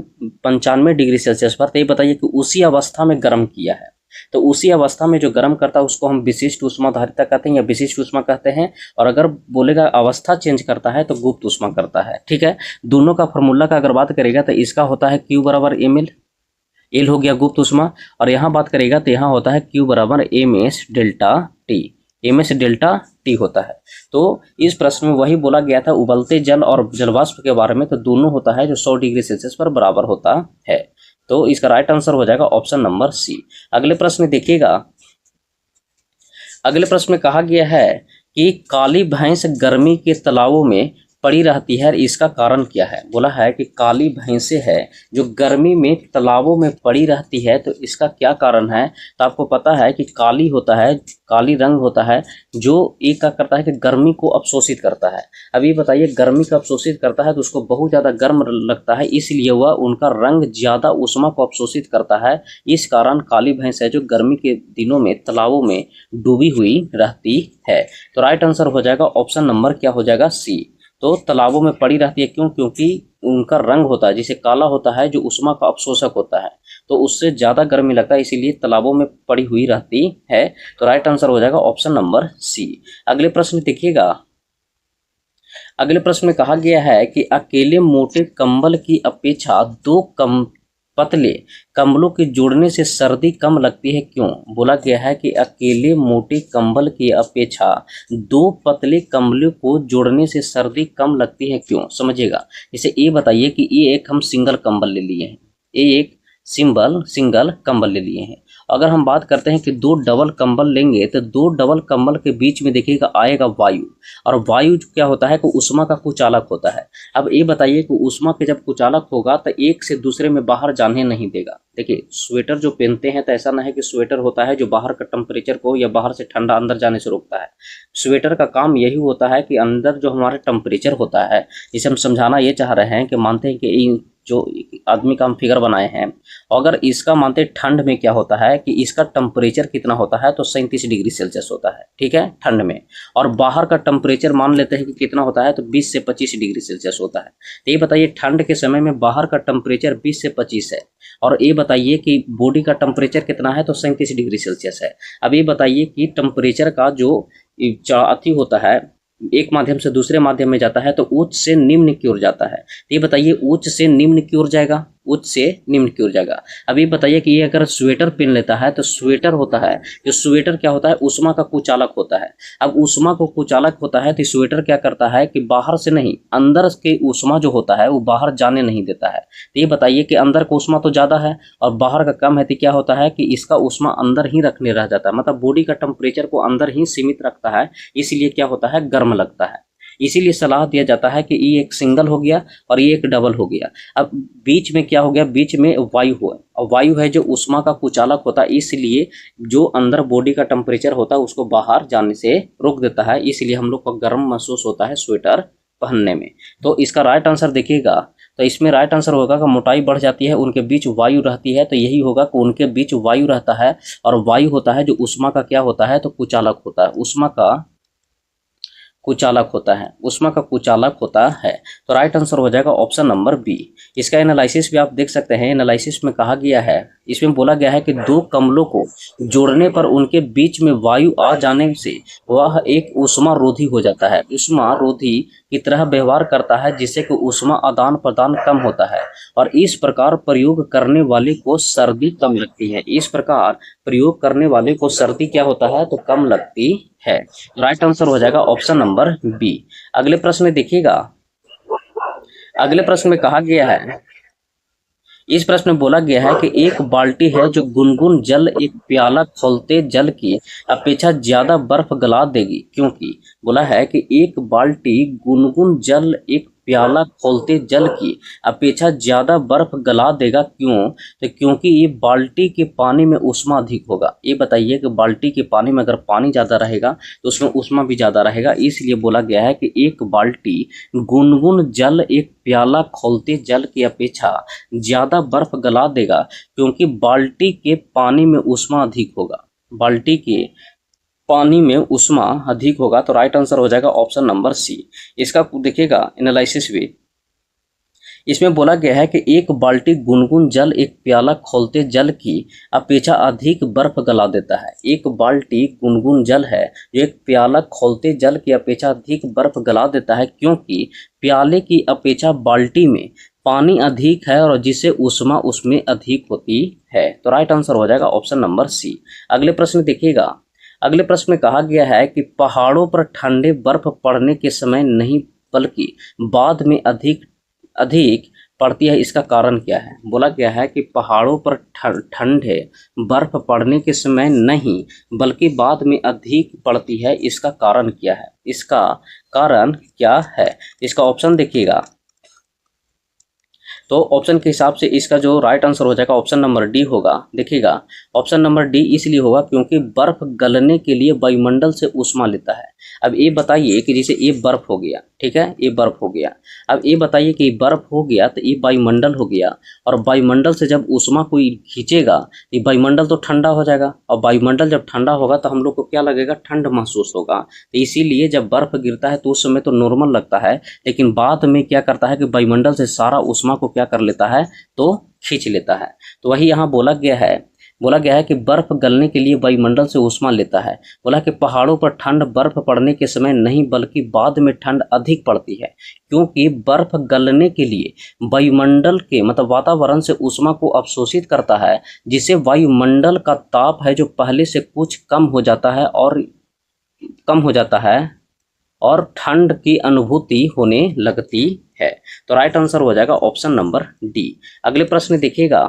Speaker 1: 95 डिग्री सेल्सियस पर, तो ये बताइए कि उसी अवस्था में गर्म किया है। तो उसी अवस्था में जो गर्म करता है उसको हम विशिष्ट ऊष्मा धारिता कहते हैं या विशिष्ट ऊष्मा कहते हैं। और अगर बोलेगा अवस्था चेंज करता है तो गुप्त ऊष्मा करता है। ठीक है, दोनों का फॉर्मूला का अगर बात करेगा तो इसका होता है Q बराबर एम एल हो गया गुप्त ऊष्मा, और यहाँ बात करेगा तो यहाँ होता है Q बराबर M S delta T, ms delta t होता है। तो इस प्रश्न में वही बोला गया था उबलते जल और जलवाष्प के बारे में, तो दोनों होता है जो 100 डिग्री सेल्सियस पर बराबर होता है। तो इसका राइट आंसर हो जाएगा ऑप्शन नंबर सी। अगले प्रश्न देखिएगा, अगले प्रश्न में कहा गया है कि काली भैंस गर्मी के तालाबों में पड़ी रहती है, इसका कारण क्या है। बोला है कि काली भैंसें है जो गर्मी में तालाबों में पड़ी रहती है, तो इसका क्या कारण है। तो आपको पता है कि काली होता है, काली रंग होता है जो ये क्या करता है कि गर्मी को अवशोषित करता है। अब ये बताइए, गर्मी को अवशोषित करता है तो उसको बहुत ज़्यादा गर्म लगता है, इसलिए वह उनका रंग ज़्यादा ऊष्मा को अवशोषित करता है। इस कारण काली भैंस है जो गर्मी के दिनों में तालाबों में डूबी हुई रहती है। तो राइट आंसर हो जाएगा ऑप्शन नंबर क्या हो जाएगा, सी। तो तालाबों में पड़ी रहती है, क्यों? क्योंकि उनका रंग होता है जिसे काला होता है, जो ऊष्मा का अवशोषक होता है, तो उससे ज़्यादा गर्मी लगता है, इसीलिए तालाबों में पड़ी हुई रहती है। तो राइट आंसर हो जाएगा ऑप्शन नंबर सी। अगले प्रश्न देखिएगा, अगले प्रश्न में कहा गया है कि अकेले मोटे कंबल की अपेक्षा दो पतले कंबलों के जोड़ने से सर्दी कम लगती है, क्यों? बोला गया है कि अकेले मोटे कंबल की अपेक्षा दो पतले कंबलों को जोड़ने से सर्दी कम लगती है, क्यों? समझिएगा, जैसे ये बताइए कि ये एक हम सिंगल कंबल ले लिए हैं, ये एक सिंगल कंबल ले लिए हैं। अगर हम बात करते हैं कि दो डबल कंबल लेंगे, तो दो डबल कंबल के बीच में देखिएगा आएगा वायु, और वायु क्या होता है कि ऊष्मा का कुचालक होता है। अब ये बताइए कि ऊष्मा के जब कुचालक होगा तो एक से दूसरे में बाहर जाने नहीं देगा। देखिए, स्वेटर जो पहनते हैं तो ऐसा ना है कि स्वेटर होता है जो बाहर का टेम्परेचर को या बाहर से ठंडा अंदर जाने से रोकता है। स्वेटर का काम यही होता है कि अंदर जो हमारा टेम्परेचर होता है, इसे हम समझाना ये चाह रहे हैं कि मानते हैं कि जो आदमी का हम फिगर बनाए हैं, अगर इसका मानते ठंड में क्या होता है कि इसका टेम्परेचर कितना होता है, तो 37 डिग्री सेल्सियस होता है, ठीक है, ठंड में। और बाहर का टेम्परेचर मान लेते हैं कि कितना होता है, तो 20 से 25 डिग्री सेल्सियस होता है। तो ये बताइए ठंड के समय में बाहर का टेम्परेचर 20 से 25 है, और ये बताइए कि बॉडी का टेम्परेचर कितना है, तो 37 डिग्री सेल्सियस है। अब ये बताइए कि टेम्परेचर का जो अति होता है, एक माध्यम से दूसरे माध्यम में जाता है, तो उच्च से निम्न की ओर जाता है। तो ये बताइए उच्च से निम्न की ओर जाएगा, उच्च से निम्न की ओर जाएगा। अब ये बताइए कि ये अगर स्वेटर पहन लेता है, तो स्वेटर होता है, जो स्वेटर क्या होता है, ऊष्मा का कुचालक होता है। अब ऊष्मा को कुचालक होता है तो स्वेटर क्या करता है कि बाहर से नहीं, अंदर के ऊष्मा जो होता है वो बाहर जाने नहीं देता है। तो ये बताइए कि अंदर का ऊष्मा तो ज़्यादा है और बाहर का कम है, तो क्या होता है कि इसका ऊष्मा अंदर ही रखने रह जाता है, मतलब बॉडी का टेम्परेचर को अंदर ही सीमित रखता है, इसलिए क्या होता है, गर्म लगता है। इसीलिए सलाह दिया जाता है कि ये एक सिंगल हो गया और ये एक डबल हो गया। अब बीच में क्या हो गया, बीच में वायु हुआ, और वायु है जो ऊष्मा का कुचालक होता है, इसलिए जो अंदर बॉडी का टेम्परेचर होता है उसको बाहर जाने से रोक देता है, इसलिए हम लोग को गर्म महसूस होता है स्वेटर पहनने में। तो इसका राइट आंसर देखिएगा, तो इसमें राइट आंसर होगा कि मोटाई बढ़ जाती है, उनके बीच वायु रहती है, तो यही होगा कि उनके बीच वायु रहता है, और वायु होता है जो ऊष्मा का क्या होता है, तो कुचालक होता है, ऊष्मा का कुचालक होता है, ऊष्मा का कुचालक होता है। तो राइट आंसर हो जाएगा ऑप्शन नंबर बी। इसका एनालिसिस भी आप देख सकते हैं, एनालिसिस में कहा गया है, इसमें बोला गया है कि दो कमलों को जोड़ने पर उनके बीच में वायु आ जाने से वह एक ऊष्मा रोधी हो जाता है, ऊष्मा रोधी की तरह व्यवहार करता है, जिससे कि ऊष्मा आदान प्रदान कम होता है, और इस प्रकार प्रयोग करने वाले को सर्दी कम लगती है। इस प्रकार प्रयोग करने वाले को सर्दी क्या होता है, तो कम लगती है। राइट आंसर हो जाएगा ऑप्शन नंबर बी। अगले प्रश्न में देखिएगा, अगले प्रश्न में कहा गया है, इस प्रश्न में बोला गया है कि एक बाल्टी है जो गुनगुन जल एक प्याला खौलते जल की अपेक्षा ज्यादा बर्फ गला देगी, क्योंकि बोला है कि एक बाल्टी गुनगुन जल एक प्याला खौलते जल की अपेक्षा ज्यादा बर्फ गला देगा, क्यों? तो क्योंकि ये बाल्टी के पानी में ऊष्मा अधिक होगा। ये बताइए कि बाल्टी के पानी में अगर पानी ज़्यादा रहेगा तो उसमें ऊष्मा भी ज़्यादा रहेगा, इसलिए बोला गया है कि एक बाल्टी गुनगुन जल एक प्याला खौलते जल की अपेक्षा ज़्यादा बर्फ गला देगा, क्योंकि बाल्टी के पानी में ऊष्मा अधिक होगा, बाल्टी के पानी में ऊष्मा अधिक होगा। तो राइट आंसर हो जाएगा ऑप्शन नंबर सी। इसका देखिएगा एनालिसिस भी, इसमें बोला गया है कि एक बाल्टी गुनगुन जल एक प्याला खौलते जल की अपेक्षा अधिक बर्फ गला देता है। एक बाल्टी गुनगुन जल है जो एक प्याला खौलते जल की अपेक्षा अधिक बर्फ गला देता है, क्योंकि प्याले की अपेक्षा बाल्टी में पानी अधिक है और जिससे ऊष्मा उसमें अधिक होती है। तो राइट आंसर हो जाएगा ऑप्शन नंबर सी। अगले प्रश्न देखिएगा, अगले प्रश्न में कहा गया है कि पहाड़ों पर ठंडे बर्फ पड़ने के समय नहीं बल्कि बाद में अधिक अधिक पड़ती है, इसका कारण क्या है। बोला गया है कि पहाड़ों पर ठंडे बर्फ पड़ने के समय नहीं बल्कि बाद में अधिक पड़ती है, इसका कारण क्या है। इसका कारण क्या है, इसका ऑप्शन देखिएगा। तो ऑप्शन के हिसाब से इसका जो राइट आंसर हो जाएगा ऑप्शन नंबर डी होगा। देखिएगा, ऑप्शन नंबर डी इसलिए होगा क्योंकि बर्फ गलने के लिए वायुमंडल से ऊष्मा लेता है। अब ये बताइए कि जैसे ये बर्फ हो गया, ठीक है, ये बर्फ हो गया। अब ये बताइए कि बर्फ हो गया तो ये वायुमंडल हो गया, और वायुमंडल से जब ऊष्मा कोई खींचेगा ये वायुमंडल तो ठंडा हो जाएगा, और वायुमंडल जब ठंडा होगा तो हम लोग को क्या लगेगा, ठंड महसूस होगा। तो इसीलिए जब बर्फ गिरता है तो उस समय तो नॉर्मल लगता है, लेकिन बाद में क्या करता है कि वायुमंडल से सारा ऊष्मा को क्या कर लेता है, तो खींच लेता है। तो वही यहाँ बोला गया है कि बर्फ गलने के लिए वायुमंडल से ऊष्मा लेता है। बोला कि पहाड़ों पर ठंड बर्फ पड़ने के समय नहीं बल्कि बाद में ठंड अधिक पड़ती है, क्योंकि बर्फ गलने के लिए वायुमंडल के मतलब वातावरण से ऊष्मा को अवशोषित करता है, जिससे वायुमंडल का ताप है जो पहले से कुछ कम हो जाता है और ठंड की अनुभूति होने लगती है। तो राइट आंसर हो जाएगा ऑप्शन नंबर डी। अगले प्रश्न देखिएगा।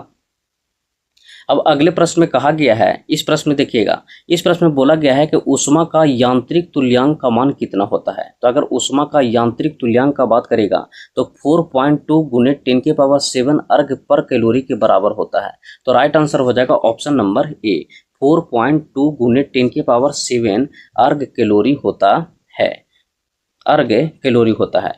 Speaker 1: अब अगले प्रश्न में कहा गया है, इस प्रश्न में देखिएगा, इस प्रश्न में बोला गया है कि ऊष्मा का यांत्रिक तुल्यांक का मान कितना होता है। तो अगर ऊष्मा का यांत्रिक तुल्यांक का बात करेगा तो 4.2 गुने 10⁻7 अर्घ पर कैलोरी के बराबर होता है। तो राइट आंसर हो जाएगा ऑप्शन नंबर ए, 4.2 गुने 10⁻7 अर्घ कैलोरी होता है, अर्घ कैलोरी होता है।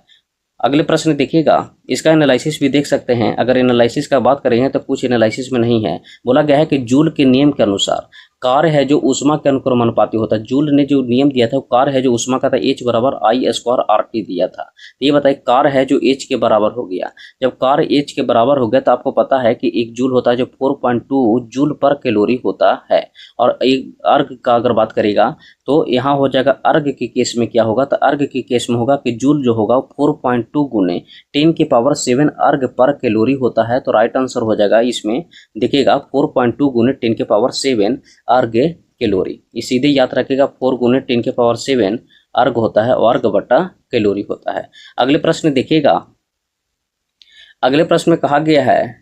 Speaker 1: अगले प्रश्न देखिएगा, इसका एनालिसिस भी देख सकते हैं। अगर एनालिसिस का बात करेंगे तो कुछ एनालिसिस में नहीं है। बोला गया है कि जूल के नियम के अनुसार कार्य है जो ऊष्मा के अनुक्रमानुपाती होता है। जूल ने जो नियम दिया था वो कार्य है जो ऊष्मा का था, H बराबर I² RT दिया था। तो ये बताइए कार्य है जो H के बराबर हो गया। जब कार्य H के बराबर हो गया तो आपको पता है कि एक जूल होता है जो 4.2 जूल पर कैलोरी होता है। और एक अर्घ का अगर बात करेगा तो यहाँ हो जाएगा अर्घ के केस में क्या होगा, तो अर्घ के केस में होगा कि जूल जो होगा 4.2 गुने 10⁻7 अर्घ पर कैलोरी होता है। तो राइट आंसर हो जाएगा इसमें देखिएगा 4.2 गुने 10⁻7 अर्घ कैलोरी। ये सीधे याद रखेगा, 4 गुने 10⁻7 अर्घ होता है और अर्घ बटा कैलोरी होता है। अगले प्रश्न देखिएगा, अगले प्रश्न में कहा गया है,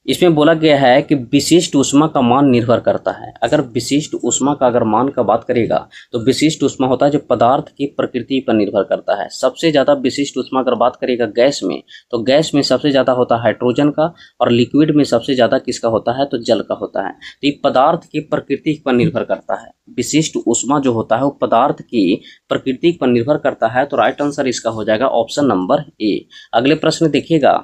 Speaker 1: इसमें बोला गया है कि विशिष्ट ऊष्मा का मान निर्भर करता है। अगर विशिष्ट ऊष्मा का अगर मान का बात करेगा तो विशिष्ट ऊष्मा होता है जो पदार्थ की प्रकृति पर निर्भर करता है। सबसे ज़्यादा विशिष्ट ऊष्मा अगर बात करेगा गैस में, तो गैस में सबसे ज़्यादा होता है हाइड्रोजन का, और लिक्विड में सबसे ज़्यादा किसका होता है, तो जल का होता है। तो ये पदार्थ की प्रकृति पर निर्भर करता है। विशिष्ट ऊष्मा जो होता है वो पदार्थ की प्रकृति पर निर्भर करता है। तो राइट आंसर इसका हो जाएगा ऑप्शन नंबर ए। अगले प्रश्न देखिएगा,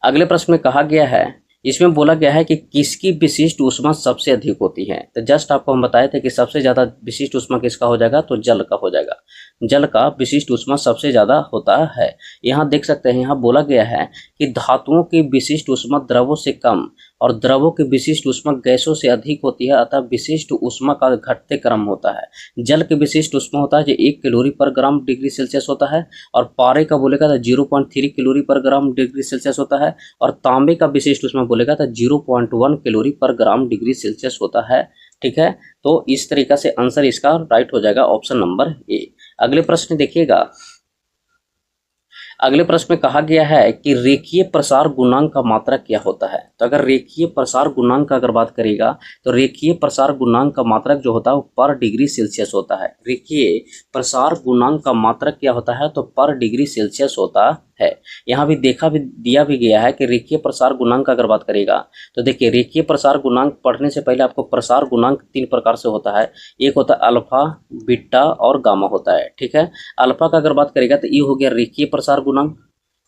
Speaker 1: अगले प्रश्न में कहा गया है, इसमें बोला गया है कि किसकी विशिष्ट ऊष्मा सबसे अधिक होती है। तो जस्ट आपको हम बताए थे कि सबसे ज़्यादा विशिष्ट ऊष्मा किसका हो जाएगा, तो जल का हो जाएगा। जल का विशिष्ट ऊष्मा सबसे ज़्यादा होता है। यहाँ देख सकते हैं, यहाँ बोला गया है कि धातुओं की विशिष्ट ऊष्मा द्रवों से कम और द्रवों की विशिष्ट ऊष्मा गैसों से अधिक होती है, अतः विशिष्ट ऊष्मा का घटते क्रम होता है। जल की विशिष्ट ऊष्मा होता है जो 1 कैलोरी पर ग्राम डिग्री सेल्सियस होता है, और पारे का बोलेगा तो 0.3 कैलोरी पर ग्राम डिग्री सेल्सियस होता है, और तांबे का विशिष्ट ऊष्मा बोलेगा तो 0.1 कैलोरी पर ग्राम डिग्री सेल्सियस होता है। ठीक है, तो इस तरीका से आंसर इसका राइट हो जाएगा ऑप्शन नंबर ए। अगले प्रश्न देखिएगा, अगले प्रश्न में कहा गया है कि रेखीय प्रसार गुणांक का मात्रक क्या होता है। तो अगर रेखीय प्रसार गुणांक का अगर बात करेगा तो रेखीय प्रसार गुणांक का मात्रक जो होता है वो पर डिग्री सेल्सियस होता है। रेखीय प्रसार गुणांक का मात्रक क्या होता है, तो पर डिग्री सेल्सियस होता है। यहाँ भी दिया भी गया है कि रेखीय प्रसार गुणांक का अगर बात करेगा तो देखिए, रेखीय प्रसार गुणांक पढ़ने से पहले आपको प्रसार गुणांक 3 प्रकार से होता है। एक होता है अल्फा, बीटा और गामा होता है। ठीक है, अल्फा का अगर बात करेगा तो ये हो गया रेखीय प्रसार गुणांक,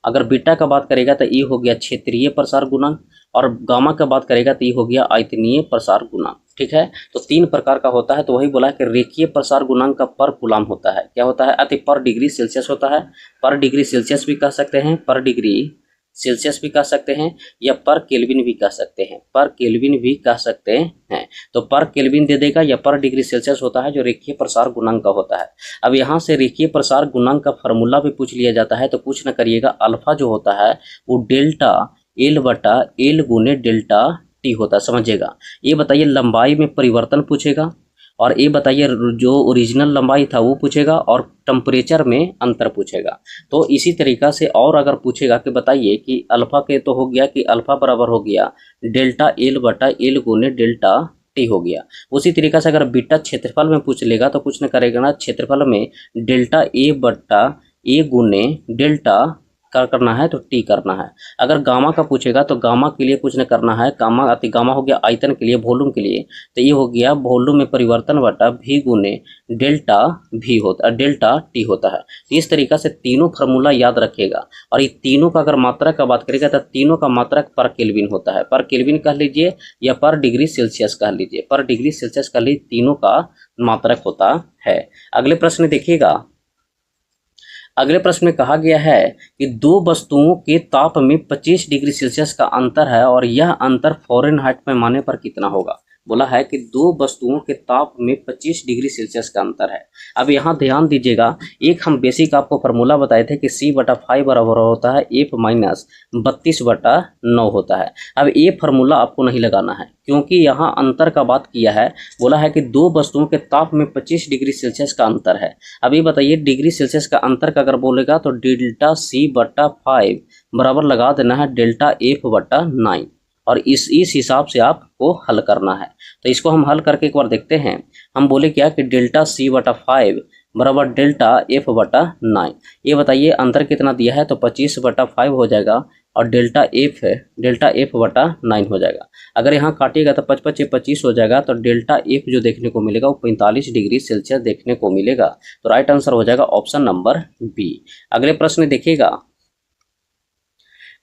Speaker 1: अगर बीटा का बात करेगा तो ये हो गया क्षेत्रीय प्रसार गुणांक, और गामा का बात करेगा तो ये हो गया आयतनीय प्रसार गुणांक। ठीक है, तो 3 प्रकार का होता है। तो वही बोला है कि रेखीय प्रसार गुणांक का पर कूलम होता है, क्या होता है, अति पर डिग्री सेल्सियस होता है। पर डिग्री सेल्सियस भी कह सकते हैं, पर डिग्री सेल्सियस भी कह सकते हैं, या पर केल्विन भी कह सकते हैं, पर केल्विन भी कह सकते हैं। तो पर केल्विन दे देगा, या पर डिग्री सेल्सियस होता है जो रेखीय प्रसार गुणांक का होता है। अब यहाँ से रेखीय प्रसार गुणांक का फार्मूला भी पूछ लिया जाता है, तो कुछ न करिएगा, अल्फा जो होता है वो डेल्टा एल बटा एल गुने डेल्टा टी होता है, समझिएगा। ये बताइए लंबाई में परिवर्तन पूछेगा, और ये बताइए जो ओरिजिनल लंबाई था वो पूछेगा, और टेम्परेचर में अंतर पूछेगा। तो इसी तरीका से और अगर पूछेगा कि बताइए कि अल्फा के तो हो गया कि अल्फा बराबर हो गया डेल्टा एल बटा एल गुने डेल्टा टी हो गया। उसी तरीका से अगर बीटा क्षेत्रफल में पूछ लेगा तो कुछ न करेगा ना, क्षेत्रफल में डेल्टा ए बटा ए गुने डेल्टा क्या करना है तो टी करना है। अगर गामा का पूछेगा तो गामा के लिए कुछ न करना है, गामा अति गामा हो गया आयतन के लिए, वॉल्यूम के लिए, तो ये हो गया वॉल्यूम में परिवर्तन बटा भी गुने डेल्टा भी होता है, डेल्टा टी होता है। तो इस तरीका से तीनों फार्मूला याद रखिएगा। और ये तीनों का अगर मात्रा का बात करेगा तो तीनों का मात्रक पर केल्विन होता है, पर केल्विन कह लीजिए या पर डिग्री सेल्सियस कह लीजिए, पर डिग्री सेल्सियस कह लीजिए, तीनों का मात्रक होता है। अगले प्रश्न देखिएगा। अगले प्रश्न में कहा गया है कि दो वस्तुओं के ताप में 25 डिग्री सेल्सियस का अंतर है और यह अंतर फ़ारेनहाइट पैमाने पर कितना होगा। बोला है कि दो वस्तुओं के ताप में 25 डिग्री सेल्सियस का अंतर है। अब यहाँ ध्यान दीजिएगा, एक हम बेसिक आपको फार्मूला बताए थे कि C/5 बराबर होता है F माइनस 32/9 होता है। अब ये फार्मूला आपको नहीं लगाना है क्योंकि यहाँ अंतर का बात किया है। बोला है कि दो वस्तुओं के ताप में 25 डिग्री सेल्सियस का अंतर है। अब ये बताइए डिग्री सेल्सियस का अंतर का अगर बोलेगा तो डेल्टा C/5 बराबर लगा देना है डेल्टा F/9, और इस हिसाब से आपको हल करना है। तो इसको हम हल करके एक बार देखते हैं। हम बोले क्या कि डेल्टा C/5 बराबर डेल्टा F/9। ये बताइए अंतर कितना दिया है तो 25/5 हो जाएगा, और डेल्टा F/9 हो जाएगा। अगर यहाँ काटिएगा तो 55 से 25 हो जाएगा, तो डेल्टा F जो देखने को मिलेगा वो 45 डिग्री सेल्सियस देखने को मिलेगा। तो राइट आंसर हो जाएगा ऑप्शन नंबर बी। अगले प्रश्न देखिएगा।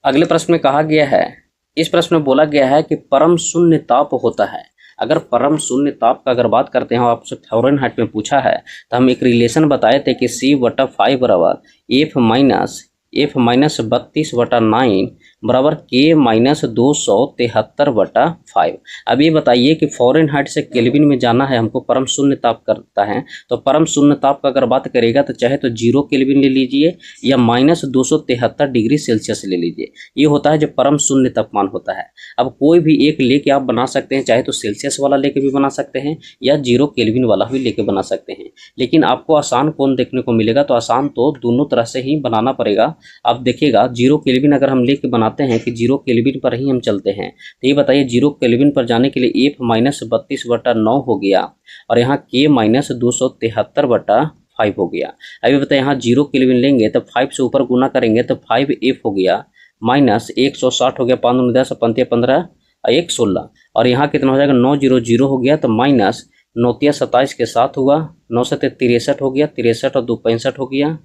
Speaker 1: अगले प्रश्न में कहा गया है, इस प्रश्न में बोला गया है कि परम शून्य ताप होता है। अगर परम शून्य ताप का अगर बात करते हैं, आपसे फ़ारेनहाइट में पूछा है, तो हम एक रिलेशन बताए थे कि C/5 बराबर F माइनस 32/9 बराबर K माइनस 273/5। अब ये बताइए कि फ़ारेनहाइट से केल्विन में जाना है हमको, परम शून्य ताप करता है। तो परम शून्य ताप का अगर बात करेगा तो चाहे तो 0 केल्विन ले लीजिए या माइनस 273 डिग्री सेल्सियस ले लीजिए। ये होता है जो परम शून्य तापमान होता है। अब कोई भी एक लेके आप बना सकते हैं, चाहे तो सेल्सियस वाला लेके भी बना सकते हैं या 0 केल्विन वाला भी लेके बना सकते हैं। लेकिन आपको आसान कौन देखने को मिलेगा, तो आसान तो दोनों तरह से ही बनाना पड़ेगा। आप देखिएगा 0 केल्विन अगर हम लेके बनाते हैं कि 0 केल्विन पर ही हम चलते हैं, तो ये बताइए 0 केल्विन पर जाने के लिए F माइनस 32/9 हो गया, और यहाँ K माइनस 273/5 हो गया। अभी बताइए यहाँ 0 केल्विन लेंगे तो 5 से ऊपर गुना करेंगे तो 5F हो गया, माइनस 160 हो गया, 5 10 15 15 1 16, और यहाँ कितना हो जाएगा 900 हो गया, तो माइनस 9 27 के साथ हुआ, 9 से 63 हो गया, 63 और 2 65 हो गया,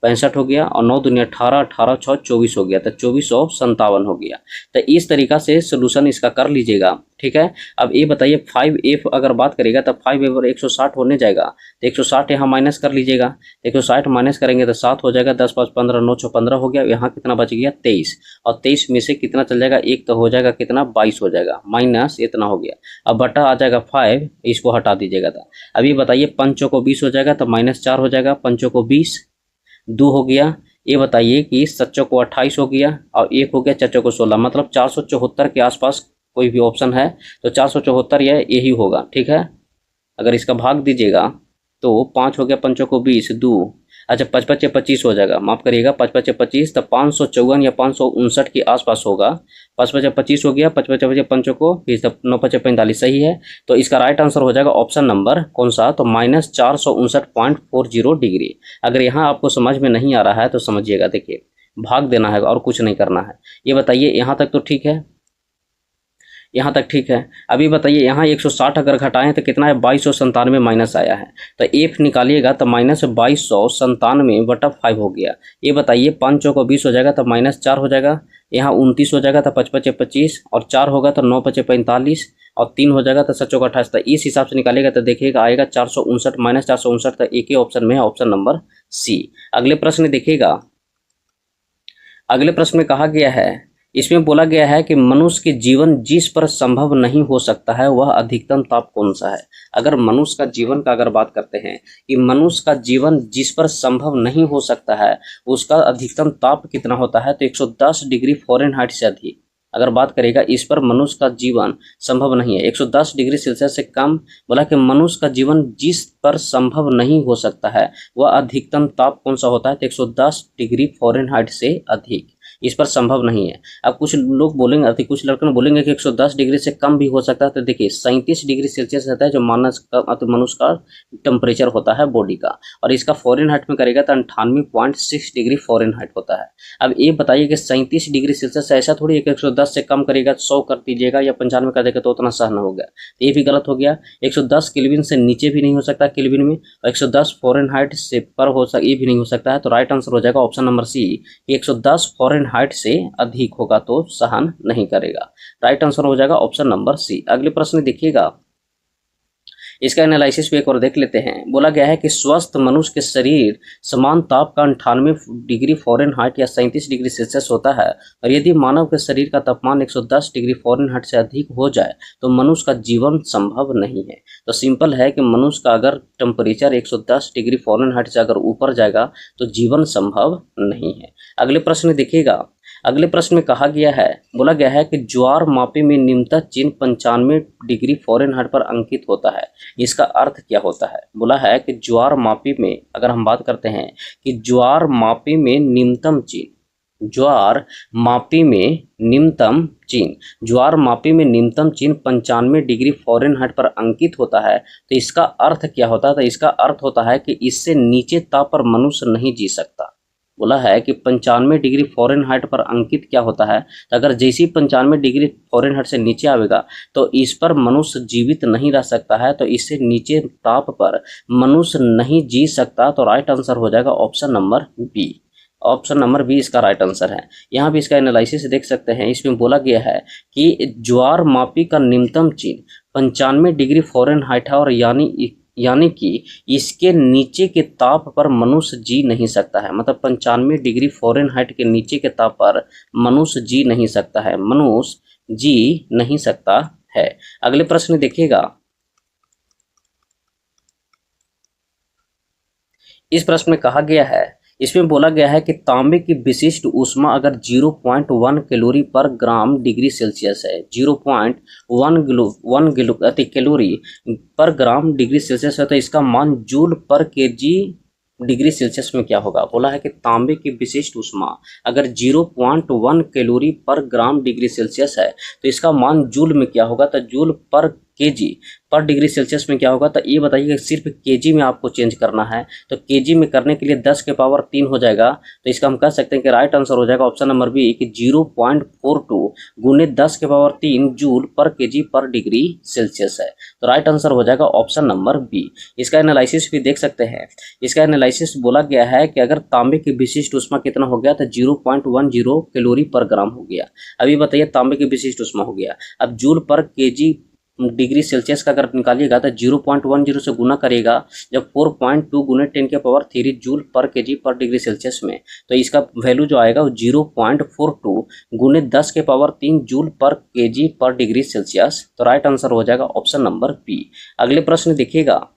Speaker 1: 65 हो गया, और 9 दूनी 18, 18 6 24 हो गया, तो 2457 हो गया। तो इस तरीका से सोल्यूशन इसका कर लीजिएगा, ठीक है। अब ये बताइए 5F अगर बात करेगा तो 5F 160 होने जाएगा, तो 160 यहाँ माइनस कर लीजिएगा, 160 माइनस करेंगे तो 7 हो जाएगा, 10 5 15 9 6 15 हो गया, यहाँ कितना बच गया 23, और 23 में से कितना चल जाएगा, एक तो हो जाएगा कितना 22 हो जाएगा, माइनस इतना हो गया। अब बटा आ जाएगा 5, इसको हटा दीजिएगा। था अभी बताइए 5 को 20 हो जाएगा, तो माइनस 4 हो जाएगा, 5 को 20 2 हो गया। ये बताइए कि 7 को 28 हो गया, और 1 हो गया 4 को 16, मतलब 474 के आसपास कोई भी ऑप्शन है तो 474 यही होगा, ठीक है। अगर इसका भाग दीजिएगा तो 5 हो गया, 5 को 20 2, अच्छा 55 से 25 हो जाएगा, माफ़ करिएगा 55 से 25, तो 554 या 559 के आसपास होगा। 55 से 25 हो गया, 55 से 5 को 20, 9 55 45 सही है। तो इसका राइट आंसर हो जाएगा ऑप्शन नंबर कौन सा, तो माइनस 459.40 डिग्री। अगर यहाँ आपको समझ में नहीं आ रहा है तो समझिएगा, देखिए भाग देना है और कुछ नहीं करना है। ये बताइए यहाँ तक तो ठीक है, यहाँ तक ठीक है। अभी बताइए यहाँ 160 अगर घटाएं तो कितना है, 2297 माइनस आया है, तो F निकालिएगा तो माइनस 2297/5 हो गया। ये बताइए 5 को 20 हो जाएगा तो माइनस 4 हो जाएगा, यहाँ 29 हो जाएगा तो 55 से 25, और 4 होगा तो 9 55 45, और 3 हो जाएगा तो 7 को 28। तो इस हिसाब से निकालेगा तो देखिएगा आएगा 459 माइनस 459, तो एक ही ऑप्शन में है, ऑप्शन नंबर सी। अगले प्रश्न देखिएगा। अगले प्रश्न में कहा गया है, इसमें बोला गया है कि मनुष्य के जीवन जिस पर संभव नहीं हो सकता है वह अधिकतम ताप कौन सा है। अगर मनुष्य का जीवन का अगर बात करते हैं कि मनुष्य का जीवन जिस पर संभव नहीं हो सकता है उसका अधिकतम ताप कितना होता है, तो 110 डिग्री फ़ारेनहाइट से अधिक। अगर बात करेगा इस पर मनुष्य का जीवन संभव नहीं है। 110 डिग्री सेल्सियस से कम बोला कि मनुष्य का जीवन जिस पर संभव नहीं हो सकता है वह अधिकतम ताप कौन सा होता है, तो 110 डिग्री फ़ारेनहाइट से अधिक इस पर संभव नहीं है। अब कुछ लोग बोलेंगे, कुछ लड़के बोलेंगे कि 110 डिग्री से कम भी हो सकता है, तो देखिए 37 डिग्री सेल्सियस रहता है जो मनुष्य का टेम्परेचर होता है बॉडी का, और इसका फ़ारेनहाइट में करेगा तो 98.6 डिग्री फ़ारेनहाइट होता है। अब ये बताइए कि 37 डिग्री सेल्सियस ऐसा थोड़ी है कि 110 से कम करेगा 100 कर दीजिएगा या 95 कर देगा तो उतना सहन हो गया, तो ये भी गलत हो गया। 110 केल्विन से नीचे भी नहीं हो सकता केल्विन में, और 110 फ़ारेनहाइट से पर हो सकता, ये भी नहीं हो सकता है। तो राइट आंसर हो जाएगा ऑप्शन नंबर सी, 110 फ़ारेनहाइट से अधिक होगा तो सहन नहीं करेगा। राइट आंसर हो जाएगा ऑप्शन नंबर सी। अगले प्रश्न देखिएगा, इसका एनालिसिस भी एक और देख लेते हैं। बोला गया है कि स्वस्थ मनुष्य के शरीर समान ताप का 98 डिग्री फ़ारेनहाइट या 37 डिग्री सेल्सियस होता है, और यदि मानव के शरीर का तापमान 110 डिग्री फ़ारेनहाइट से अधिक हो जाए तो मनुष्य का जीवन संभव नहीं है। तो सिंपल है कि मनुष्य का अगर टेम्परेचर 110 डिग्री फ़ारेनहाइट से अगर ऊपर जाएगा तो जीवन संभव नहीं है। अगले प्रश्न देखिएगा, अगले प्रश्न में कहा गया है, बोला गया है कि ज्वार मापी में निम्नतम चिन्ह 95 डिग्री फ़ारेनहाइट पर अंकित होता है, इसका अर्थ क्या होता है। बोला है कि ज्वार मापी में अगर हम बात करते हैं कि ज्वार मापी में न्यूनतम चिन्ह, ज्वार मापी में न्यूनतम चिन्ह, ज्वार मापी में न्यूनतम चिन्ह 95 डिग्री फ़ारेनहाइट पर अंकित होता है, तो इसका अर्थ क्या होता है, तो इसका अर्थ होता है कि इससे नीचे ताप पर मनुष्य नहीं जी सकता। बोला है कि 95 डिग्री फ़ारेनहाइट पर अंकित क्या होता है, तो अगर जैसी 95 डिग्री फ़ारेनहाइट से नीचे आवेगा तो इस पर मनुष्य जीवित नहीं रह सकता है, तो इससे नीचे ताप पर मनुष्य नहीं जी सकता। तो राइट आंसर हो जाएगा option number B, option number B इसका राइट आंसर है। यहाँ भी इसका एनालिसिस देख सकते हैं, इसमें बोला गया है कि ज्वार मापी का न्यूनतम चिन्ह 95 डिग्री फ़ारेनहाइट है, और यानी कि इसके नीचे के ताप पर मनुष्य जी नहीं सकता है, मतलब 95 डिग्री फ़ारेनहाइट के नीचे के ताप पर मनुष्य जी नहीं सकता है, मनुष्य जी नहीं सकता है। अगले प्रश्न देखिएगा, इस प्रश्न में कहा गया है, इसमें बोला गया है कि तांबे की विशिष्ट ऊष्मा अगर 0.1 कैलोरी पर ग्राम डिग्री सेल्सियस है, 0.1 कैलोरी पर ग्राम डिग्री सेल्सियस है, तो इसका मान जूल पर केजी डिग्री सेल्सियस में क्या होगा। बोला है कि तांबे की विशिष्ट ऊष्मा अगर 0.1 कैलोरी पर ग्राम डिग्री सेल्सियस है तो इसका मान जूल में क्या होगा, तो जूल पर केजी पर डिग्री सेल्सियस में क्या होगा। तो ये बताइए कि सिर्फ केजी में आपको चेंज करना है, तो केजी में करने के लिए 10 के पावर 3 हो जाएगा, तो इसका हम कह सकते हैं कि राइट आंसर हो जाएगा ऑप्शन नंबर बी कि 0.42 गुने 10 के पावर 3 जूल पर केजी पर डिग्री सेल्सियस है। तो राइट आंसर हो जाएगा ऑप्शन नंबर बी। इसका एनालिसिस भी देख सकते हैं, इसका एनालिसिस बोला गया है कि अगर तांबे की विशिष्ट ऊष्मा कितना हो गया, तो 0.10 कैलोरी पर ग्राम हो गया। अभी बताइए तांबे की विशिष्ट ऊष्मा हो गया, अब जूल पर केजी डिग्री सेल्सियस का अगर निकालिएगा तो 0.10 से गुना करेगा जब 4.2 गुने 10 के पावर 3 जूल पर केजी पर डिग्री सेल्सियस में, तो इसका वैल्यू जो आएगा वो 0.42 गुने 10 के पावर 3 जूल पर केजी पर डिग्री सेल्सियस। तो राइट आंसर हो जाएगा ऑप्शन नंबर बी। अगले प्रश्न देखिएगा,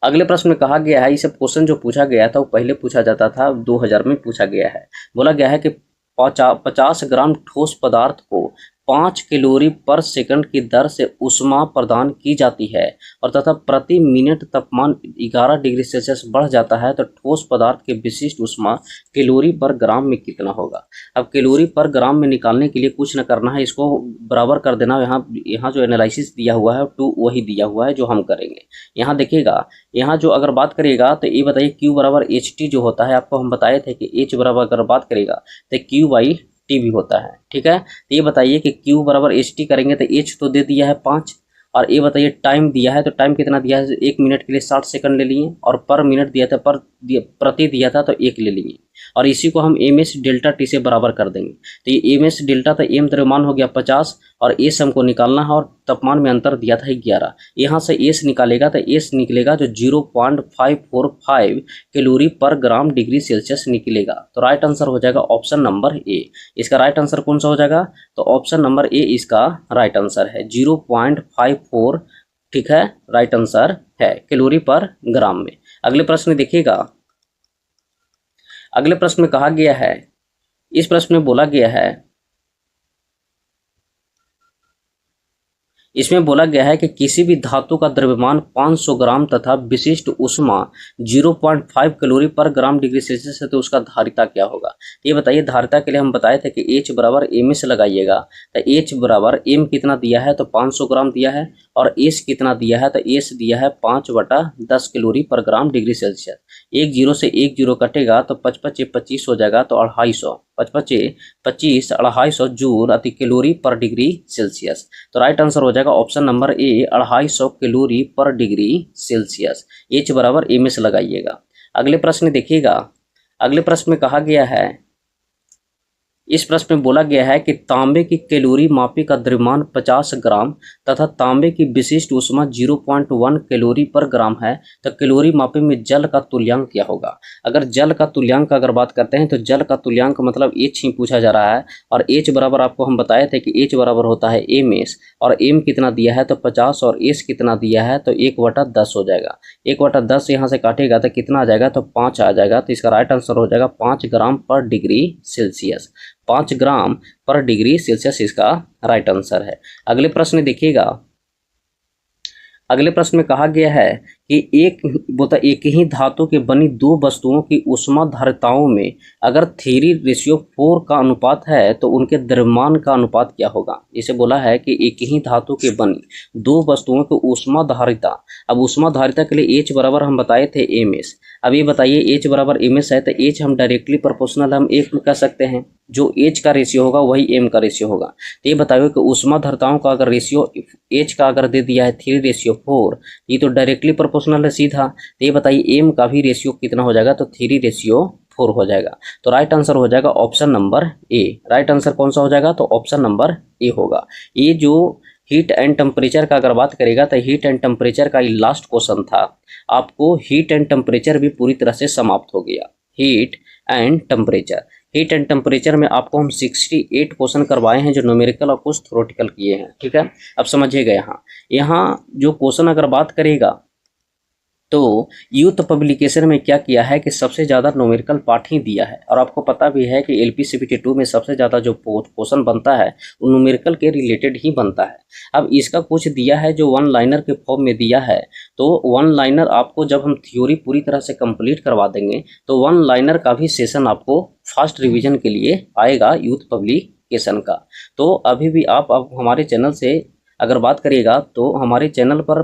Speaker 1: अगले प्रश्न में कहा गया है, ये सब क्वेश्चन जो पूछा गया था वो पहले पूछा जाता था, 2000 में पूछा गया है। बोला गया है कि 50 ग्राम ठोस पदार्थ को 5 कैलोरी पर सेकंड की दर से ऊष्मा प्रदान की जाती है और तथा प्रति मिनट तापमान 11 डिग्री सेल्सियस बढ़ जाता है, तो ठोस पदार्थ के विशिष्ट ऊष्मा कैलोरी पर ग्राम में कितना होगा। अब कैलोरी पर ग्राम में निकालने के लिए कुछ न करना है, इसको बराबर कर देना। यहाँ जो एनालिसिस दिया हुआ है टू वही दिया हुआ है जो हम करेंगे। यहाँ देखिएगा, यहाँ जो अगर बात करिएगा तो ये बताइए Q बराबर HT जो होता है, आपको हम बताए थे कि H बराबर अगर बात करेगा तो Q/T भी होता है। ठीक है, तो ये बताइए कि Q बराबर HT करेंगे तो H तो दे दिया है 5, और ये बताइए टाइम दिया है, तो टाइम कितना दिया है, 1 मिनट के लिए 60 सेकंड ले लिए, और पर मिनट दिया था, प्रति दिया था तो 1 ले लिए, और इसी को हम MS डेल्टा T से बराबर कर देंगे। तो ये MS डेल्टा तो M द्रव्यमान हो गया 50, और S हमको निकालना है, और तापमान में अंतर दिया था 11। यहाँ से S निकालेगा तो S निकलेगा जो 0.545 कैलोरी पर ग्राम डिग्री सेल्सियस निकलेगा। तो राइट आंसर हो जाएगा ऑप्शन नंबर ए। इसका राइट आंसर कौन सा हो जाएगा, तो ऑप्शन नंबर ए इसका राइट आंसर है, 0.54। ठीक है, राइट आंसर है कैलोरी पर ग्राम में। अगले प्रश्न देखिएगा, अगले प्रश्न में कहा गया है, इस प्रश्न में बोला गया है इसमें बोला गया है कि किसी भी धातु का द्रव्यमान 500 ग्राम तथा विशिष्ट ऊष्मा 0.5 कैलोरी पर ग्राम डिग्री सेल्सियस है, तो उसका धारिता क्या होगा। ये बताइए, धारिता के लिए हम बताए थे कि H बराबर एम से लगाइएगा। तो H बराबर एम कितना दिया है, तो 500 ग्राम दिया है, और एस कितना दिया है, तो एस दिया है 5/10 कैलोरी पर ग्राम डिग्री सेल्सियस। एक जीरो से एक जीरो कटेगा तो 55 हो जाएगा, तो 250, 55 250 जूल अति कैलोरी पर डिग्री सेल्सियस। तो राइट आंसर हो जाएगा ऑप्शन नंबर ए, 250 कैलोरी पर डिग्री सेल्सियस। H बराबर एम से लगाइएगा। अगले प्रश्न देखिएगा। अगले प्रश्न में कहा गया है, इस प्रश्न में बोला गया है कि तांबे की कैलोरी मापी का द्रव्यमान 50 ग्राम तथा तांबे की विशिष्ट ऊष्मा 0.1 कैलोरी पर ग्राम है, तो कैलोरी मापी में जल का तुल्यांक क्या होगा। अगर जल का तुल्यांक अगर बात करते हैं तो जल का तुल्यांक मतलब H ही पूछा जा रहा है, और H बराबर आपको हम बताए थे कि H बराबर होता है MS, और M कितना दिया है तो 50, और S कितना दिया है तो 1/10 हो जाएगा। 1/10 यहाँ से काटेगा तो कितना आ जाएगा, तो 5 आ जाएगा। तो इसका राइट आंसर हो जाएगा 5 ग्राम पर डिग्री सेल्सियस। 5 ग्राम पर डिग्री सेल्सियस इसका राइट आंसर है। अगले प्रश्न देखिएगा। अगले प्रश्न में कहा गया है कि एक ही धातु के बनी दो वस्तुओं की ऊष्मा धारिताओं में अगर 3:4 का अनुपात है तो उनके द्रव्यमान का अनुपात क्या होगा। इसे बोला है कि एक ही धातु के बनी दो वस्तुओं की ऊष्मा धारिता। अब ऊष्मा धारिता के लिए H बराबर हम बताए थे MS। अब ये बताइए, H बराबर MS है तो H हम डायरेक्टली प्रोपोर्शनल हम एक कह सकते हैं, जो H का रेशियो होगा वही M का रेशियो होगा। तो ये बताइए कि ऊष्मा धारिताओं का अगर रेशियो H का अगर दे दिया है 3:4, ये तो डायरेक्टली प्रोपोर्शनल है सीधा। तो ये बताइए M का भी रेशियो कितना हो जाएगा, तो 3:4 हो जाएगा। तो राइट आंसर हो जाएगा option number A. Right answer कौन सा हो जाएगा, तो ऑप्शन नंबर ए होगा। ये जो हीट एंड टेम्परेचर का अगर बात करेगा तो हीट एंड टेम्परेचर का ये लास्ट क्वेश्चन था। आपको हीट एंड टेम्परेचर भी पूरी तरह से समाप्त हो गया। हीट एंड टेम्परेचर में आपको हम 68 क्वेश्चन करवाए हैं, जो न्यूमेरिकल और कुछ थ्योरेटिकल किए हैं। ठीक है, अब समझिएगा। यहाँ जो क्वेश्चन अगर बात करेगा तो यूथ पब्लिकेशन में क्या किया है कि सबसे ज़्यादा न्यूमेरिकल पार्ट ही दिया है, और आपको पता भी है कि LPCPT 2 में सबसे ज़्यादा जो क्वेश्चन बनता है वो न्यूमेरिकल के रिलेटेड ही बनता है। अब इसका कुछ दिया है जो वन लाइनर के फॉर्म में दिया है, तो वन लाइनर आपको जब हम थ्योरी पूरी तरह से कंप्लीट करवा देंगे तो वन लाइनर का भी सेशन आपको फास्ट रिविजन के लिए आएगा एक पब्लिकेशन का। तो अभी भी आप हमारे चैनल से अगर बात करिएगा तो हमारे चैनल पर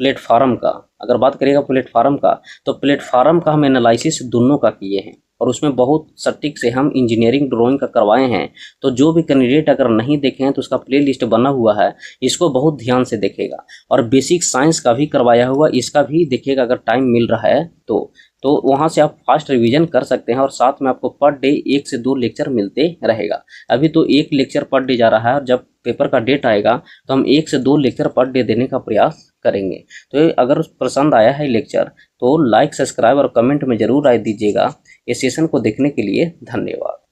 Speaker 1: प्लेटफार्म का अगर बात करिएगा प्लेटफार्म का, तो प्लेटफार्म का हम एनालिसिस दोनों का किए हैं, और उसमें बहुत सटीक से हम इंजीनियरिंग ड्राइंग का करवाए हैं। तो जो भी कैंडिडेट अगर नहीं देखे हैं तो उसका प्लेलिस्ट बना हुआ है, इसको बहुत ध्यान से देखेगा। और बेसिक साइंस का भी करवाया हुआ, इसका भी देखिएगा अगर टाइम मिल रहा है तो वहाँ से आप फास्ट रिवीजन कर सकते हैं। और साथ में आपको पर डे 1 से 2 लेक्चर मिलते रहेगा। अभी तो 1 लेक्चर पर डे जा रहा है, और जब पेपर का डेट आएगा तो हम 1 से 2 लेक्चर पर डे देने का प्रयास करेंगे। तो अगर पसंद आया है लेक्चर तो लाइक, सब्सक्राइब और कमेंट में जरूर राय दीजिएगा। इस सेशन को देखने के लिए धन्यवाद।